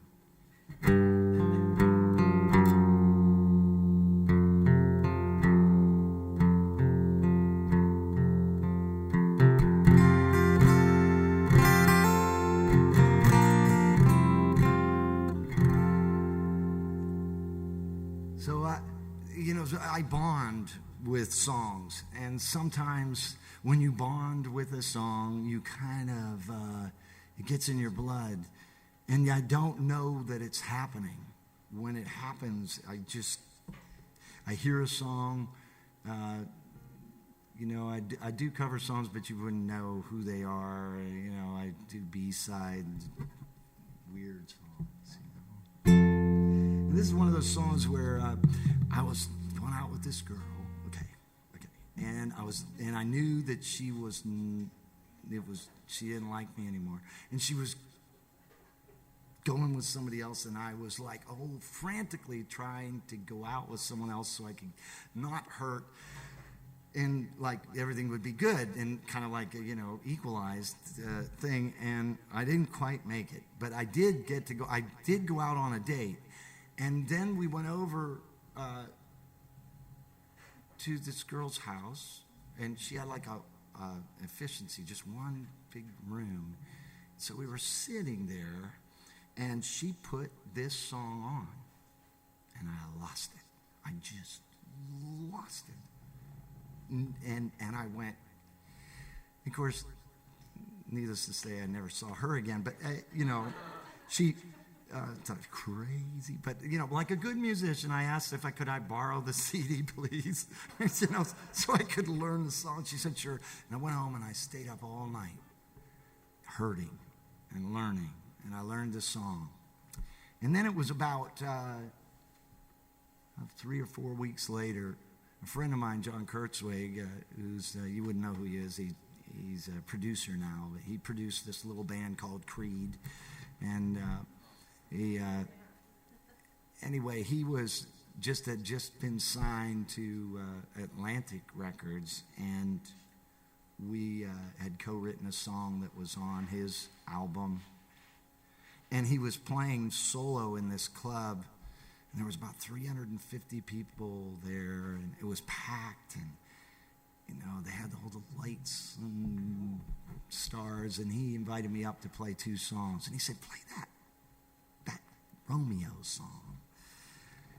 So I bond with songs, and sometimes when you bond with a song, you kind of, it gets in your blood, and I don't know that it's happening. When it happens, I hear a song, I do cover songs, but you wouldn't know who they are. I do B-sides, weird songs, And this is one of those songs where I was going out with this girl, okay, and I knew that she didn't like me anymore, and she was going with somebody else, and I was like, frantically trying to go out with someone else so I could not hurt, and like everything would be good, and kind of like equalized thing, and I didn't quite make it, but I did go out on a date, and then we went over to this girl's house, and she had like a efficiency, just one big room. So we were sitting there, and she put this song on, and I lost it. I just lost it. And I went, of course, needless to say, I never saw her again, but she it's crazy, but like a good musician, I asked if I could borrow the CD, please, so I could learn the song. She said sure, and I went home and I stayed up all night, hurting and learning, and I learned the song. And then it was about 3 or 4 weeks later, a friend of mine, John Kurtzweg, who's you wouldn't know who he is. He's a producer now, but he produced this little band called Creed, and anyway, he had just been signed to Atlantic Records, and we had co-written a song that was on his album, and he was playing solo in this club, and there was about 350 people there, and it was packed, and they had all the lights and stars, and he invited me up to play 2 songs, and he said, play that Romeo song.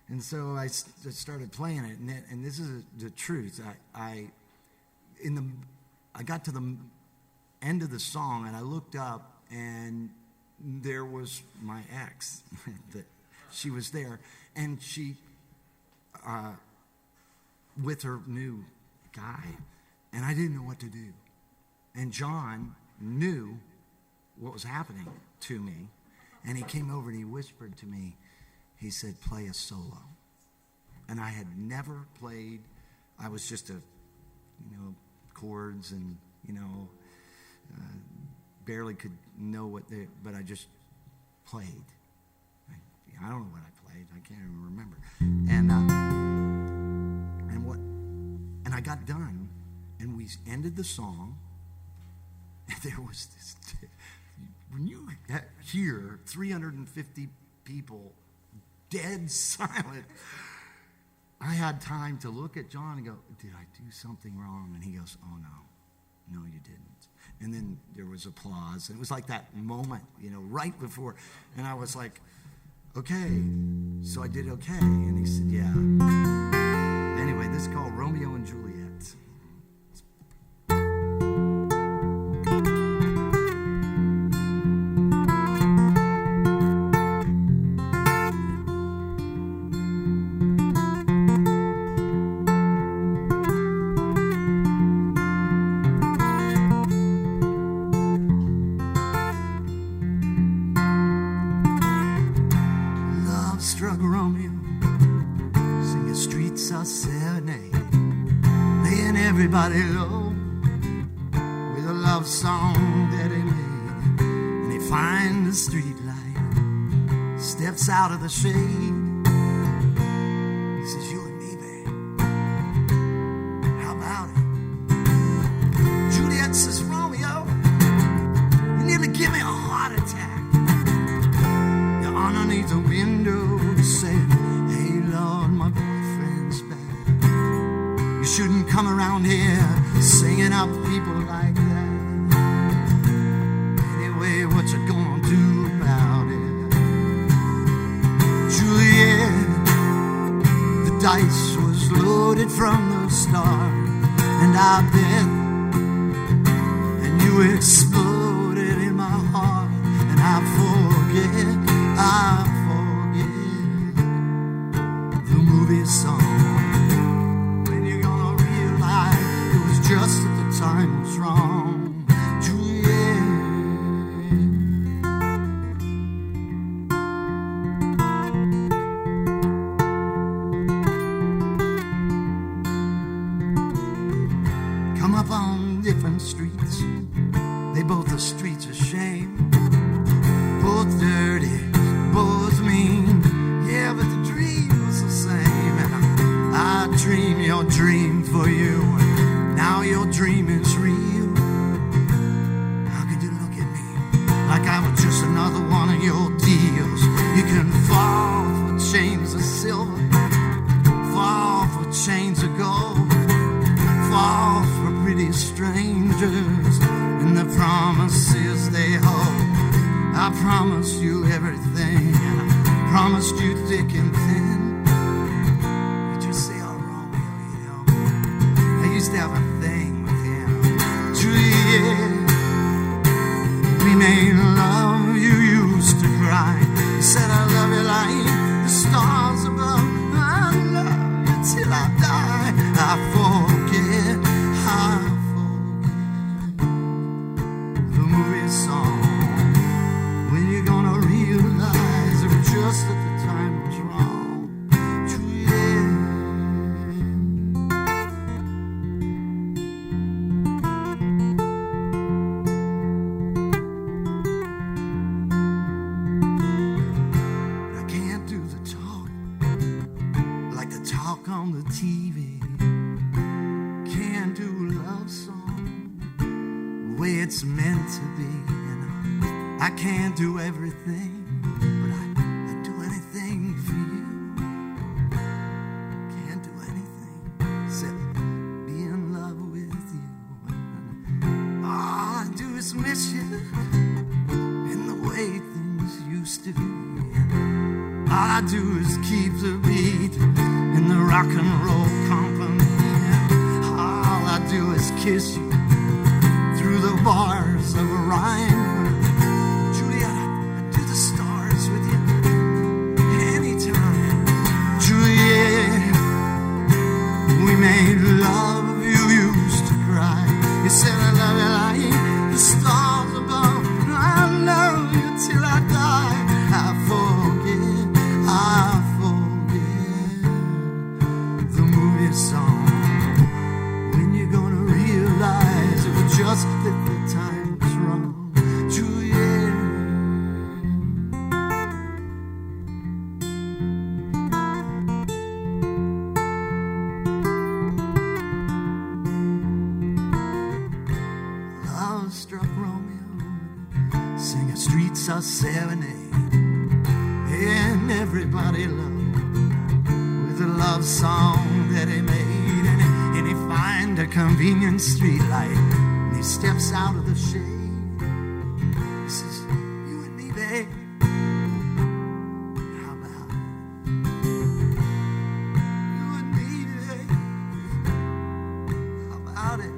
And so I started playing it, and this is the truth. I got to the end of the song, and I looked up, and there was my ex. That she was there, and she with her new guy, and I didn't know what to do. And John knew what was happening to me. And he came over and he whispered to me, he said, play a solo. And I had never played. I was just chords and, barely could know but I just played. I don't know what I played. I can't even remember. And I got done, and we ended the song, and there was this. When you hear 350 people dead silent, I had time to look at John and go, did I do something wrong? And he goes, oh, no, you didn't. And then there was applause. And it was like that moment, right before. And I was like, okay, so I did okay. And he said, yeah. Anyway, this is called Romeo and Juliet. struck Romeo, singing streets are serenade, laying everybody low with a love song that he made. And he finds the street light, steps out of the shade. He says, you and me, babe, how about it? Juliet says, Romeo, you nearly give me a heart attack. You're underneath the window saying, hey Lord, my boyfriend's back. You shouldn't come around here singing up people like that. Anyway, what you gonna do about it? Juliet, the dice was loaded from the start, and I bet, and you exploded in my heart, and I forget the movie song. When you're gonna realize it was just that the time was wrong, Juliet. Come up on different streets, they both the streets of shame, both dirty, both mean, yeah, but the dream was the same. And I dream your dream for you, and now your dream is real. How could you look at me like I was just another one of your deals? You can fall for chains of silver, fall for chains of gold, fall for pretty strangers and the promises they hold. I promised you everything, and I promised you thick and thin. You just say, oh, Romeo, you know, I used to have a thing with him. Juliet, we made love, you used to cry. You said, I love you like the stars above. I love you till I die. I forget the movie song. When you're gonna realize it was just that the time was wrong, Juliet. I can't do the talk like the talk on the TV. Can't do a love song the way it's meant to be. I can't do everything, but I'd do anything for you. Can't do anything except be in love with you. All I do is miss you in the way things used to be. All I do is keep the beat in the rock and roll company. All I do is kiss you through the bars of a rhyme. Made love, you used to cry. You said I love you like the stars above. I love you till I die. I forget the movie song. When you're gonna realize it was just that the time was wrong, Juliet. Struck Romeo, singing streets are serenade, and everybody loved with a love song that he made. And he find a convenient street light, and he steps out of the shade. He says, you and me, babe, how about it? You and me, babe, how about it?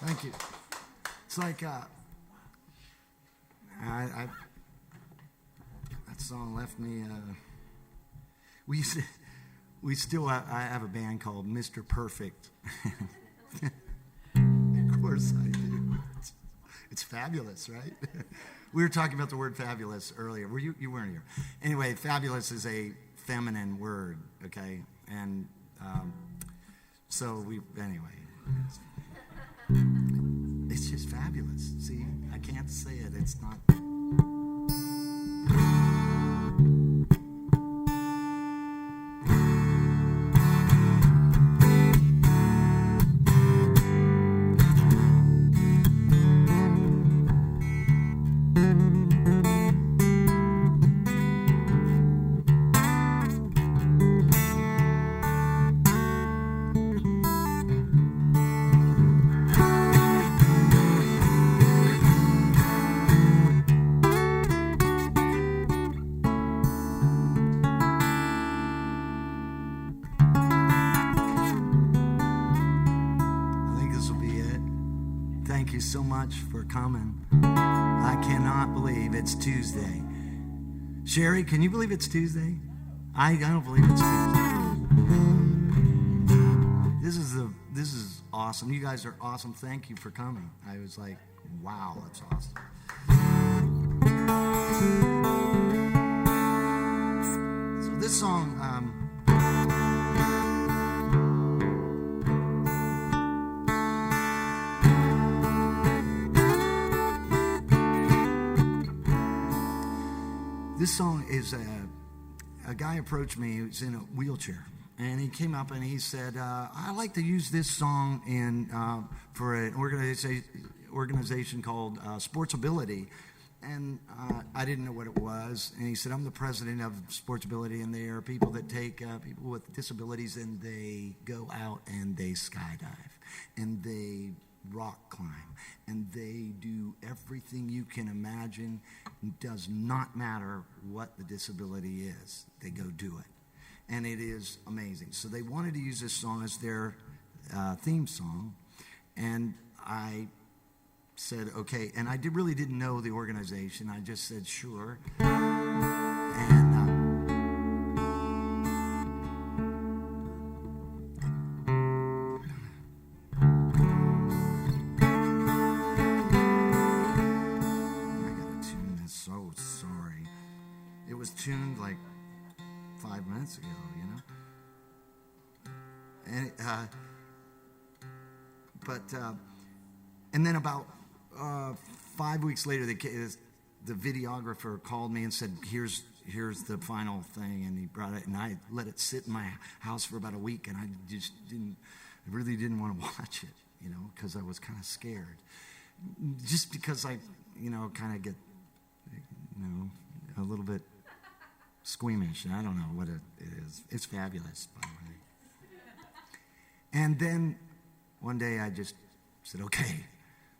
Thank you. It's like that song left me. We still I have a band called Mr. Perfect. Of course I do. It's fabulous, right? We were talking about the word fabulous earlier. You weren't here. Anyway, fabulous is a feminine word, okay? And anyway. It's just fabulous. See, I can't say it. It's not. Thank you so much for coming. I cannot believe it's Tuesday. Sherry, can you believe it's Tuesday? I don't believe it's Tuesday. This is awesome. You guys are awesome. Thank you for coming. I was like, wow, that's awesome. So this song, this song is a guy approached me who's in a wheelchair, and he came up and he said, "I like to use this song for an organization called Sportsability." And I didn't know what it was. And he said, "I'm the president of Sportsability, and they are people that take people with disabilities and they go out and they skydive and they rock climb and they do everything you can imagine. It does not matter what the disability is. They go do it. And it is amazing." So they wanted to use this song as their theme song. And I said, okay. And I really didn't know the organization. I just said, sure. And tuned like 5 minutes ago, you know. And and then about 5 weeks later, the videographer called me and said, "Here's the final thing," and he brought it, and I let it sit in my house for about a week, and I really didn't want to watch it, you know, because I was kind of scared, just because I, you know, kind of get, you know, a little bit squeamish. I don't know what it is. It's fabulous, by the way. And then one day I just said, okay.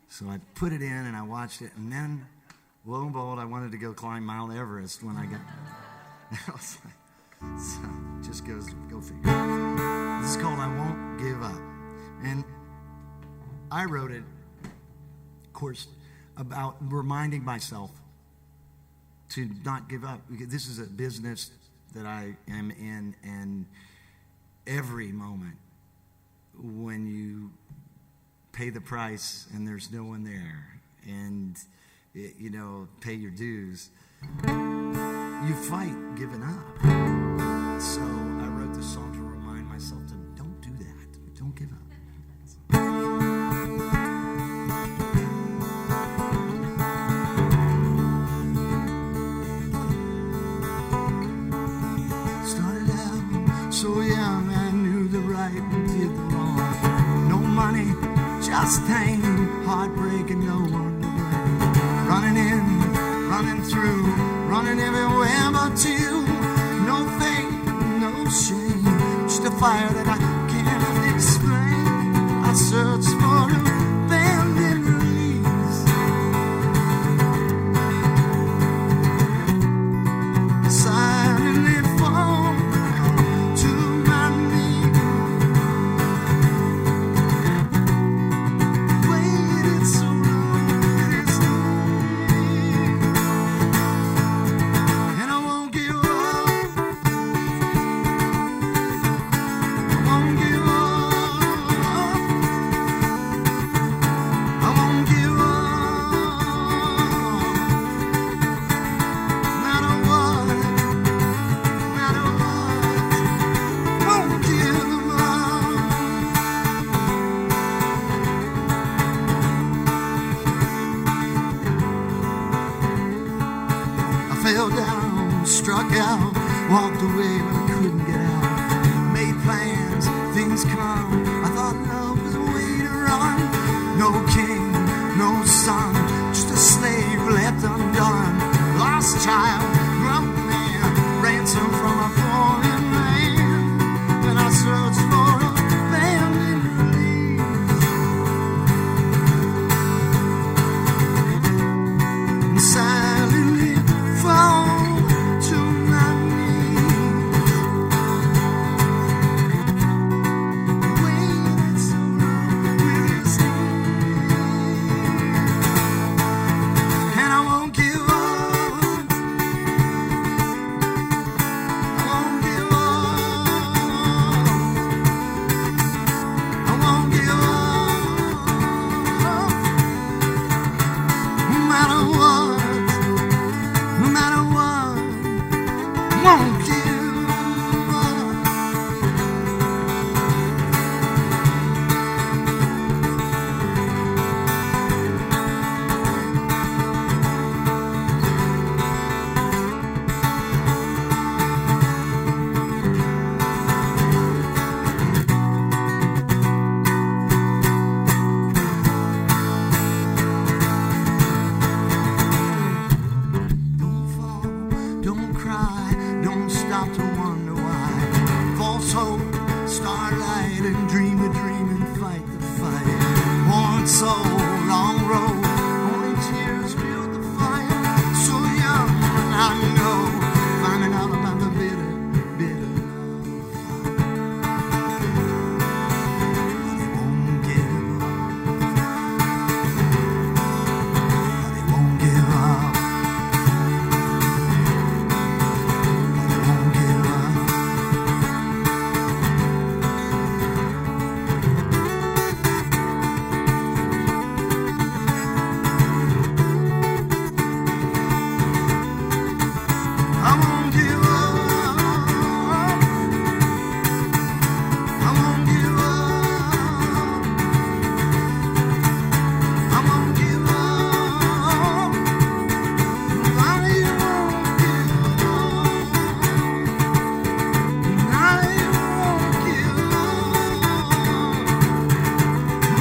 So I put it in and I watched it. And then, lo and behold, I wanted to go climb Mount Everest when I got... I was like, so just go figure. This is called I Won't Give Up. And I wrote it, of course, about reminding myself to not give up. Because this is a business that I am in, and every moment when you pay the price and there's no one there, and you know, pay your dues, you fight giving up. So I wrote this song to remind myself to don't do that. Don't give up. So young, I knew the right and did the wrong. No money, just pain, heartbreak, and no one to blame. Running in, running through, running everywhere but you. No faith, no shame, just a fire that I can't explain. I search for a bending release. Silently fall to my knees. Wait out. Walked away, but I couldn't get out. Made plans, things come. I thought love was a way to run. No king, no son, just a slave left undone. Lost child, grown man, ransom from a fallen man. And I searched for a abandoned release. And silently fall to my knees. The way that sorrow will stay. And I won't give up. I won't give up. I won't give up. No matter what, no matter what, I won't give up. Don't fall, don't cry, don't stop to wonder why. False hope, starlight, and dream a dream and fight the fight. Worn soul, long road, only tears fuel the fire. So young, and I know, finding out about the bitter, bitter love. But they won't give up. But they won't give up. But they won't give up. I won't give up. I won't give up. I won't give up. I won't give up. I won't give up.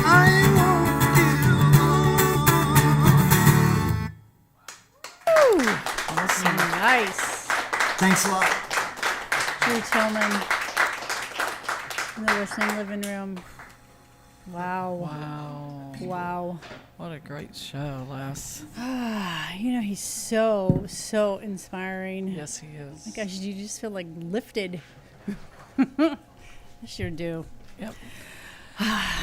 I won't give up. Nice. Thanks a lot. Drew Tillman in the listening living room. Wow. Wow. Wow. What a great show, Les. You know, he's so inspiring. Yes, he is. My gosh, you just feel like lifted. I sure do. Yep.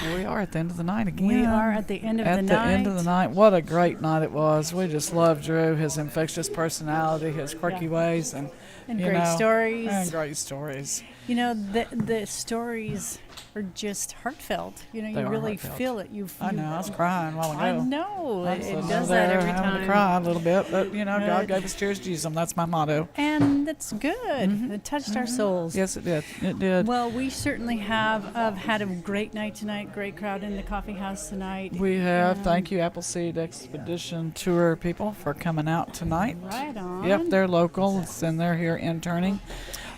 Here we are at the end of the night again. We are at the end of the At night. the end of the night. What a great night it was. We just love Drew, his infectious personality, his quirky Yeah. ways, and And you great know, stories. And great stories. You know, the stories are just heartfelt. You know, They you are really heartfelt. feel it. I know. I was crying a while ago. I know. I'm It sitting does there that every having time. to cry a little bit, but you know, But- God gave us tears to use them. That's my motto. And that's good. It touched our souls. Yes, it did. It did. Well, we certainly have had a great night tonight. Great crowd in the coffee house tonight. We have. Thank you, Appleseed Expedition Tour people, for coming out tonight. Right on. Yep, they're local, and they're here interning.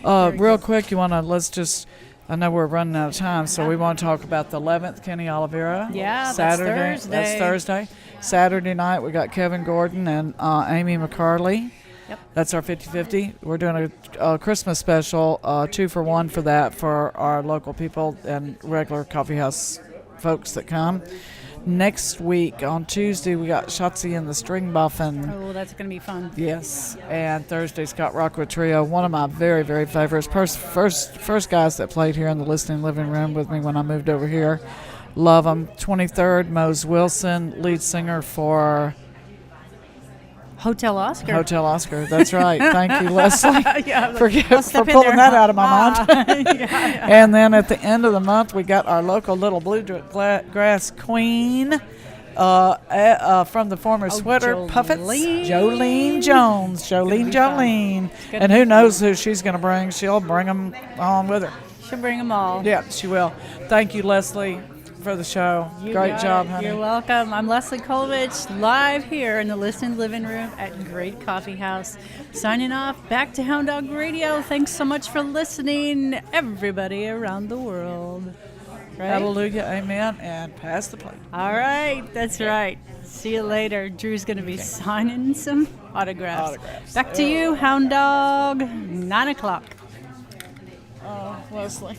Very Real good. quick, let's just, I know we're running out of time, so we want to talk about the 11th, Kenny Oliveira. Yeah, that's Saturday. Thursday. That's Thursday. Saturday night, we got Kevin Gordon and Amy McCarley. Yep. That's our 50-50. We're doing a Christmas special, 2-for-1 for that, for our local people and regular coffee house folks that come. Next week on Tuesday, we got Shotzi and the String Buffin. Oh, that's going to be fun. Yes, and Thursday, Scott Rockwood Trio, one of my very, very favorites. First guys that played here in the listening living room with me when I moved over here. Love them. 23rd, Mose Wilson, lead singer for Hotel Oscar. Hotel Oscar. That's right. Thank you, Leslie, Yeah, for step in pulling there. that out of my mind. Yeah. And then at the end of the month, we got our local little bluegrass queen from the former Sweater Puppets, Jolene Jones. Jolene. Jolene. gonna And be who fun. knows who she's going to bring. She'll bring them on with her. She'll bring them all. Yeah, she will. Thank you, Leslie. for the show. You Great got job, it. honey. You're welcome. I'm Leslie Kolovich, live here in the Listen Living Room at Great Coffee House. Signing off, back to Hound Dog Radio. Thanks so much for listening, everybody around the world. Right? Hallelujah, amen, and pass the plate. All right, that's right. See you later. Drew's going to be signing some autographs. Back to you, Hound Dog, 9 o'clock. Oh, Leslie.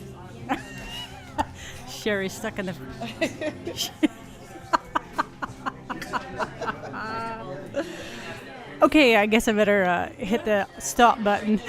Sherry's stuck in the... Okay, I guess I better hit the stop button.